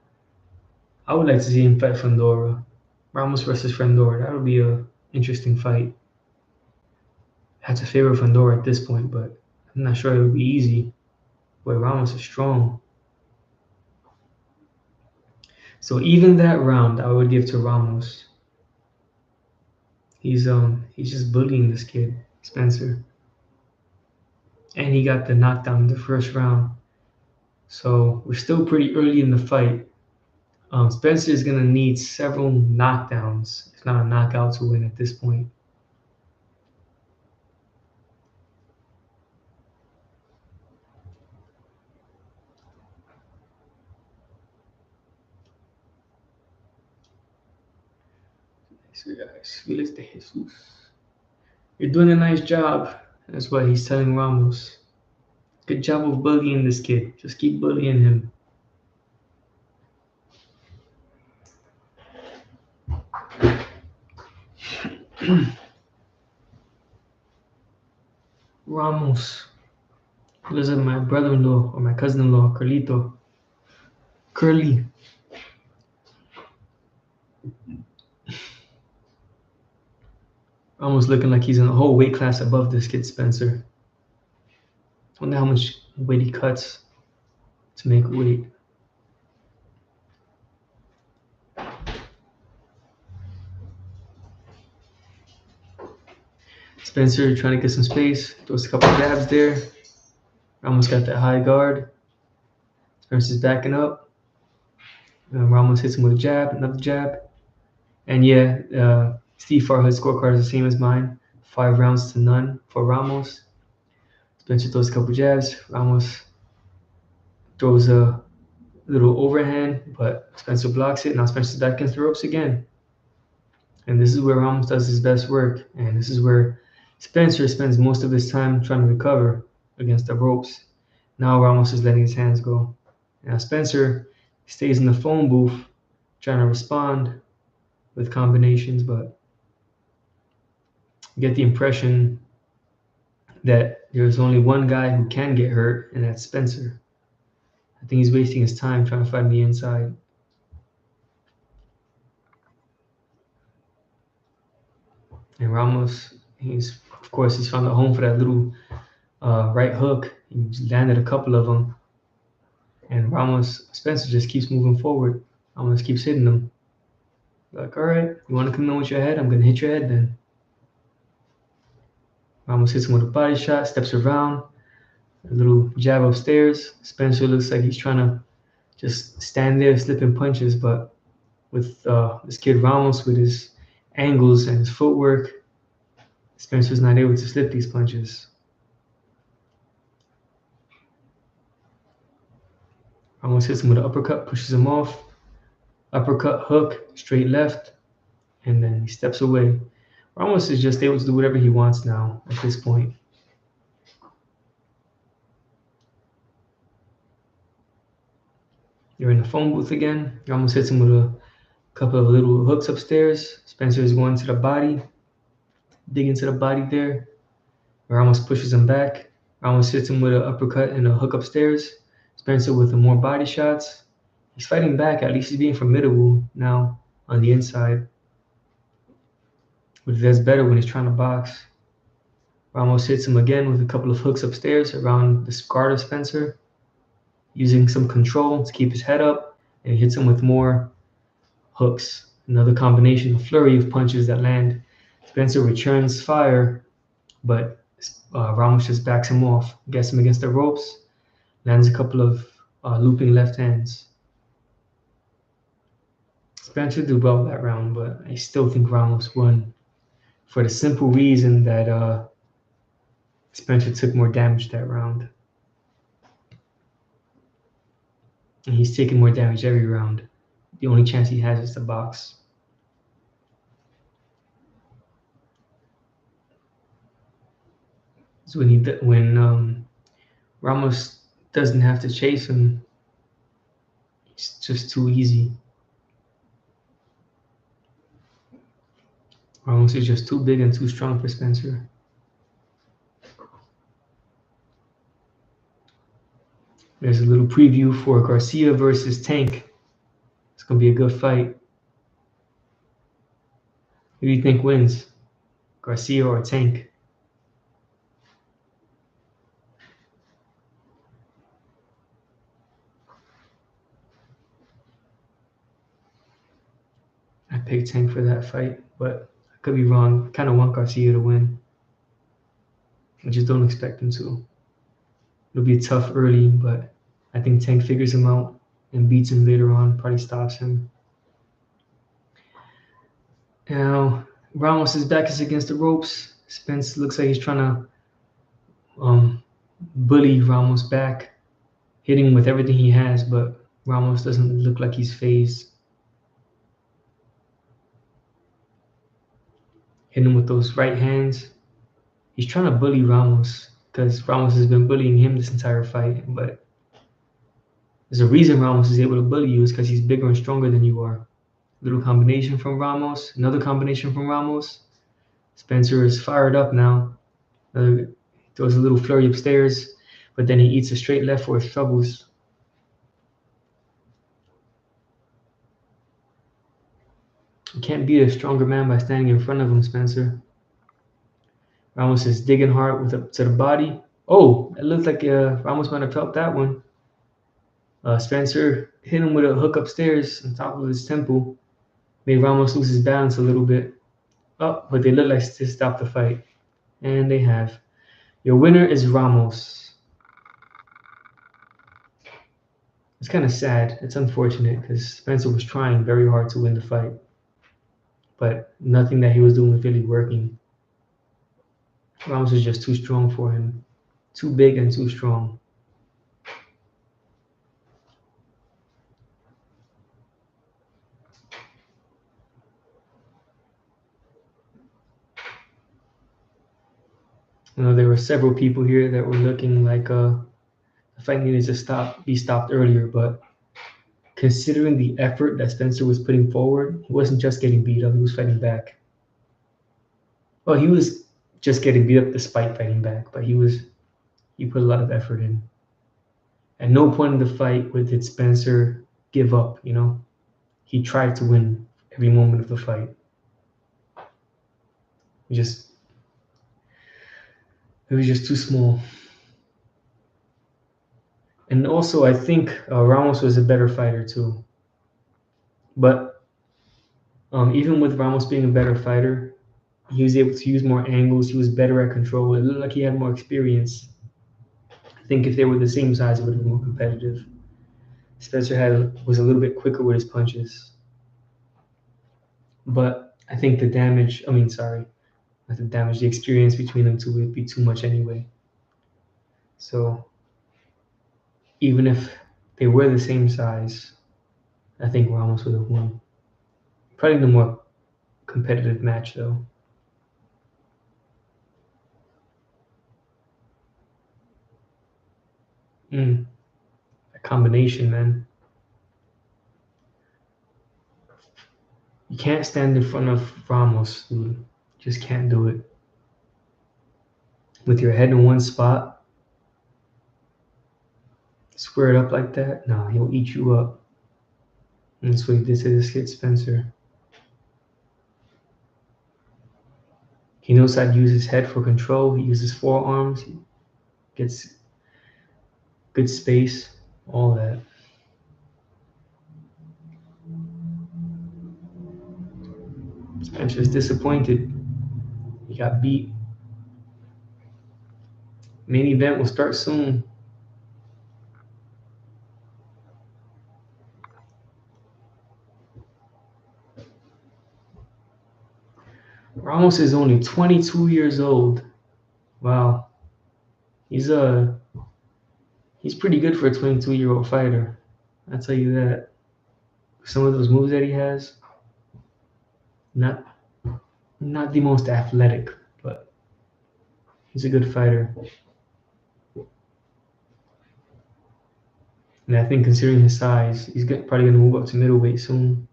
I would like to see him fight Fundora. Ramos versus Fundora. That would be an interesting fight. I have to favor Fundora at this point, but I'm not sure it would be easy. Boy, Ramos is strong. So even that round, I would give to Ramos. He's just bullying this kid, Spencer. And he got the knockdown in the first round. So we're still pretty early in the fight. Spencer is gonna need several knockdowns, if not a knockout, to win at this point. So guys, Felix de Jesus, you're doing a nice job. That's what he's telling Ramos. Good job of bullying this kid. Just keep bullying him. Ramos lives with my brother-in-law or my cousin-in-law, Carlito. Curly. Ramos looking like he's in a whole weight class above this kid, Spencer. I wonder how much weight he cuts to make weight. Spencer trying to get some space, throws a couple jabs there. Ramos got that high guard. Spencer's backing up. Ramos hits him with a jab, another jab. And yeah, Steve Farhood's scorecard is the same as mine. 5 rounds to none for Ramos. Spencer throws a couple jabs. Ramos throws a little overhand, but Spencer blocks it. Now Spencer's back against the ropes again. And this is where Ramos does his best work. And this is where Spencer spends most of his time trying to recover against the ropes. Now Ramos is letting his hands go. Now Spencer stays in the phone booth trying to respond with combinations, but you get the impression that there's only one guy who can get hurt, and that's Spencer. I think he's wasting his time trying to fight on the inside. And Ramos, he's found a home for that little right hook. He landed a couple of them. And Spencer just keeps moving forward. Ramos keeps hitting him. Like, all right, you want to come in with your head? I'm going to hit your head then. Ramos hits him with a body shot, steps around, a little jab upstairs. Spencer looks like he's trying to just stand there slipping punches, but with this kid Ramos with his angles and his footwork, Spencer's not able to slip these punches. Ramos hits him with an uppercut, pushes him off. Uppercut, hook, straight left, and then he steps away. Ramos is just able to do whatever he wants now at this point. You're in the phone booth again. Ramos hits him with a couple of little hooks upstairs. Spencer is going to the body, dig into the body there. Ramos pushes him back. Ramos hits him with an uppercut and a hook upstairs. Spencer with more body shots. He's fighting back. At least he's being formidable now on the inside. But he does better when he's trying to box. Ramos hits him again with a couple of hooks upstairs around the guard of Spencer, using some control to keep his head up, and he hits him with more hooks. Another combination, a flurry of punches that land. Spencer returns fire, but Ramos just backs him off, gets him against the ropes, lands a couple of looping left hands. Spencer did well that round, but I still think Ramos won for the simple reason that Spencer took more damage that round. And he's taking more damage every round. The only chance he has is to box. So when Ramos doesn't have to chase him, it's just too easy. Ramos is just too big and too strong for Spencer. There's a little preview for Garcia versus Tank. It's going to be a good fight. Who do you think wins, Garcia or Tank? picked Tank for that fight, but I could be wrong. Kind of want Garcia to win. I just don't expect him to. It'll be tough early, but I think Tank figures him out and beats him later on, probably stops him. Now, Ramos' back is against the ropes. Spence looks like he's trying to bully Ramos back, hitting him with everything he has, but Ramos doesn't look like he's phased. Hitting him with those right hands. He's trying to bully Ramos because Ramos has been bullying him this entire fight, but there's a reason Ramos is able to bully you is because he's bigger and stronger than you are. Little combination from Ramos, another combination from Ramos. Spencer is fired up now. Throws a little flurry upstairs, but then he eats a straight left for his troubles. You can't beat a stronger man by standing in front of him, Spencer. Ramos is digging hard to the body. Oh, it looked like Ramos might have felt that one. Spencer hit him with a hook upstairs on top of his temple. Made Ramos lose his balance a little bit. Oh, but they look like to stop the fight. And they have. Your winner is Ramos. It's kind of sad. It's unfortunate because Spencer was trying very hard to win the fight. But nothing that he was doing was really working. Ramos was just too strong for him. Too big and too strong. There were several people here that were looking like the fight needed to be stopped earlier, but considering the effort that Spencer was putting forward, he wasn't just getting beat up, he was fighting back. Well, he was just getting beat up despite fighting back, but he put a lot of effort in. At no point in the fight did Spencer give up, He tried to win every moment of the fight. It was just too small. And also, I think Ramos was a better fighter too. But even with Ramos being a better fighter, he was able to use more angles. He was better at control. It looked like he had more experience. I think if they were the same size, it would have been more competitive. Spencer was a little bit quicker with his punches. But I think the experience between them two would be too much anyway. So even if they were the same size, I think Ramos would have won. Probably the more competitive match, though. A combination, man. You can't stand in front of Ramos, dude. Just can't do it. With your head in one spot, squared up like that, no, he'll eat you up. And that's what he did to this kid, Spencer. He knows how to use his head for control. He uses forearms. He gets good space, all that. Spencer's disappointed. He got beat. Main event will start soon. Ramos is only 22 years old. Wow. He's pretty good for a 22-year-old fighter. I'll tell you that. Some of those moves that he has, not the most athletic, but he's a good fighter. And I think considering his size, he's probably going to move up to middleweight soon.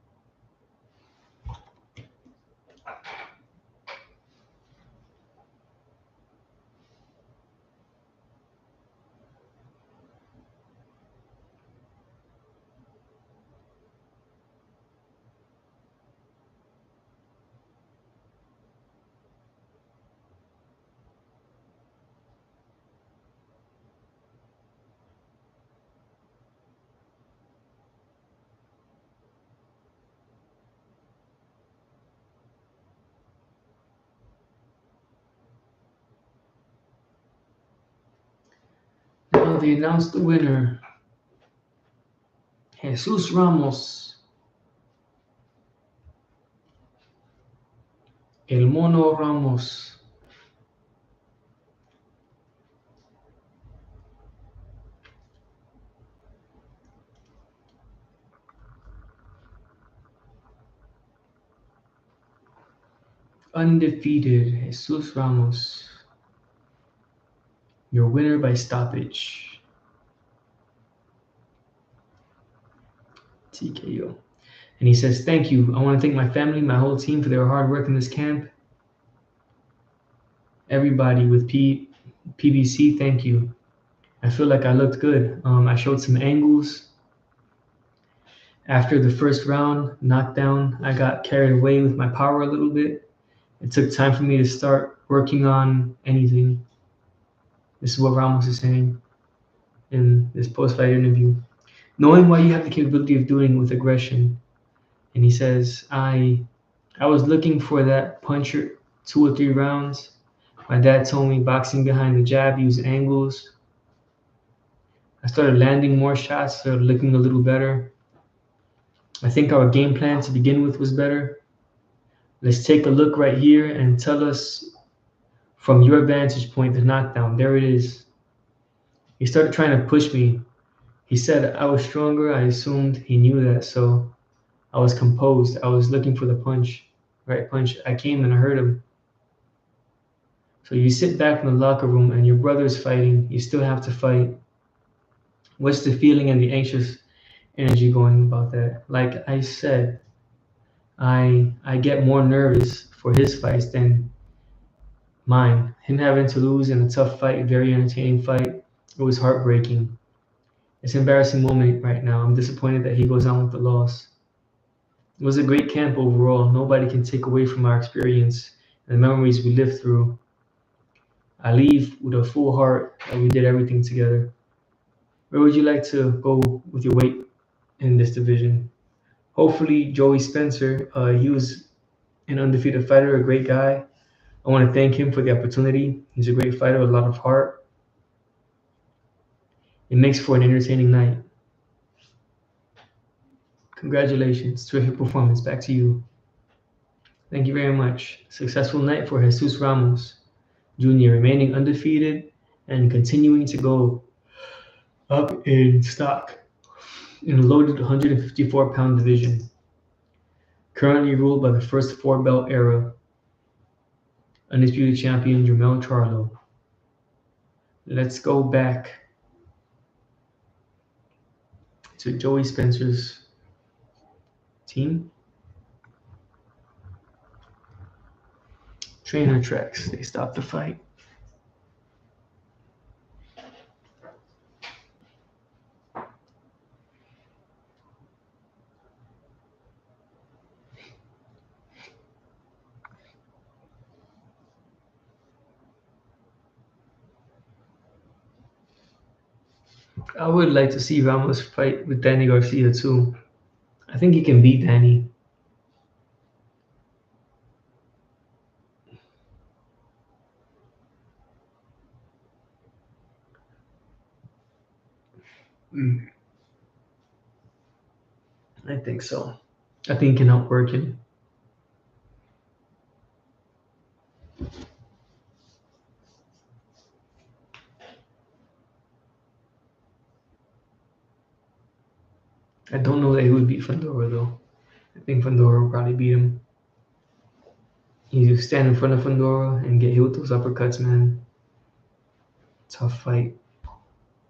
they announced the winner. Jesus Ramos, El Mono Ramos. Undefeated, Jesus Ramos. Your winner by stoppage. TKO. And he says, thank you. I want to thank my family, my whole team for their hard work in this camp. Everybody with PBC, thank you. I feel like I looked good. I showed some angles. After the first round knockdown, I got carried away with my power a little bit. It took time for me to start working on anything. This is what Ramos is saying in this post-fight interview. Knowing why you have the capability of doing it with aggression. And he says, I was looking for that puncher 2 or 3 rounds. My dad told me boxing behind the jab, use angles. I started landing more shots, started looking a little better. I think our game plan to begin with was better. Let's take a look right here and tell us from your vantage point the knockdown. There it is. He started trying to push me. He said I was stronger. I assumed he knew that, so I was composed. I was looking for the punch, right punch. I came and I hurt him. So you sit back in the locker room and your brother's fighting. You still have to fight. What's the feeling and the anxious energy going about that? Like I said, I get more nervous for his fights than mine. Him having to lose in a tough fight, very entertaining fight, it was heartbreaking. It's an embarrassing moment right now. I'm disappointed that he goes on with the loss. It was a great camp overall. Nobody can take away from our experience and the memories we lived through. I leave with a full heart that we did everything together. Where would you like to go with your weight in this division? Hopefully, Joey Spencer. He was an undefeated fighter, a great guy. I want to thank him for the opportunity. He's a great fighter, with a lot of heart. It makes for an entertaining night. Congratulations, terrific performance. Back to you. Thank you very much. Successful night for Jesus Ramos Jr., remaining undefeated and continuing to go up in stock in a loaded 154-pound division, currently ruled by the first four-belt era undisputed champion Jermell Charlo. Let's go back to Joey Spencer's team. Trainer tracks. They stopped the fight. I would like to see Ramos fight with Danny Garcia too. I think he can beat Danny. I think so. I think he can outwork him. I don't know that he would beat Fandora though. I think Fandora will probably beat him. You stand in front of Fandora and get hit with those uppercuts, man. Tough fight.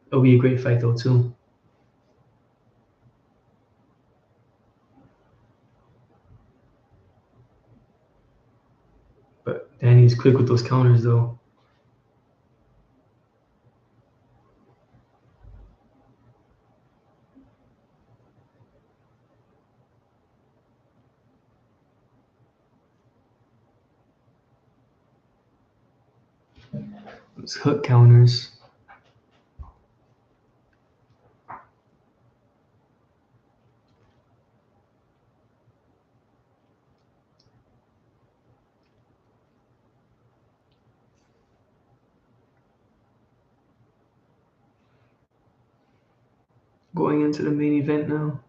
It'll be a great fight though too. But Danny's quick with those counters though. Those hook counters. Going into the main event now.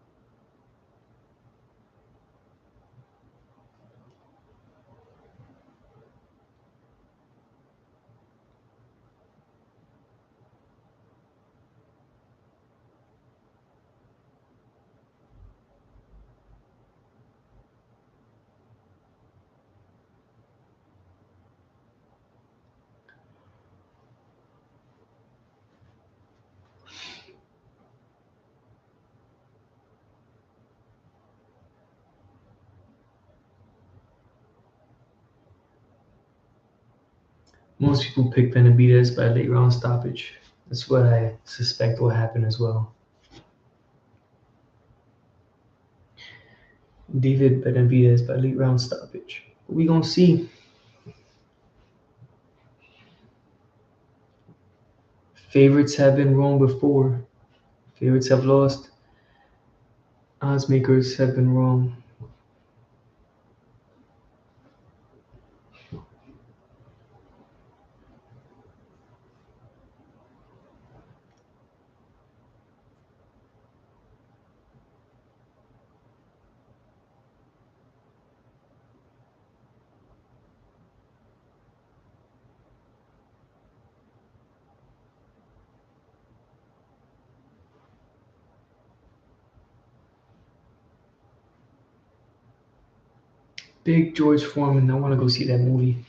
Most people pick Benavidez by late round stoppage. That's what I suspect will happen as well. David Benavidez by late round stoppage. We gonna see. Favorites have been wrong before. Favorites have lost. Odds makers have been wrong. Big George Foreman. I want to go see that movie.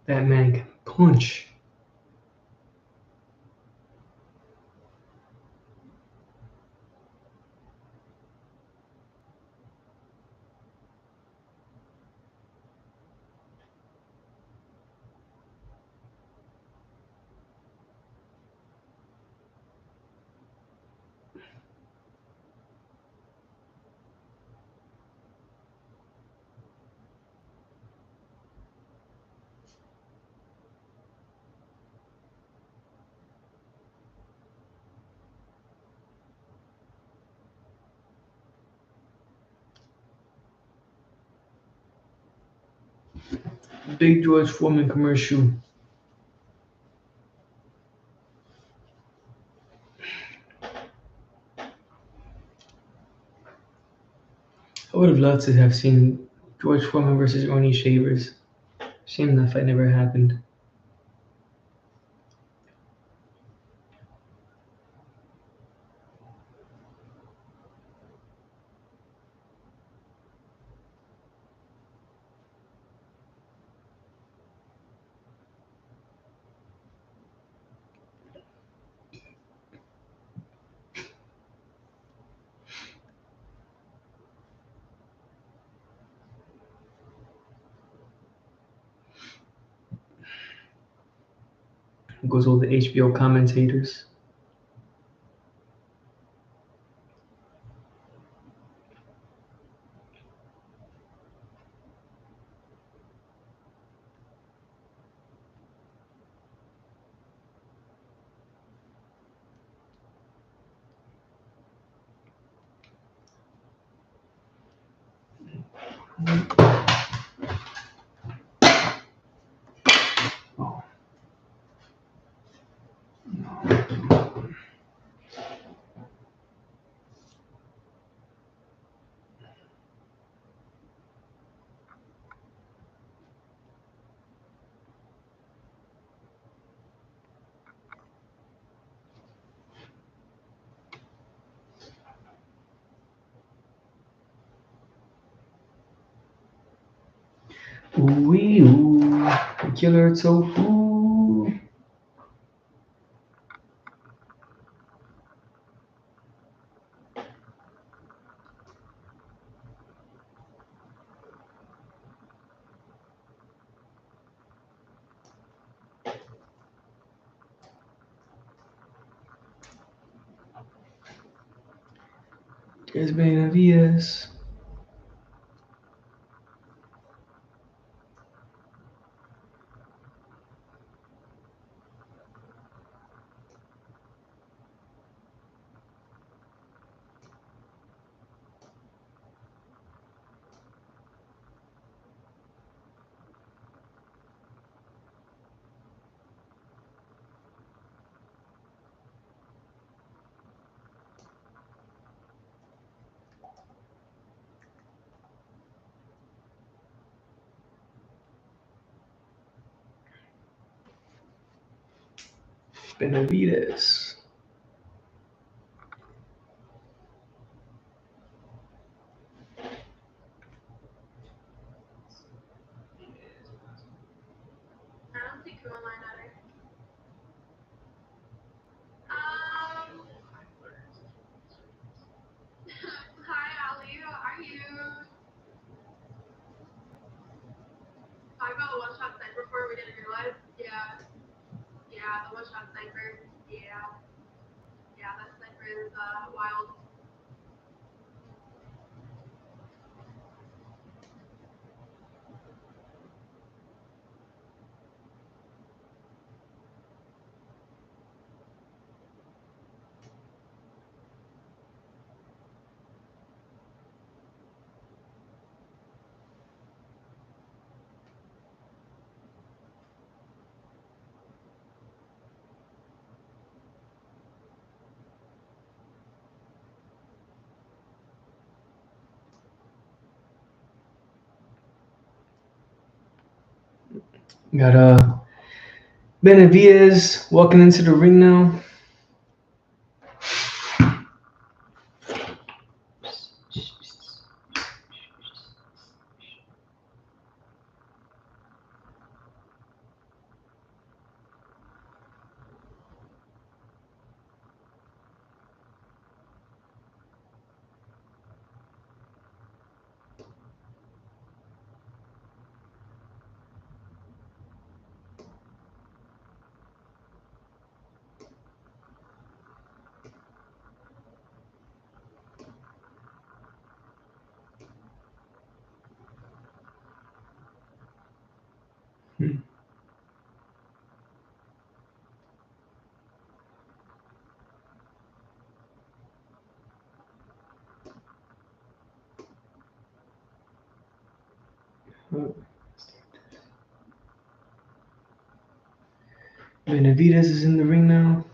That man can punch. Big George Foreman commercial. I would have loved to have seen George Foreman versus Ernie Shavers. Shame that fight never happened. Goes all the HBO commentators. Oh, ooh, killer tofu. There's Benavidez. Benavidez. Got Benavidez walking into the ring now. Benavidez is in the ring now.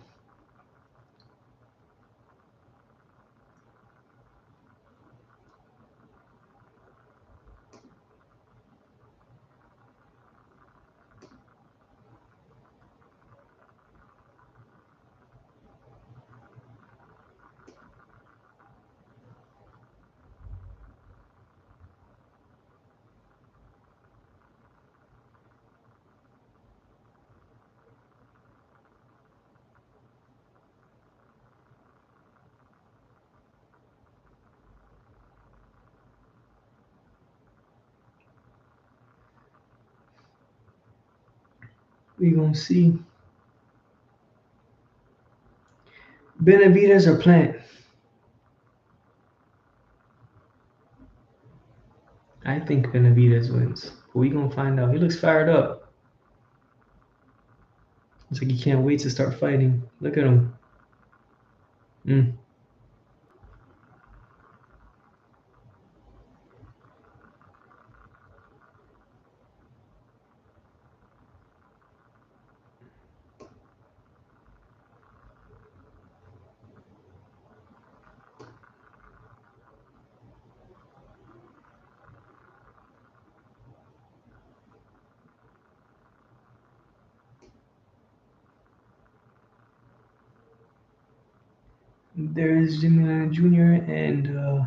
We gonna see. Benavidez or Plant? I think Benavidez wins. But we gonna find out. He looks fired up. Looks like he can't wait to start fighting. Look at him. There's Jimmy Lana Jr. and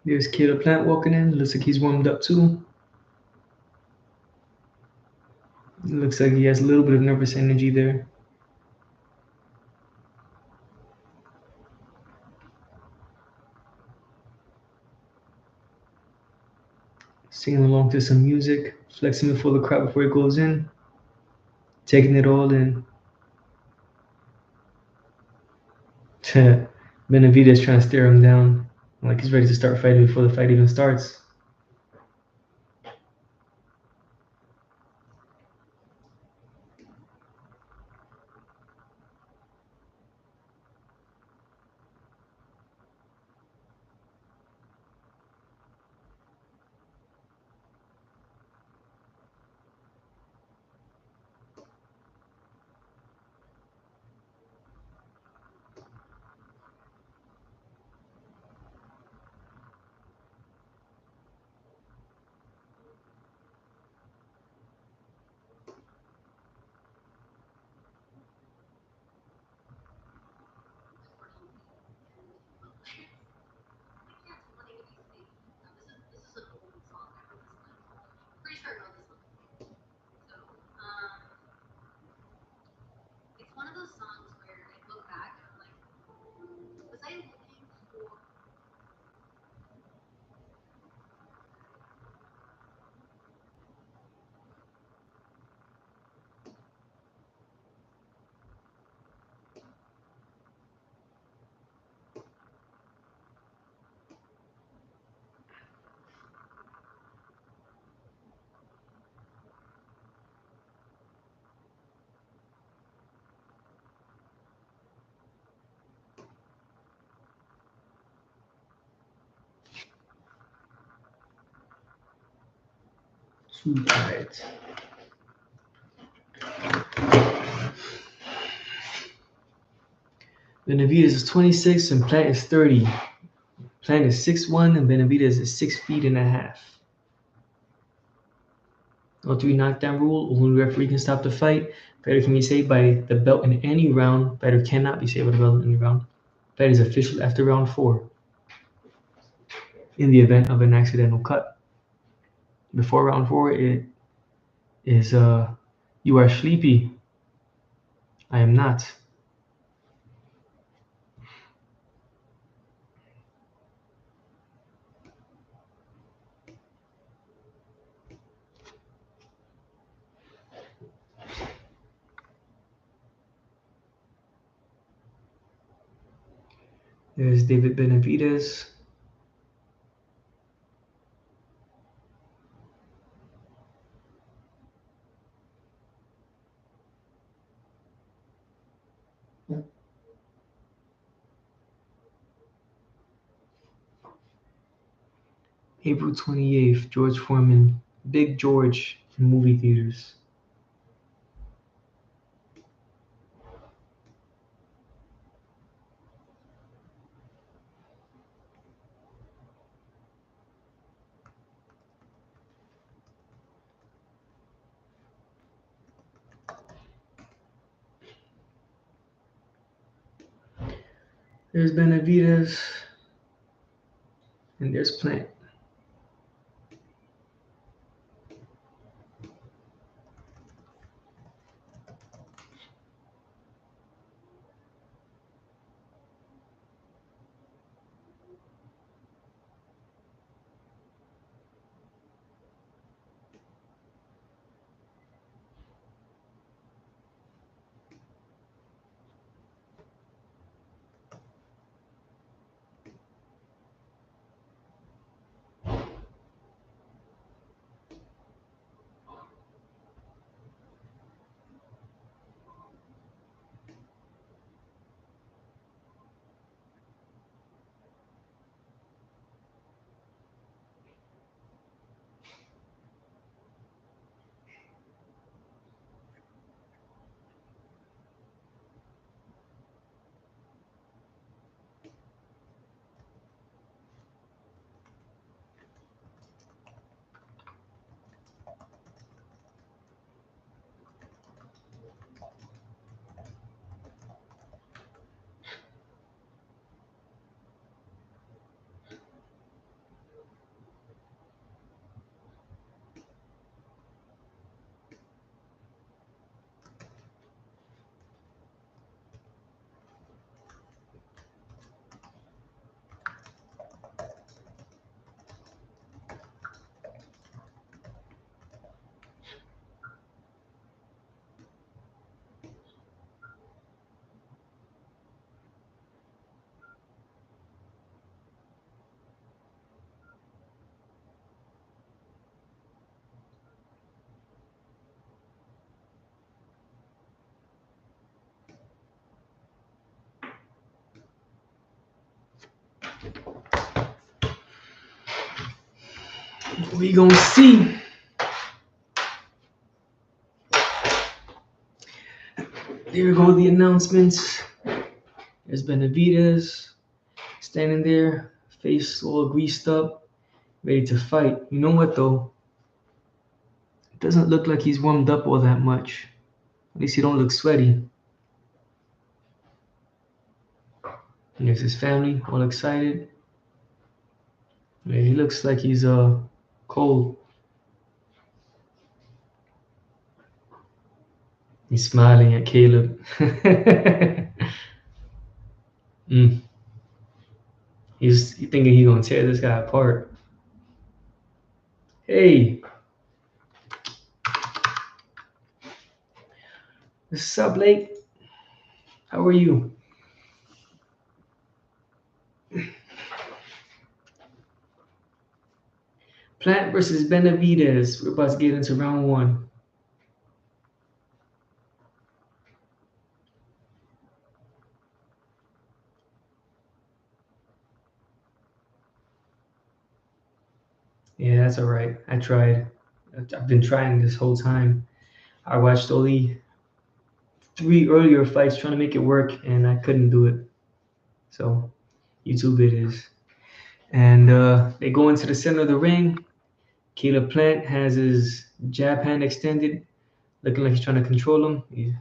There's Caleb Plant walking in. Looks like he's warmed up too. Looks like he has a little bit of nervous energy there. Singing along to some music, flexing before the crowd before he goes in, taking it all in. Benavidez trying to stare him down, like he's ready to start fighting before the fight even starts. Too tight. Benavidez is 26 and Plant is 30. Plant is 6'1" and Benavidez is 6'1.5". No three knockdown rule. Only referee can stop the fight. Fighter can be saved by the belt in any round. Fighter cannot be saved by the belt in any round. Fight is official after round 4. In the event of an accidental cut. Before round 4, it is you are sleepy. I am not. There's David Benavidez. April 28th, George Foreman, Big George in movie theaters. There's Benavidez, and there's Plant. We gonna see. There go the announcements. There's Benavidez standing there, face all greased up, ready to fight. You know what though? It doesn't look like he's warmed up all that much. At least he don't look sweaty. And there's his family, all excited. Yeah, he looks like he's cold. He's smiling at Caleb. He's thinking he's gonna tear this guy apart. Hey, what's up, Blake? How are you? Plant versus Benavidez. We're about to get into round one. Yeah, that's all right. I tried. I've been trying this whole time. I watched only 3 earlier fights trying to make it work, and I couldn't do it. So, YouTube it is. And they go into the center of the ring. Caleb Plant has his jab hand extended, looking like he's trying to control him. He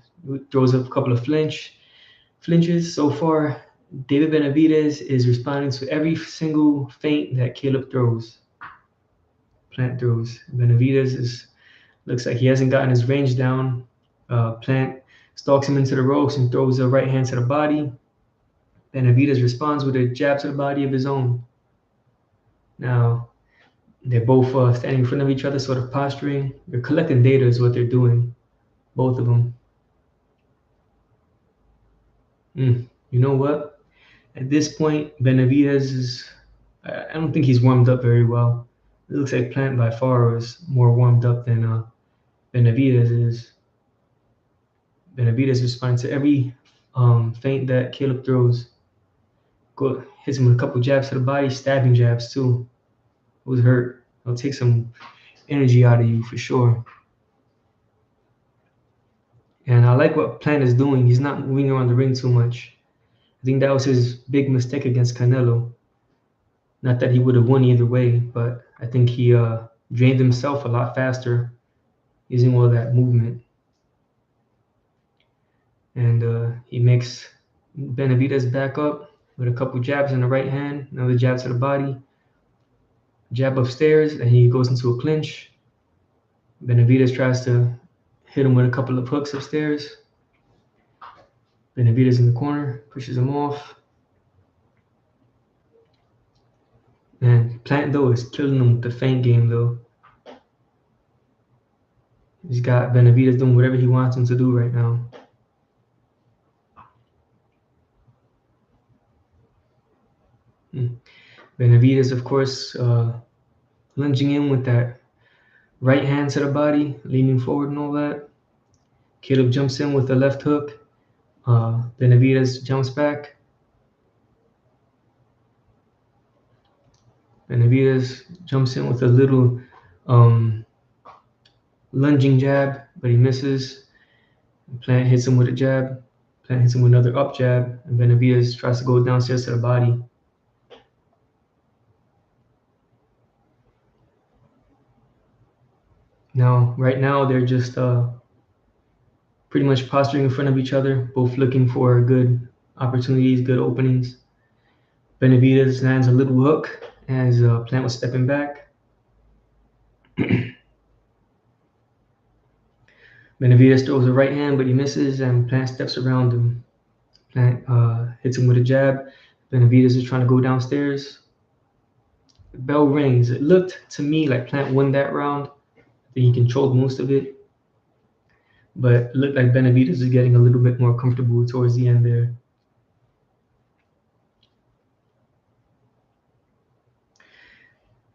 throws up a couple of flinches. So far, David Benavidez is responding to every single feint that Caleb throws. Plant throws. Benavidez looks like he hasn't gotten his range down. Plant stalks him into the ropes and throws a right hand to the body. Benavidez responds with a jab to the body of his own. Now, they're both standing in front of each other, sort of posturing. They're collecting data is what they're doing, both of them. You know what? At this point, Benavidez is, I don't think he's warmed up very well. It looks like Plant by far is more warmed up than Benavidez is. Benavidez responds to every feint that Caleb throws. Hits him with a couple jabs to the body, stabbing jabs too. It was hurt. It'll take some energy out of you for sure. And I like what Plant is doing. He's not moving around the ring too much. I think that was his big mistake against Canelo. Not that he would have won either way, but I think he drained himself a lot faster using all that movement. And he makes Benavidez back up with a couple jabs in the right hand, another jab to the body, jab upstairs, and he goes into a clinch. Benavidez tries to hit him with a couple of hooks upstairs. Benavidez in the corner, pushes him off. Man, Plant, though, is killing him with the feint game, though. He's got Benavidez doing whatever he wants him to do right now. Benavidez, of course, lunging in with that right hand to the body, leaning forward and all that. Caleb jumps in with the left hook. Benavidez jumps back. Benavidez jumps in with a little lunging jab, but he misses. Plant hits him with a jab. Plant hits him with another up jab, and Benavidez tries to go downstairs to the body. Now, right now, they're just pretty much posturing in front of each other, both looking for good opportunities, good openings. Benavidez lands a little hook as Plant was stepping back. Benavidez throws a right hand, but he misses, and Plant steps around him. Plant hits him with a jab. Benavidez is trying to go downstairs. The bell rings. It looked to me like Plant won that round. I think he controlled most of it. But it looked like Benavidez is getting a little bit more comfortable towards the end there.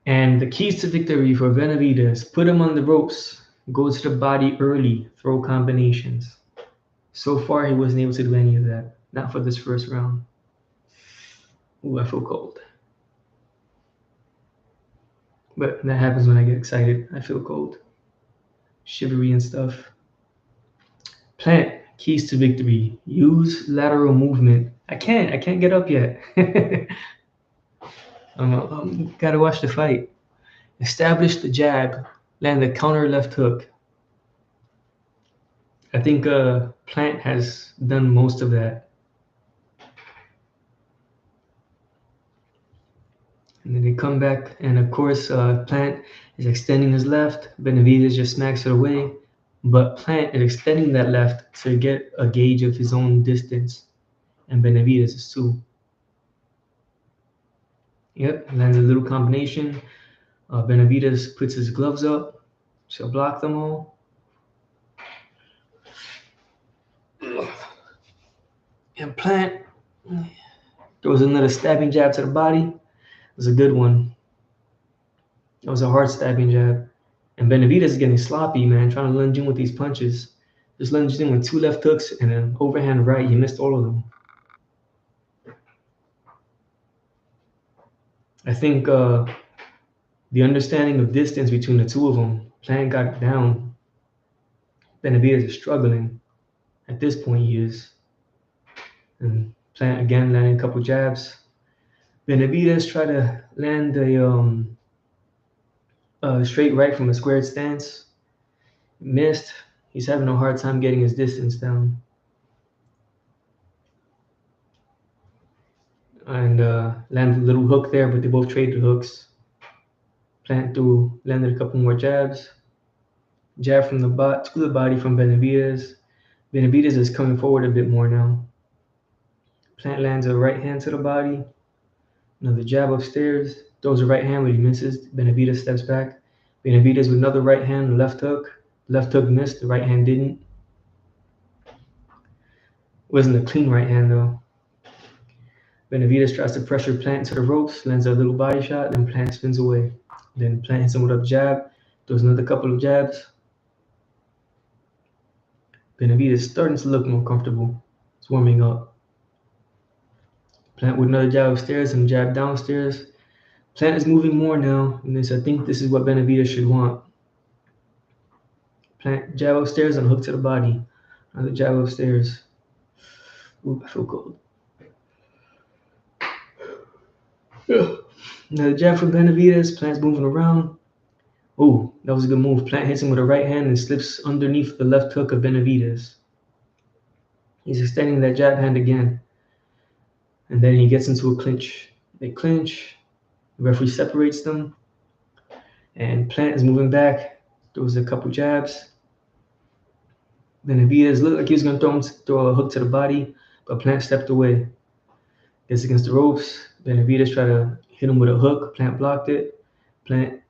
And the keys to victory for Benavidez: put him on the ropes, go to the body early, throw combinations. So far, he wasn't able to do any of that. Not for this first round. Ooh, I feel cold. But that happens when I get excited. I feel cold, shivery and stuff. Plant keys to victory. Use lateral movement. I can't get up yet. Gotta watch the fight. Establish the jab. Land the counter left hook. I think Plant has done most of that. And then they come back, and of course, Plant is extending his left. Benavidez just smacks it away. But Plant is extending that left to get a gauge of his own distance. And Benavidez is too. Yep, lands a little combination. Benavidez puts his gloves up to block them all. And Plant throws another stabbing jab to the body. It was a good one. It was a hard stabbing jab. And Benavidez is getting sloppy, man, trying to lunge in with these punches. Just lunged in with two left hooks and an overhand right. He missed all of them. I think the understanding of distance between the two of them, Plant got it down. Benavidez is struggling. At this point, he is. And Plant again landing a couple jabs. Benavidez tried to land a straight right from a squared stance. Missed. He's having a hard time getting his distance down. And landed a little hook there, but they both traded hooks. Plant landed a couple more jabs. Jab from the to the body from Benavidez. Benavidez is coming forward a bit more now. Plant lands a right hand to the body. Another jab upstairs. Throws a right hand, but he misses. Benavidez steps back. Benavidez with another right hand, left hook. Left hook missed. The right hand didn't. Wasn't a clean right hand though. Benavidez tries to pressure Plant into the ropes, lands a little body shot, then Plant spins away. Then Plant hits him with a jab, throws another couple of jabs. Benavidez starting to look more comfortable. It's warming up. Plant with another jab upstairs and jab downstairs. Plant is moving more now, and I think this is what Benavidez should want. Plant jab upstairs and hook to the body. Another jab upstairs. Ooh, I feel cold. Another jab from Benavidez. Plant's moving around. Oh, that was a good move. Plant hits him with a right hand and slips underneath the left hook of Benavidez. He's extending that jab hand again. And then he gets into a clinch. They clinch. The referee separates them. And Plant is moving back. Throws a couple jabs. Benavidez looked like he was going to throw a hook to the body, but Plant stepped away. Gets against the ropes. Benavidez tried to hit him with a hook. Plant blocked it. Plant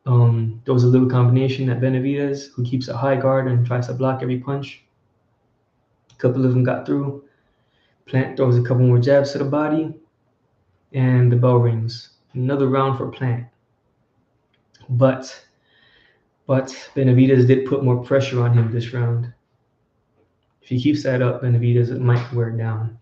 throws a little combination at Benavidez, who keeps a high guard and tries to block every punch. A couple of them got through. Plant throws a couple more jabs to the body, and the bell rings. Another round for Plant. But Benavidez did put more pressure on him this round. If he keeps that up, Benavidez might wear down.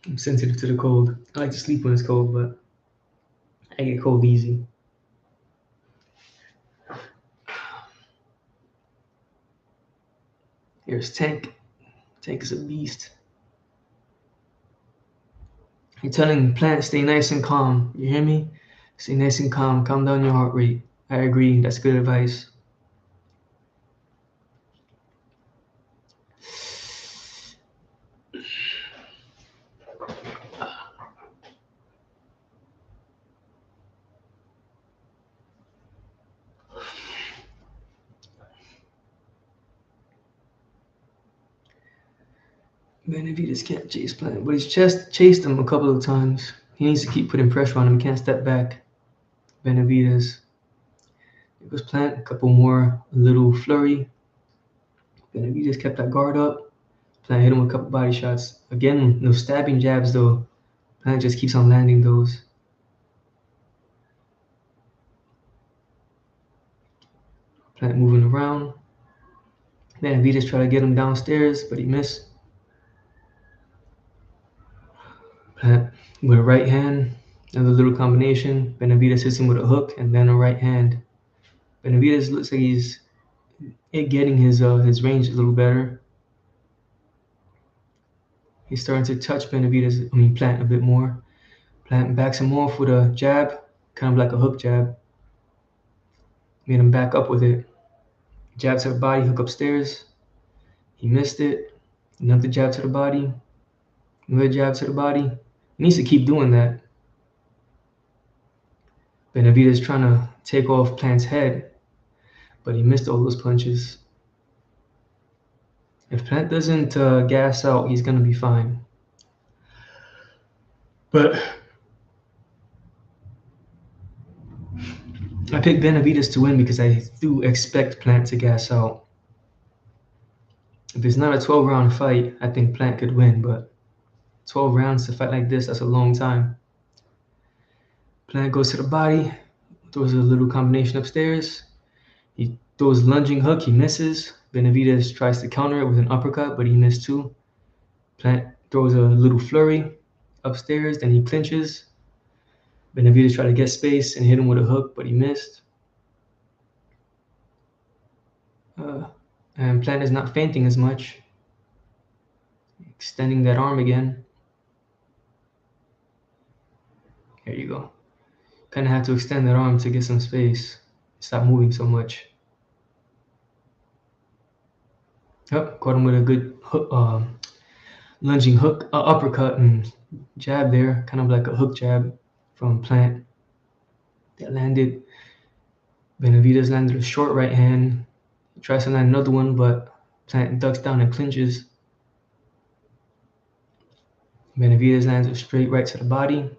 I'm sensitive to the cold. I like to sleep when it's cold, but I get cold easy. Here's Tank. Tank is a beast. You're telling Plant, stay nice and calm. You hear me? Stay nice and calm. Calm down your heart rate. I agree. That's good advice. Benavidez can't chase Plant, but he's chased him a couple of times. He needs to keep putting pressure on him. He can't step back. Benavidez. It was Plant. A couple more. A little flurry. Benavidez kept that guard up. Plant hit him with a couple body shots. Again, no stabbing jabs though. Plant just keeps on landing those. Plant moving around. Benavidez tried to get him downstairs, but he missed. Plant with a right hand, another little combination. Benavidez hits him with a hook and then a right hand. Benavidez looks like he's getting his range a little better. He's starting to touch Plant a bit more. Plant backs him off with a jab, kind of like a hook jab. Made him back up with it. Jab to the body, hook upstairs. He missed it. Another jab to the body. Another jab to the body. He needs to keep doing that. Benavidez trying to take off Plant's head, but he missed all those punches. If Plant doesn't gas out, he's going to be fine. But I picked Benavidez to win because I do expect Plant to gas out. If it's not a 12-round fight, I think Plant could win, but 12 rounds to fight like this, that's a long time. Plant goes to the body, throws a little combination upstairs. He throws lunging hook, he misses. Benavidez tries to counter it with an uppercut, but he missed too. Plant throws a little flurry upstairs, then he clinches. Benavidez tried to get space and hit him with a hook, but he missed. And Plant is not feinting as much. Extending that arm again. There you go. Kind of have to extend that arm to get some space. Stop moving so much. Yep, caught him with a good hook, lunging hook, uppercut and jab there, kind of like a hook jab from Plant. That landed. Benavidez landed a short right hand. He tries to land another one, but Plant ducks down and clinches. Benavidez lands a straight right to the body.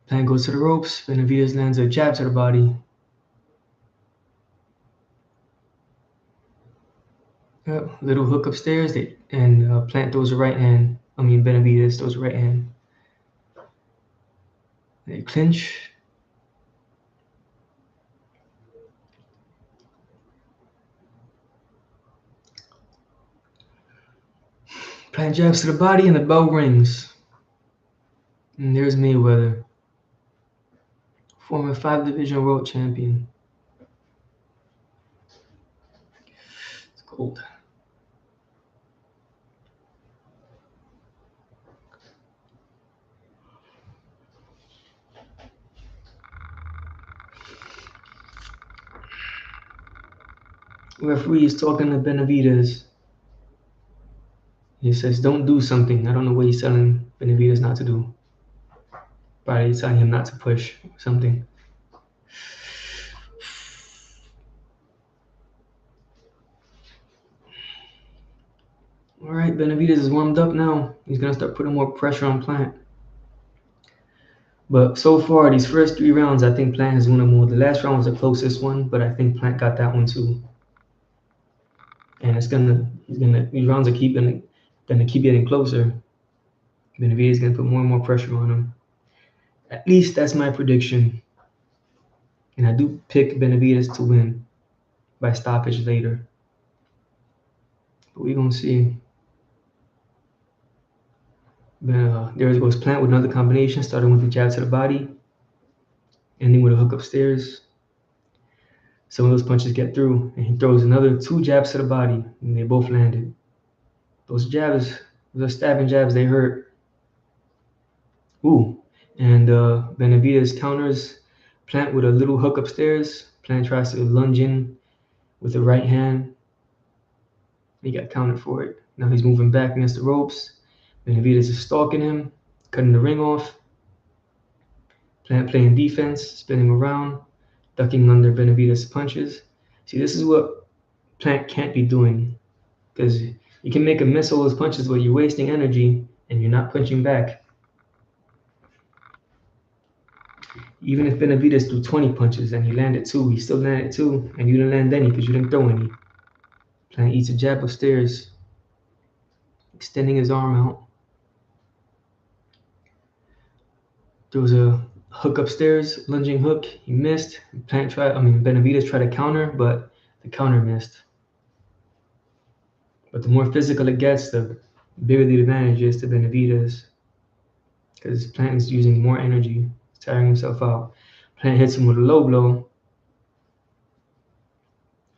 Plant goes to the ropes. Benavidez lands a jab to the body. Little hook upstairs, and Plant throws a right hand. Benavidez throws a right hand. They clinch. Plant jabs to the body, and the bell rings. And there's Mayweather, former 5-division world champion. It's cold. Referee is talking to Benavidez. He says, "Don't do something." I don't know what he's telling Benavidez not to do. Probably telling him not to push something. All right, Benavidez is warmed up now. He's going to start putting more pressure on Plant. But so far, these first 3 rounds, I think Plant has won them all. The last round was the closest one, but I think Plant got that one too. And these rounds are gonna keep getting closer. Benavidez is gonna put more and more pressure on him. At least that's my prediction. And I do pick Benavidez to win by stoppage later. But we're gonna see. There goes Plant with another combination, starting with the jab to the body, ending with a hook upstairs. Some of those punches get through, and he throws another 2 jabs to the body, and they both landed. Those jabs, those stabbing jabs, they hurt. Ooh, and Benavidez counters Plant with a little hook upstairs. Plant tries to lunge in with the right hand. He got countered for it. Now he's moving back against the ropes. Benavidez is stalking him, cutting the ring off. Plant playing defense, spinning around, ducking under Benavidez' punches. See, this is what Plant can't be doing, because you can make a miss all those punches, but you're wasting energy and you're not punching back. Even if Benavidez threw 20 punches and he landed 2, he still landed 2, and you didn't land any because you didn't throw any. Plant eats a jab upstairs, extending his arm out. Throws a hook upstairs, lunging hook. He missed. Benavidez tried to counter, but the counter missed. But the more physical it gets, the bigger the advantage is to Benavidez. because Plant is using more energy, tiring himself out. Plant hits him with a low blow,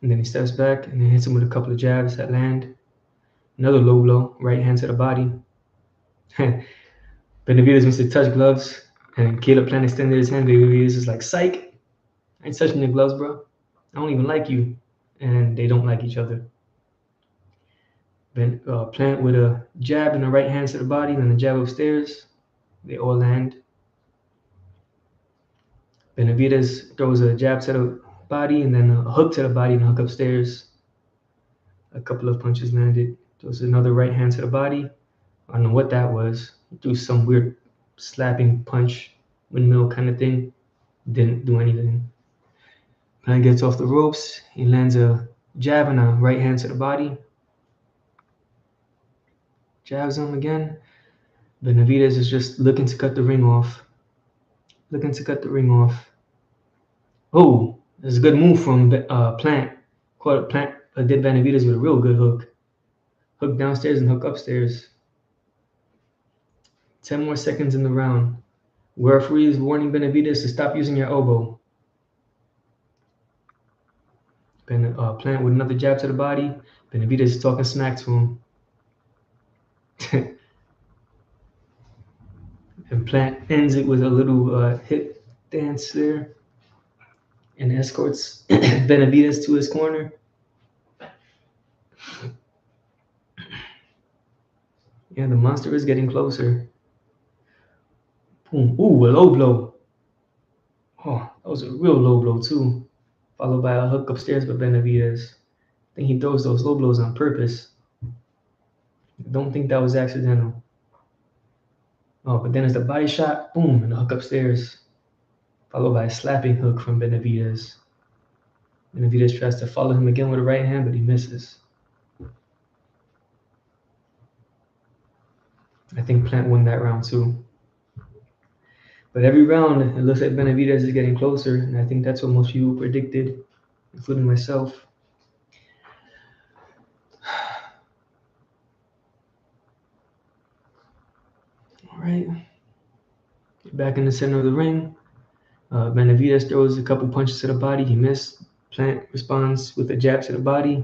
and then he steps back and then hits him with a couple of jabs that land. Another low blow, right hand to the body. Benavidez wants to touch gloves, and Caleb Plant extended his hand. Benavidez is like, psych, I ain't touching your gloves, bro. I don't even like you. And they don't like each other. Plant with a jab and a right hand to the body, and then a jab upstairs. They all land. Benavidez throws a jab to the body, and then a hook to the body, and a hook upstairs. A couple of punches landed. Throws another right hand to the body. I don't know what that was. He threw some weird slapping punch, windmill kind of thing. Didn't do anything. Plant gets off the ropes. He lands a jab and a right hand to the body. Jabs him again. Benavidez is just looking to cut the ring off. Oh, that's a good move from Plant. Caught Plant, did Benavidez with a real good hook. Hook downstairs and hook upstairs. 10 more seconds in the round. Referee is warning Benavidez to stop using your elbow. Plant with another jab to the body. Benavidez is talking smack to him. And Plant ends it with a little hip dance there and escorts Benavidez to his corner. Yeah, the monster is getting closer. Boom. Ooh, a low blow. Oh, that was a real low blow too. Followed by a hook upstairs by Benavidez. I think he throws those low blows on purpose. I don't think that was accidental. Oh, but then it's the body shot, boom, and a hook upstairs. Followed by a slapping hook from Benavidez. Benavidez tries to follow him again with a right hand, but he misses. I think Plant won that round too. But every round, it looks like Benavidez is getting closer, and I think that's what most people predicted, including myself. All right. Back in the center of the ring. Benavidez throws a couple punches to the body. He missed. Plant responds with a jab to the body.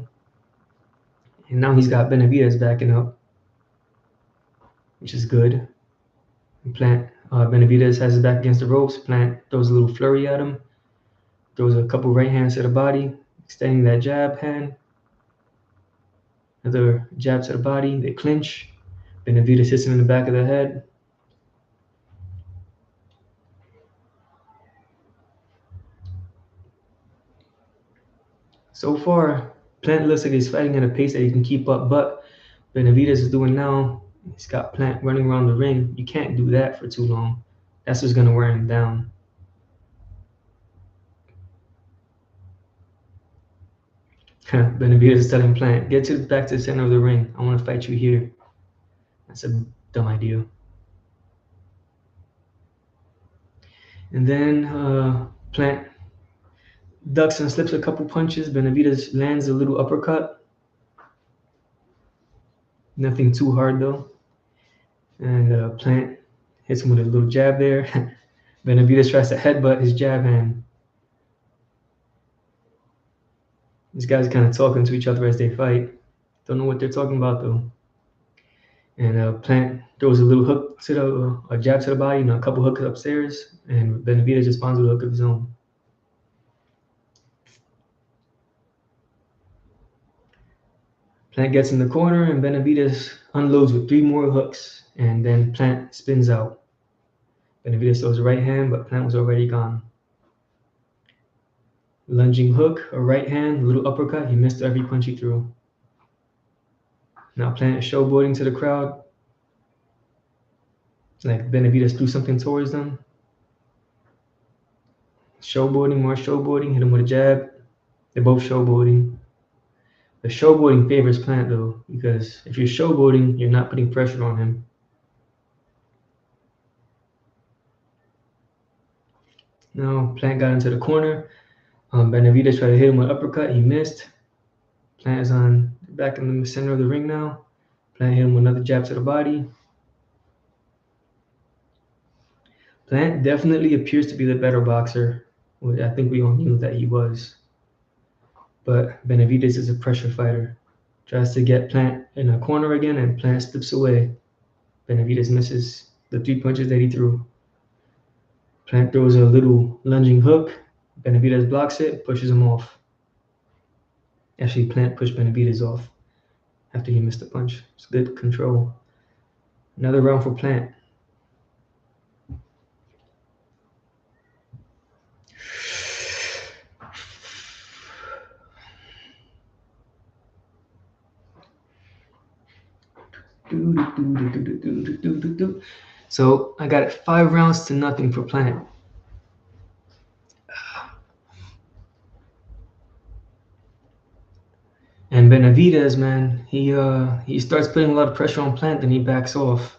And now he's got Benavidez backing up, which is good. Benavidez has his back against the ropes. Plant throws a little flurry at him. Throws a couple right hands to the body, extending that jab hand. Another jab to the body. They clinch. Benavidez hits him in the back of the head. So far, Plant looks like he's fighting at a pace that he can keep up, but Benavidez is doing now. He's got Plant running around the ring. You can't do that for too long. That's what's going to wear him down. Benavidez is telling Plant, get back to the center of the ring. I want to fight you here. That's a dumb idea. And then Plant ducks and slips a couple punches. Benavidez lands a little uppercut. Nothing too hard though. And Plant hits him with a little jab there. Benavidez tries to headbutt his jab hand. These guys are kind of talking to each other as they fight. Don't know what they're talking about though. And Plant throws a little hook to a jab to the body and a couple hooks upstairs. And Benavidez responds with a hook of his own. Plant gets in the corner and Benavidez unloads with 3 more hooks. And then Plant spins out. Benavidez throws a right hand, but Plant was already gone. Lunging hook, a right hand, a little uppercut. He missed every punch he threw. Now Plant is showboating to the crowd. Like Benavidez threw something towards them. Showboating, more showboating. Hit him with a jab. They're both showboating. The showboating favors Plant though, because if you're showboating, you're not putting pressure on him. Now Plant got into the corner. Benavidez tried to hit him with an uppercut. He missed. Plant is back in the center of the ring now. Plant hit him with another jab to the body. Plant definitely appears to be the better boxer. I think we all knew that he was. But Benavidez is a pressure fighter. Tries to get Plant in a corner again, and Plant slips away. Benavidez misses the 3 punches that he threw. Plant throws a little lunging hook. Benavidez blocks it, pushes him off. Actually, Plant pushed Benavidez off after he missed a punch. It's good control. Another round for Plant. So I got it 5 rounds to nothing for Plant. And Benavidez, man, he starts putting a lot of pressure on Plant, then he backs off.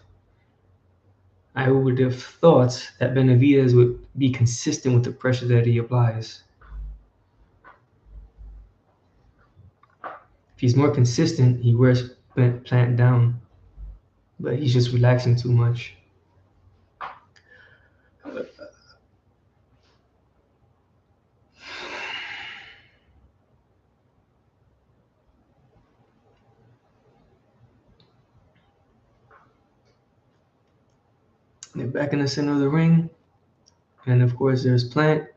I would have thought that Benavidez would be consistent with the pressure that he applies. If he's more consistent, he wears Plant down, but he's just relaxing too much. They're back in the center of the ring, and of course there's Plant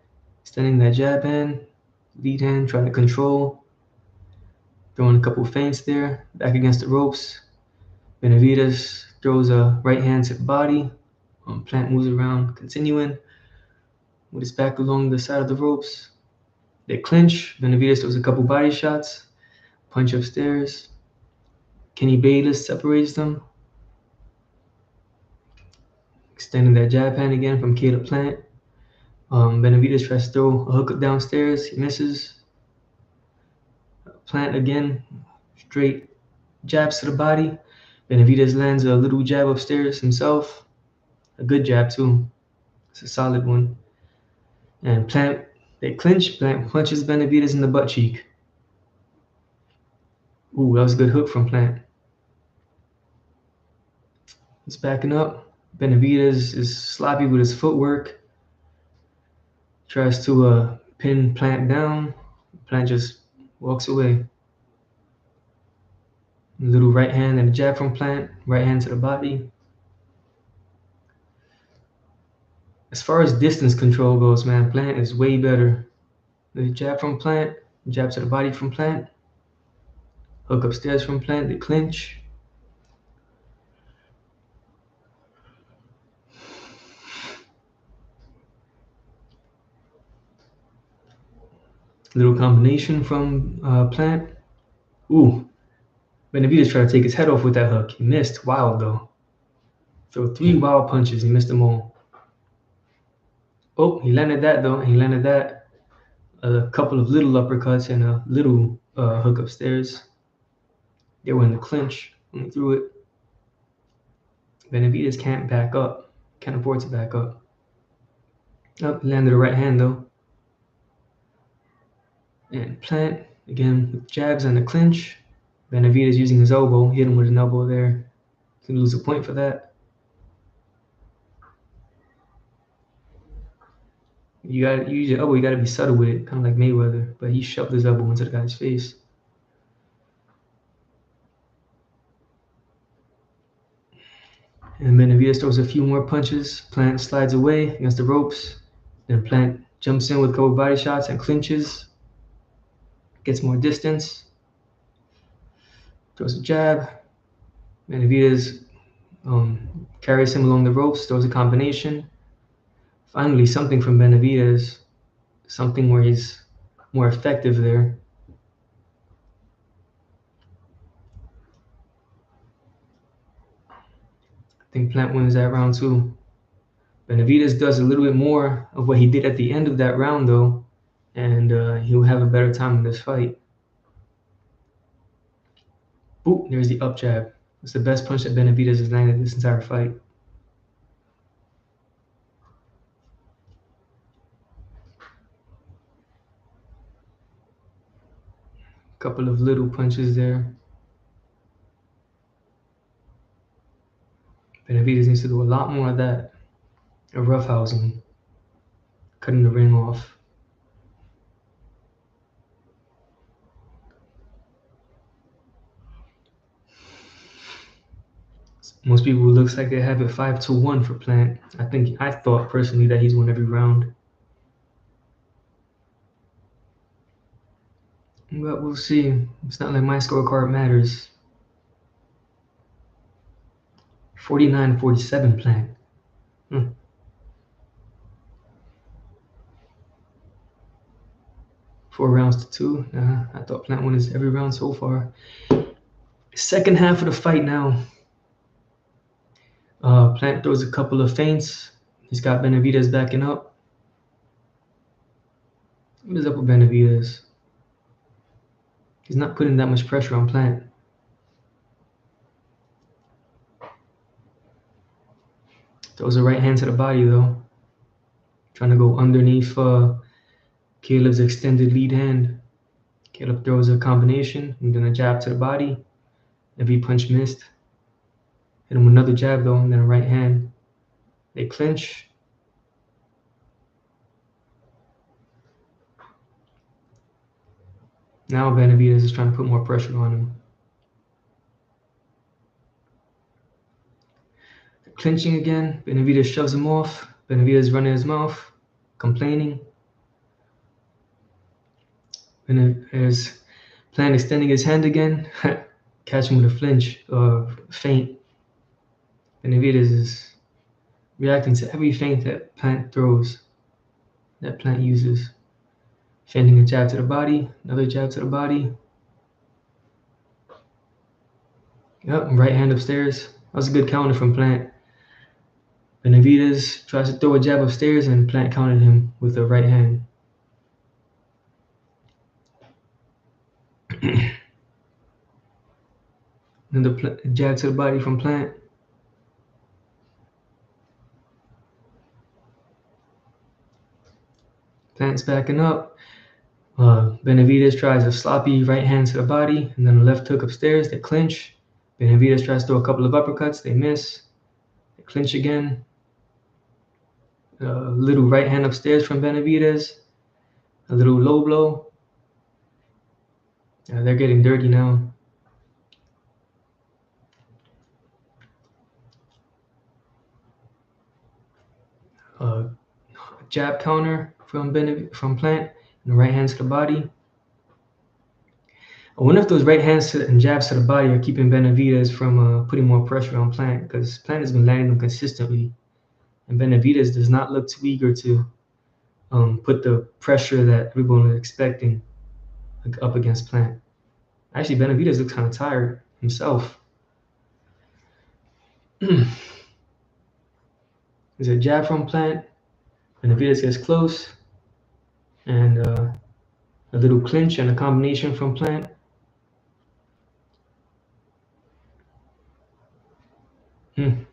extending that jab hand, lead hand, trying to control, throwing a couple feints there, back against the ropes. Benavidez throws a right hand to the body. Plant moves around, continuing with his back along the side of the ropes. They clinch. Benavidez throws a couple body shots, punch upstairs. Kenny Bayless separates them, extending that jab hand again from K to Plant. Benavidez tries to throw a hook downstairs. He misses. Plant again, straight jabs to the body. Benavidez lands a little jab upstairs himself. A good jab, too. It's a solid one. And Plant, they clinch. Plant punches Benavidez in the butt cheek. Ooh, that was a good hook from Plant. He's backing up. Benavidez is sloppy with his footwork. Tries to pin Plant down. Plant just walks away. A little right hand and a jab from Plant. Right hand to the body. As far as distance control goes, man, Plant is way better. The jab from Plant, jab to the body from Plant, hook upstairs from Plant, they clinch. Little combination from Plant. Ooh, Benavidez tried to take his head off with that hook. He missed. Wild, though. Throw 3 wild punches. He missed them all. Oh, he landed that, though. He landed that. A couple of little uppercuts and a little hook upstairs. They were in the clinch when he threw it. Benavidez can't back up. Can't afford to back up. Oh, landed a right hand, though. And Plant, again, with jabs and a clinch. Benavidez using his elbow, hit him with an elbow there. Can lose a point for that. You got to use your elbow. You got to be subtle with it, kind of like Mayweather. But he shoved his elbow into the guy's face. And Benavidez throws a few more punches. Plant slides away against the ropes. Then Plant jumps in with a couple body shots and clinches. Gets more distance. Throws a jab. Benavidez carries him along the ropes. Throws a combination. Finally, something from Benavidez. Something where he's more effective there. I think Plant wins that round too. Benavidez does a little bit more of what he did at the end of that round, though, and he'll have a better time in this fight. Boop, there's the up jab. It's the best punch that Benavidez has landed this entire fight. Couple of little punches there. Benavidez needs to do a lot more of that. A roughhousing, cutting the ring off. Most people, it looks like they have it 5-1 for Plant. I thought personally that he's won every round. But we'll see. It's not like my scorecard matters. 49-47 Plant. 4 rounds to 2. I thought Plant won his every round so far. Second half of the fight now. Plant throws a couple of feints. He's got Benavidez backing up. What is up with Benavidez? He's not putting that much pressure on Plant. Throws a right hand to the body though. Trying to go underneath Caleb's extended lead hand. Caleb throws a combination and then a jab to the body. Every punch missed. Hit him with another jab though, and then a right hand. They clinch. Now Benavidez is trying to put more pressure on him. They're clinching again. Benavidez shoves him off. Benavidez running his mouth, complaining. Benavidez Plant extending his hand again. Catch him with a flinch or feint. Benavidez is reacting to every feint that Plant throws, that Plant uses. Feinting a jab to the body, another jab to the body. Yep, right hand upstairs. That was a good counter from Plant. Benavidez tries to throw a jab upstairs and Plant countered him with a right hand. Another jab to the body from Plant. Plant's backing up. Benavidez tries a sloppy right hand to the body and then a left hook upstairs. They clinch. Benavidez tries to throw a couple of uppercuts. They miss. They clinch again. A little right hand upstairs from Benavidez. A little low blow. They're getting dirty now. Jab counter from Plant, and the right hands to the body. I wonder if those right hands and jabs to the body are keeping Benavidez from putting more pressure on Plant, because Plant has been landing them consistently, and Benavidez does not look too eager to put the pressure that everyone was expecting up against Plant. Actually, Benavidez looks kind of tired himself. There's a jab from Plant. Benavidez gets close, and a little clinch and a combination from Plant.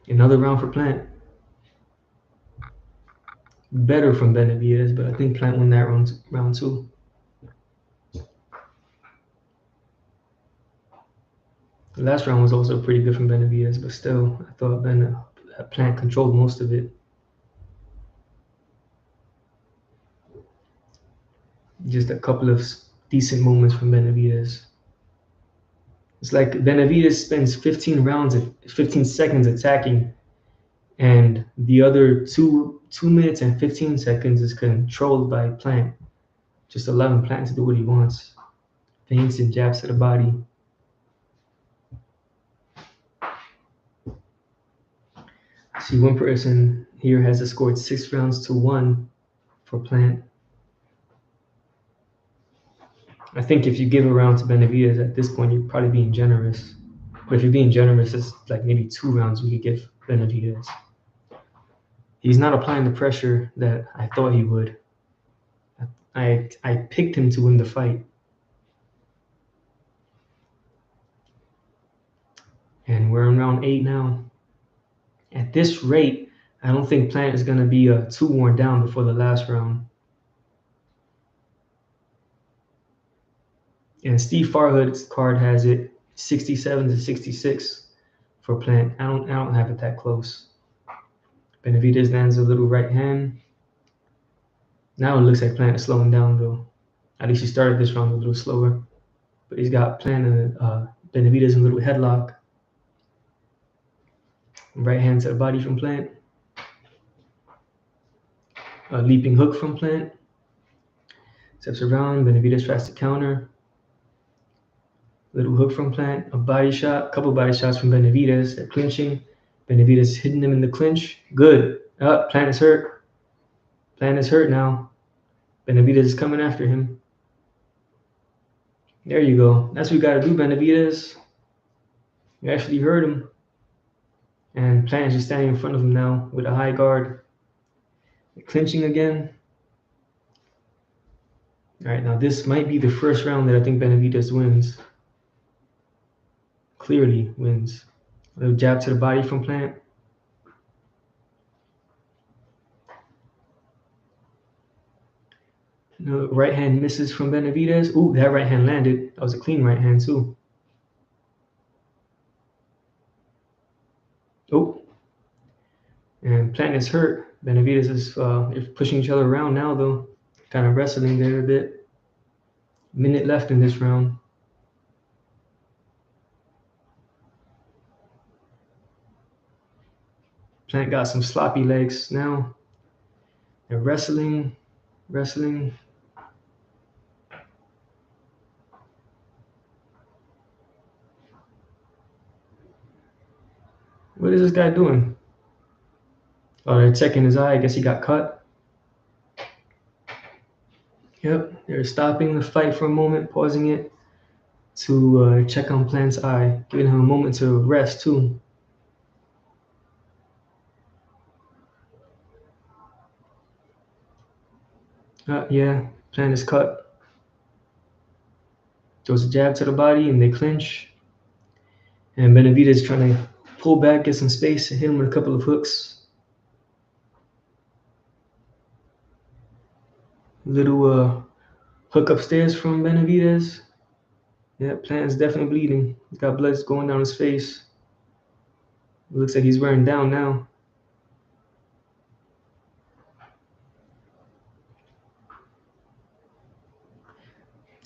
Another round for Plant. Better from Benavidez, but I think Plant won that round 2. The last round was also pretty good from Benavidez, but still, I thought Plant controlled most of it. Just a couple of decent moments from Benavidez. It's like Benavidez spends 15 seconds attacking, and the other 2 minutes and 15 seconds is controlled by Plant. Just allowing Plant to do what he wants. Feints and jabs to the body. See, one person here has scored 6 rounds to 1 for Plant. I think if you give a round to Benavidez at this point, you're probably being generous. But if you're being generous, it's like maybe 2 rounds we could give Benavidez. He's not applying the pressure that I thought he would. I picked him to win the fight. And we're in round 8 now. At this rate, I don't think Plant is going to be too worn down before the last round. And Steve Farhood's card has it 67-66 for Plant. I don't have it that close. Benavidez lands a little right hand. Now it looks like Plant is slowing down though. At least he started this round a little slower. But he's got Plant and Benavidez in a little headlock. Right hand to the body from Plant. A leaping hook from Plant. Steps around. Benavidez tries to counter. Little hook from Plant. A body shot. Couple body shots from Benavidez. They're clinching. Benavidez hitting him in the clinch. Good. Plant is hurt. Plant is hurt now. Benavidez is coming after him. There you go. That's what you got to do, Benavidez. You actually hurt him. And Plant is just standing in front of him now with a high guard. Clinching again. All right, now this might be the first round that I think Benavidez wins. Clearly wins. A little jab to the body from Plant. No, right hand misses from Benavidez. Ooh, that right hand landed. That was a clean right hand too. Oh, and Plant is hurt. Benavidez is they're pushing each other around now though. Kind of wrestling there a bit. Minute left in this round. Plant got some sloppy legs now. They're wrestling. What is this guy doing? Oh, they're checking his eye. I guess he got cut. Yep, they're stopping the fight for a moment, pausing it to check on Plant's eye, giving him a moment to rest too. Yeah, Plant is cut. Throws a jab to the body and they clinch. And Benavidez trying to pull back, get some space, and hit him with a couple of hooks. Little hook upstairs from Benavidez. Yeah, Plant is definitely bleeding. He's got blood going down his face. It looks like he's wearing down now.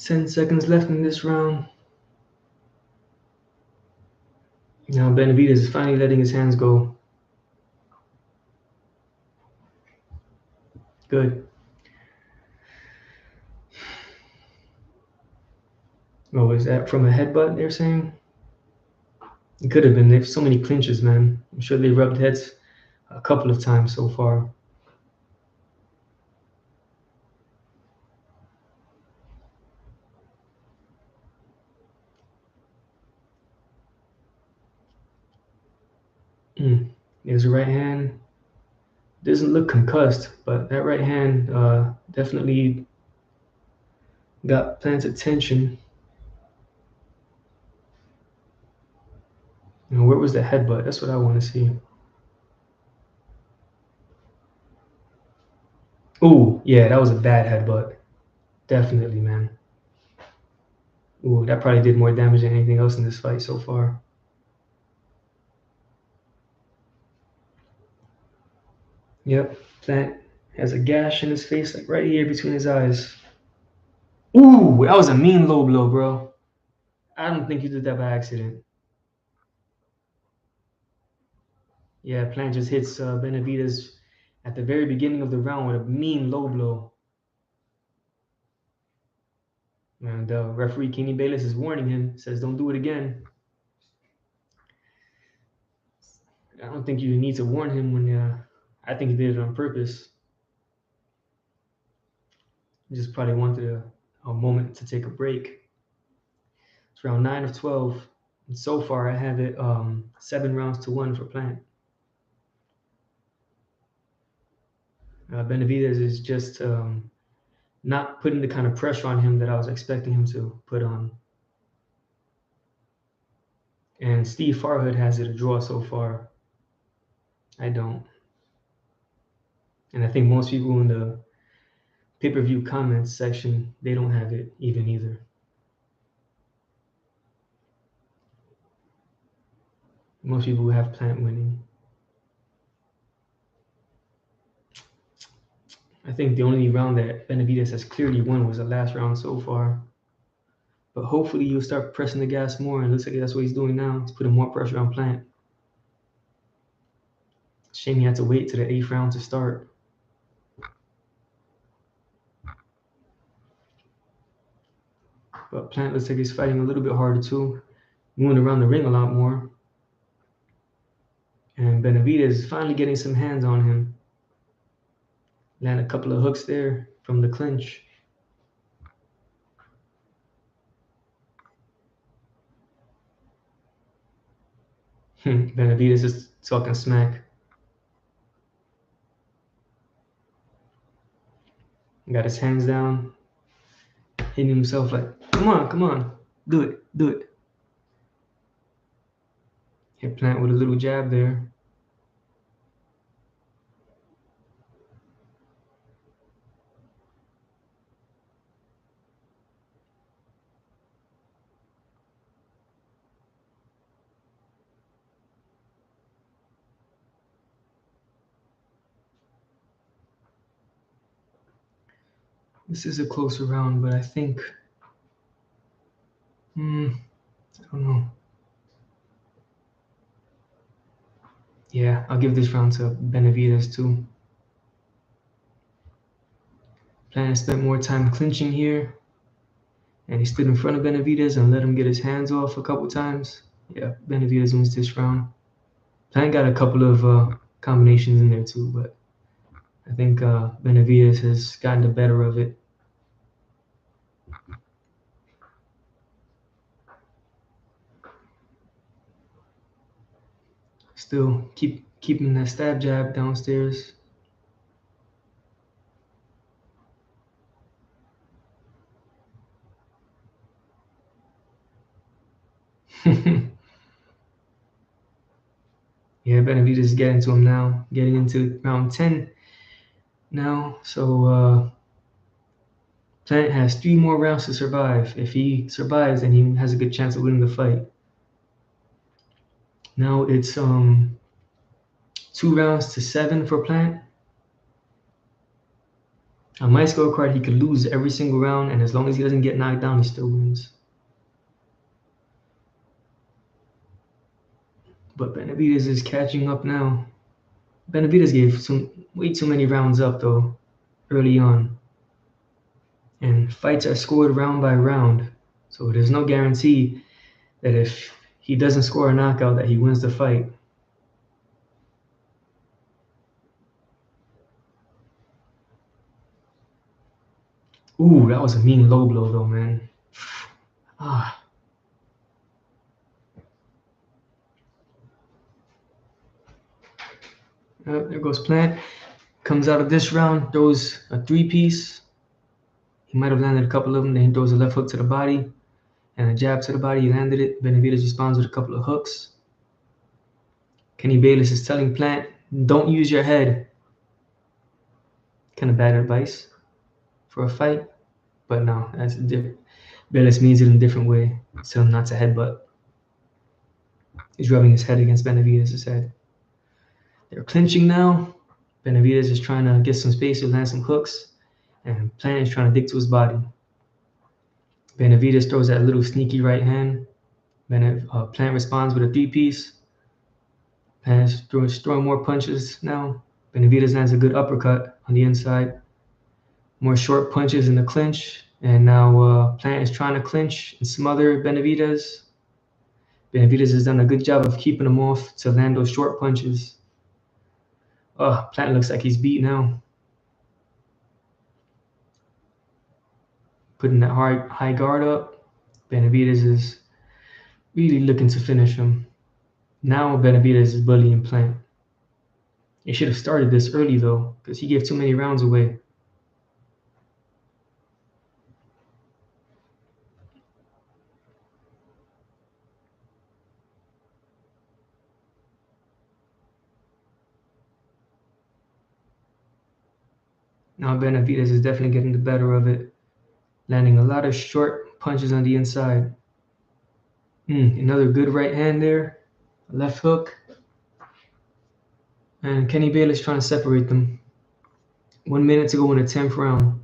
Ten seconds left in this round. Now Benavidez is finally letting his hands go. Good. Oh, is that from a headbutt they're saying? It could have been. They have so many clinches, man. I'm sure they rubbed heads a couple of times so far. There's a right hand. Doesn't look concussed, but that right hand definitely got Plant's attention. Where was the headbutt? That's what I want to see. Ooh, yeah, that was a bad headbutt. Definitely, man. Ooh, that probably did more damage than anything else in this fight so far. Yep, Plant has a gash in his face, like right here between his eyes. Ooh, that was a mean low blow, bro. I don't think you did that by accident. Yeah, Plant just hits Benavidez at the very beginning of the round with a mean low blow. And referee Kenny Bayless is warning him, says don't do it again. I don't think you need to warn him when I think he did it on purpose. He just probably wanted a moment to take a break. It's round 9 of 12. And so far, I have it 7 rounds to 1 for Plant. Benavidez is just not putting the kind of pressure on him that I was expecting him to put on. And Steve Farhood has it a draw so far. I don't. And I think most people in the pay-per-view comments section, they don't have it even either. Most people have Plant winning. I think the only round that Benavidez has clearly won was the last round so far. But hopefully he'll start pressing the gas more, and it looks like that's what he's doing now. He's putting more pressure on Plant. Shame he had to wait to the 8th round to start. But Plant looks like he's fighting a little bit harder too, moving around the ring a lot more. And Benavidez is finally getting some hands on him. Land a couple of hooks there from the clinch. Benavidez is talking smack. Got his hands down, hitting himself like, come on, do it. Hit Plant with a little jab there. This is a closer round, but I think, I don't know. Yeah, I'll give this round to Benavidez too. Plant spent more time clinching here, and he stood in front of Benavidez and let him get his hands off a couple times. Yeah, Benavidez wins this round. Plant got a couple of combinations in there too, but I think Benavidez has gotten the better of it. Still keeping that stab jab downstairs. Yeah, Benavidez is getting to him now, getting into round 10 now. So Plant has 3 more rounds to survive. If he survives, then he has a good chance of winning the fight. Now it's 2 rounds to 7 for Plant. On my scorecard, he could lose every single round, and as long as he doesn't get knocked down, he still wins. But Benavidez is catching up now. Benavidez gave way too many rounds up, though, early on. And fights are scored round by round, so there's no guarantee that if he doesn't score a knockout, that he wins the fight. Ooh, that was a mean low blow, though, man. There goes Plant. Comes out of this round, throws a 3-piece. He might have landed a couple of them. Then he throws a left hook to the body and a jab to the body. He landed it. Benavidez responds with a couple of hooks. Kenny Bayless is telling Plant, don't use your head. Kind of bad advice for a fight. But no, that's different. Bayless means it in a different way. So not to headbutt. He's rubbing his head against Benavidez' head. They're clinching now. Benavidez is trying to get some space to land some hooks. And Plant is trying to dig to his body. Benavidez throws that little sneaky right hand. Plant responds with a 3-piece. Plant is throwing more punches now. Benavidez lands a good uppercut on the inside. More short punches in the clinch. And now Plant is trying to clinch and smother Benavidez. Benavidez has done a good job of keeping him off to land those short punches. Plant looks like he's beat now. Putting that high guard up. Benavidez is really looking to finish him. Now Benavidez is bullying Plant. He should have started this early, though, because he gave too many rounds away. Now Benavidez is definitely getting the better of it, landing a lot of short punches on the inside. Another good right hand there, left hook. And Kenny Bayless trying to separate them. 1 minute to go in the 10th round.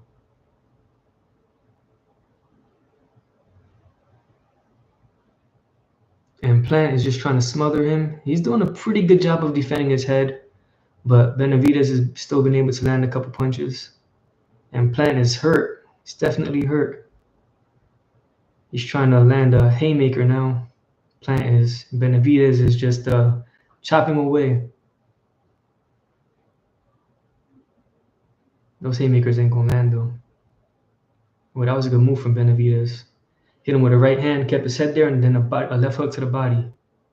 And Plant is just trying to smother him. He's doing a pretty good job of defending his head, but Benavidez has still been able to land a couple punches. And Plant is hurt. He's definitely hurt. He's trying to land a haymaker now. Benavidez is just chopping away. Those haymakers ain't gonna land though. Well, that was a good move from Benavidez. Hit him with a right hand, kept his head there, and then a left hook to the body.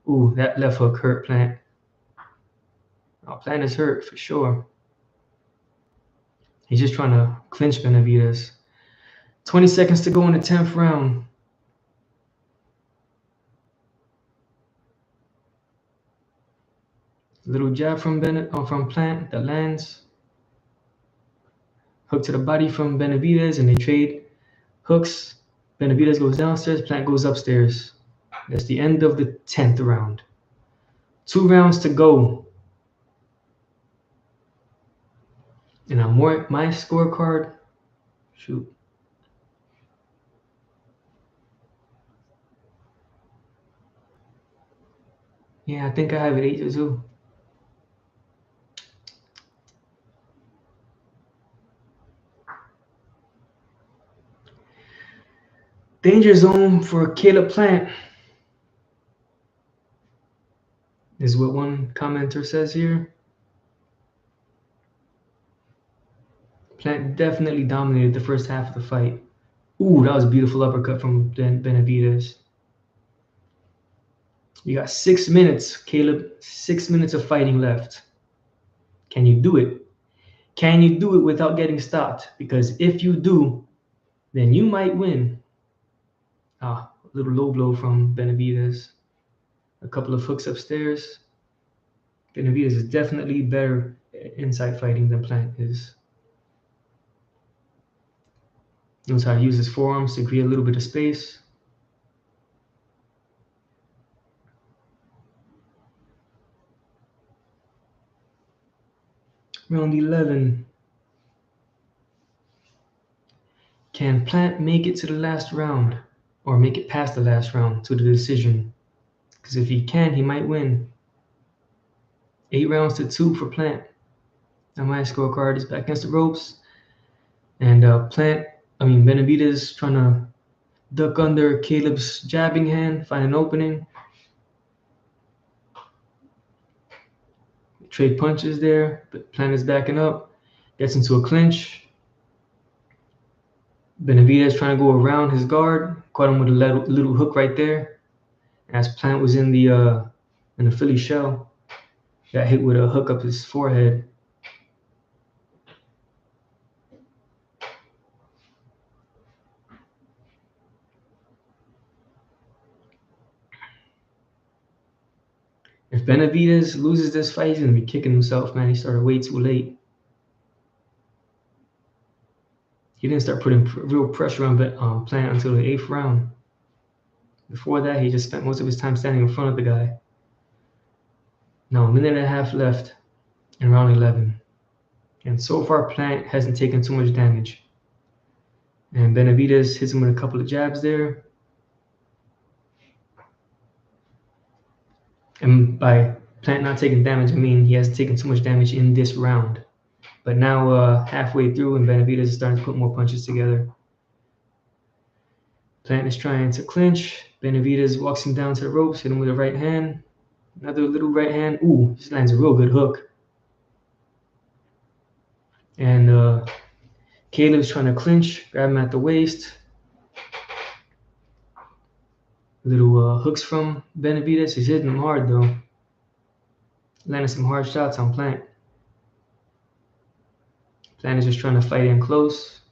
Ooh, that left hook hurt Plant. Oh, Plant is hurt for sure. He's just trying to clinch Benavidez. 20 seconds to go in the 10th round. Little jab from Plant that lands. Hook to the body from Benavidez, and they trade hooks. Benavidez goes downstairs, Plant goes upstairs. That's the end of the 10th round. 2 rounds to go. And my scorecard, shoot. Yeah, I think I have it 8-2. Danger zone for Caleb Plant is what one commenter says here. Plant definitely dominated the first half of the fight. Ooh, that was a beautiful uppercut from Benavidez. You got 6 minutes, Caleb. 6 minutes of fighting left. Can you do it? Can you do it without getting stopped? Because if you do, then you might win. A little low blow from Benavidez. A couple of hooks upstairs. Benavidez is definitely better inside fighting than Plant is. Knows how to use his forearms to create a little bit of space. Round 11. Can Plant make it to the last round? Or make it past the last round to the decision? Because if he can, he might win. 8 rounds to 2 for Plant. Now my scorecard is back against the ropes. And Benavidez trying to duck under Caleb's jabbing hand, find an opening. Trade punches there, but Plant is backing up. Gets into a clinch. Benavidez trying to go around his guard. Caught him with a little hook right there. As Plant was in the Philly shell. Got hit with a hook up his forehead. If Benavidez loses this fight, he's going to be kicking himself, man. He started way too late. He didn't start putting real pressure on Plant until the 8th round. Before that, he just spent most of his time standing in front of the guy. Now, a minute and a half left in round 11. And so far, Plant hasn't taken too much damage. And Benavidez hits him with a couple of jabs there. And by Plant not taking damage, I mean he hasn't taken too much damage in this round. But now halfway through, and Benavidez is starting to put more punches together. Plant is trying to clinch. Benavidez walks him down to the ropes, hit him with a right hand. Another little right hand. Ooh, this lands a real good hook. And Caleb's trying to clinch, grab him at the waist. Little hooks from Benavidez. He's hitting him hard though. Landing some hard shots on Plant. Plant is just trying to fight in close.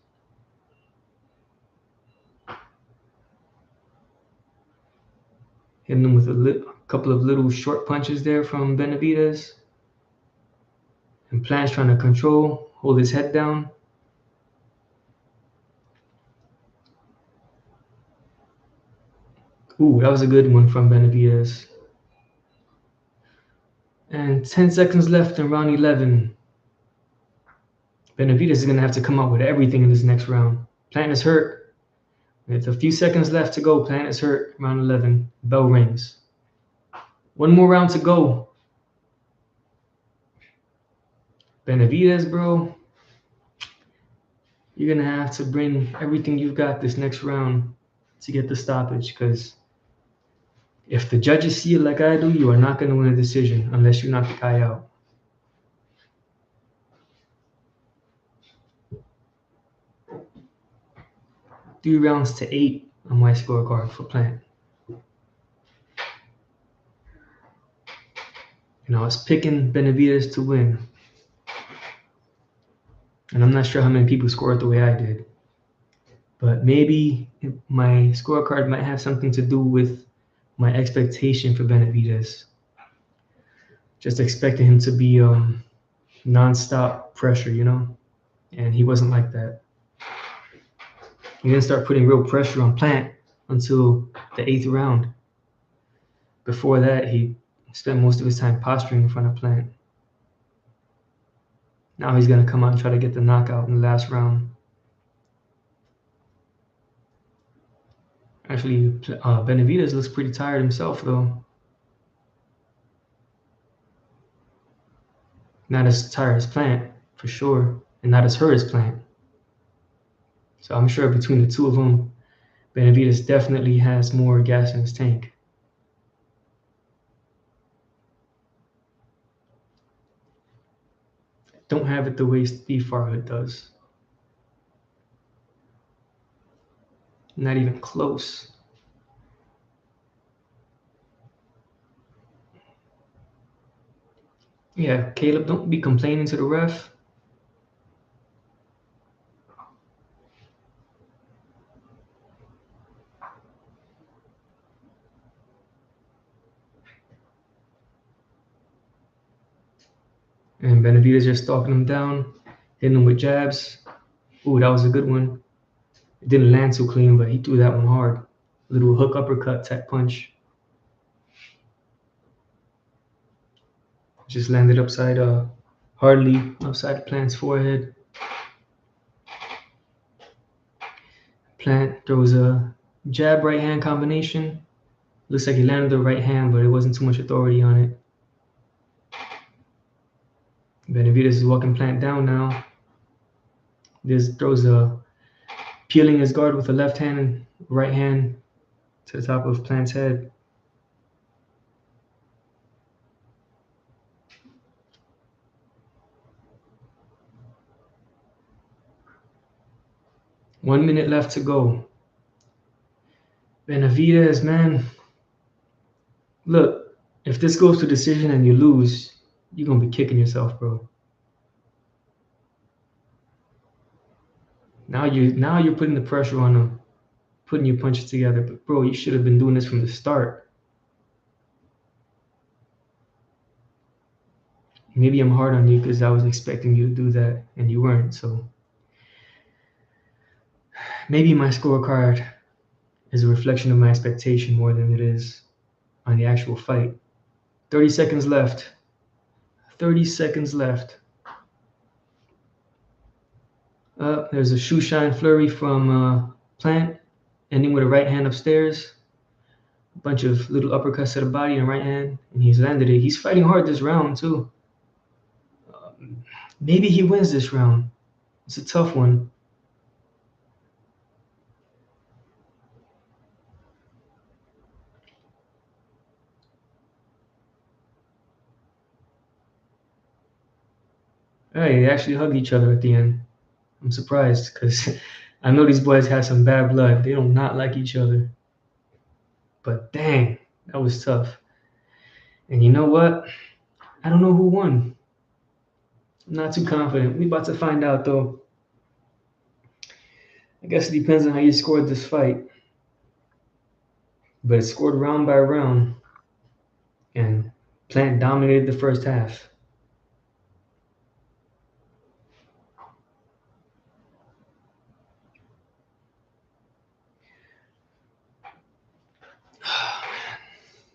Hitting him with a couple of little short punches there from Benavidez. And Plant's trying to control, hold his head down. Ooh, that was a good one from Benavidez. And 10 seconds left in round 11. Benavidez is going to have to come out with everything in this next round. Plant is hurt. With a few seconds left to go, Plant is hurt. Round 11. Bell rings. One more round to go. Benavidez, bro, you're going to have to bring everything you've got this next round to get the stoppage, because if the judges see it like I do, you are not going to win a decision unless you knock the guy out. Three rounds to 8 on my scorecard for Plant. And I was picking Benavidez to win. And I'm not sure how many people scored the way I did. But maybe my scorecard might have something to do with my expectation for Benavidez. Just expecting him to be non-stop pressure, you know? And he wasn't like that. He didn't start putting real pressure on Plant until the 8th round. Before that, he spent most of his time posturing in front of Plant. Now he's going to come out and try to get the knockout in the last round. Actually, Benavidez looks pretty tired himself, though. Not as tired as Plant, for sure, and not as hurt as Plant. So I'm sure between the two of them, Benavidez definitely has more gas in his tank. Don't have it the way Steve Farhood does. Not even close. Yeah, Caleb, don't be complaining to the ref. And Benavidez just stalking him down, hitting him with jabs. Ooh, that was a good one. It didn't land too clean, but he threw that one hard. Little hook uppercut type punch. Just landed upside, hardly upside Plant's forehead. Plant throws a jab right hand combination. Looks like he landed the right hand, but it wasn't too much authority on it. Benavidez is walking Plant down now. This throws a peeling his guard with the left hand and right hand to the top of Plant's head. One minute left to go. Benavidez, man. Look, if this goes to decision and you lose, you're going to be kicking yourself, bro. Now you're putting the pressure on him, putting your punches together. But, bro, you should have been doing this from the start. Maybe I'm hard on you because I was expecting you to do that and you weren't. So maybe my scorecard is a reflection of my expectation more than it is on the actual fight. 30 seconds left. 30 seconds left. There's a shoe shine flurry from Plant, ending with a right hand upstairs. A bunch of little uppercuts to the body and right hand, and he's landed it. He's fighting hard this round, too. Maybe he wins this round. It's a tough one. Hey, they actually hugged each other at the end. I'm surprised because I know these boys have some bad blood. They do not like each other. But dang, that was tough. And you know what? I don't know who won. I'm not too confident. We about to find out, though. I guess it depends on how you scored this fight. But it's scored round by round. And Plant dominated the first half.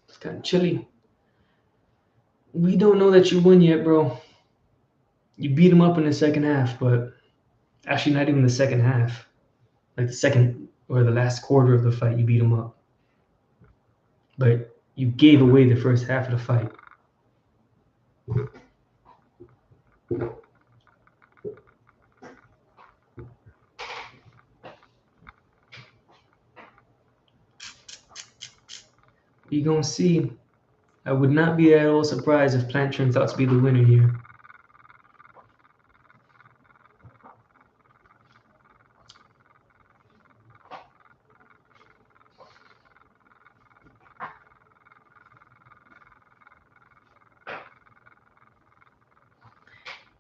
It's kind of chilly. We don't know that you won yet, bro. You beat him up in the second half, but actually not even the second half. Like the second or the last quarter of the fight, you beat him up. But you gave away the first half of the fight. You're going to see. I would not be at all surprised if Plant turns out to be the winner here.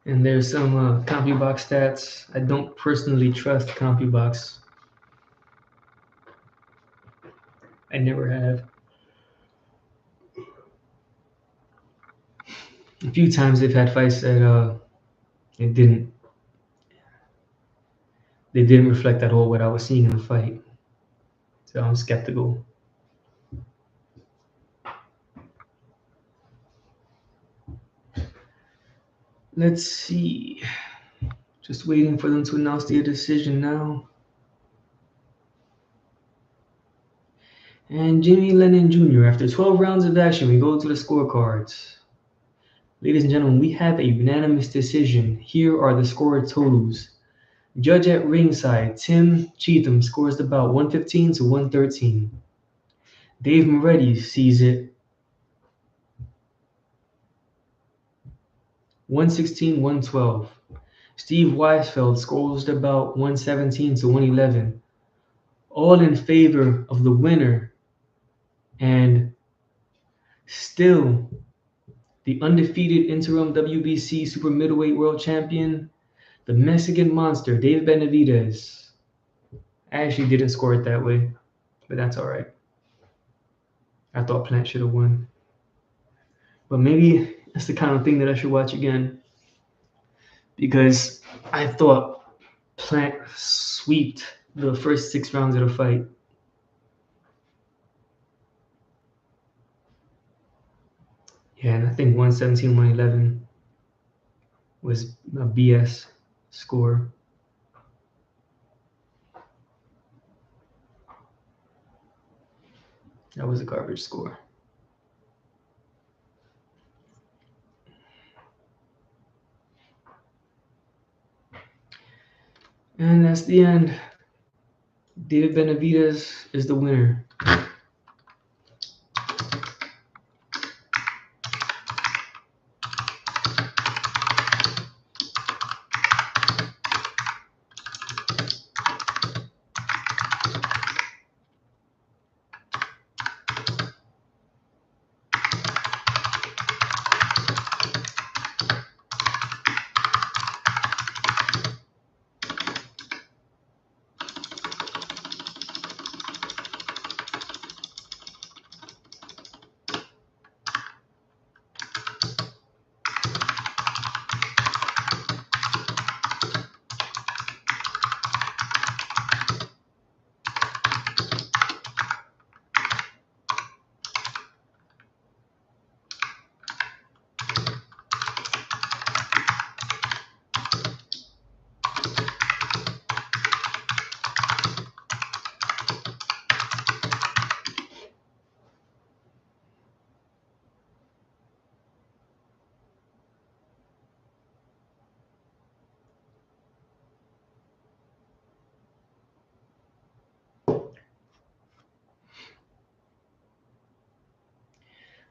And there's some CompuBox stats. I don't personally trust CompuBox. I never have. A few times they've had fights that it didn't. They didn't reflect at all what I was seeing in the fight. So I'm skeptical. Let's see. Just waiting for them to announce their decision now. And Jimmy Lennon Jr., after 12 rounds of action, we go to the scorecards. Ladies and gentlemen, we have a unanimous decision. Here are the score totals. Judge at ringside, Tim Cheatham scores the bout 115 to 113. Dave Moretti sees it 116, 112. Steve Weisfeld scores the bout 117 to 111. All in favor of the winner and still the undefeated interim WBC super middleweight world champion, the Mexican monster, Dave Benavidez. I actually didn't score it that way, but that's all right. I thought Plant should have won. But maybe that's the kind of thing that I should watch again, because I thought Plant swept the first 6 rounds of the fight. Yeah, and I think 117, 111 was a BS score. That was a garbage score. And that's the end. David Benavidez is the winner.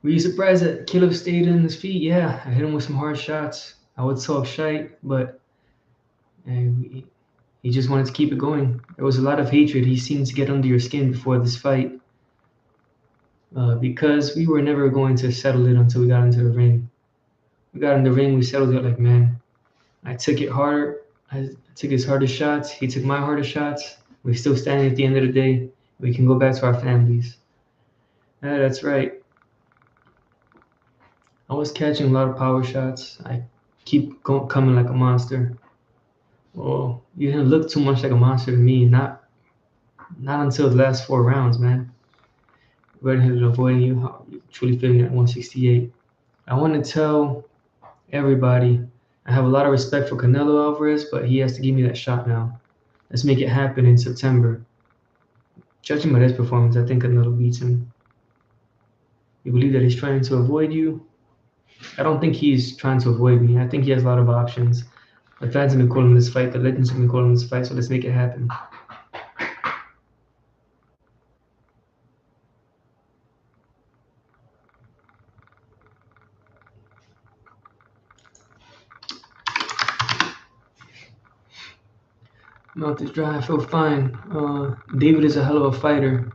Were you surprised that Caleb stayed in his feet? Yeah, I hit him with some hard shots. I would talk shite, but he just wanted to keep it going. There was a lot of hatred. He seemed to get under your skin before this fight, because we were never going to settle it until we got into the ring. We got in the ring, we settled it like man. I took it harder. I took his hardest shots. He took my hardest shots. We're still standing at the end of the day. We can go back to our families. That's right. I was catching a lot of power shots. I keep coming like a monster. Well, you didn't look too much like a monster to me. Not until the last 4 rounds, man. Redheaded avoiding you, truly feeling at 168. I want to tell everybody I have a lot of respect for Canelo Alvarez, but he has to give me that shot now. Let's make it happen in September. Judging by this performance, I think Canelo beats him. You believe that he's trying to avoid you? I don't think he's trying to avoid me. I think he has a lot of options. The fans have been calling this fight, the legends have been calling this fight, so let's make it happen. Mouth is dry, I feel fine. David is a hell of a fighter.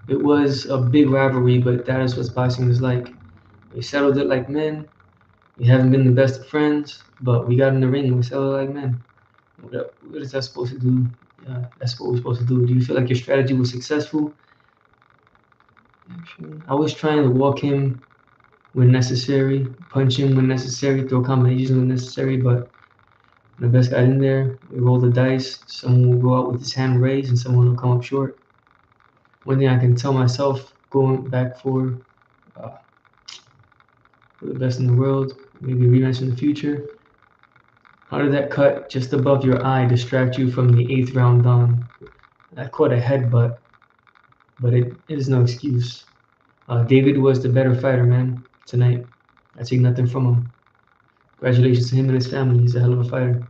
It was a big rivalry, but that is what boxing is like. We settled it like men. We haven't been the best of friends, but we got in the ring and we settled it like men. What is that supposed to do? That's what we're supposed to do. Do you feel like your strategy was successful? I was trying to walk him when necessary, punch him when necessary, throw combinations when necessary, but the best got in there. We roll the dice. Someone will go out with his hand raised and someone will come up short. One thing I can tell myself going back uh, for the best in the world, maybe a rematch in the future. How did that cut just above your eye distract you from the eighth round on? I caught a headbutt, but it is no excuse. David was the better fighter, man, tonight. I take nothing from him. Congratulations to him and his family. He's a hell of a fighter.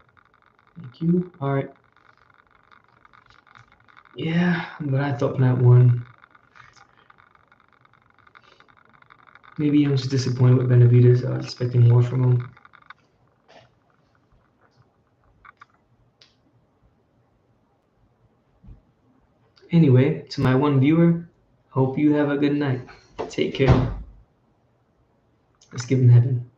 Thank you. All right. Yeah, but I thought Matt won. Maybe I'm just disappointed with Benavidez. I was expecting more from him. Anyway, to my one viewer, hope you have a good night. Take care. Let's give him heaven.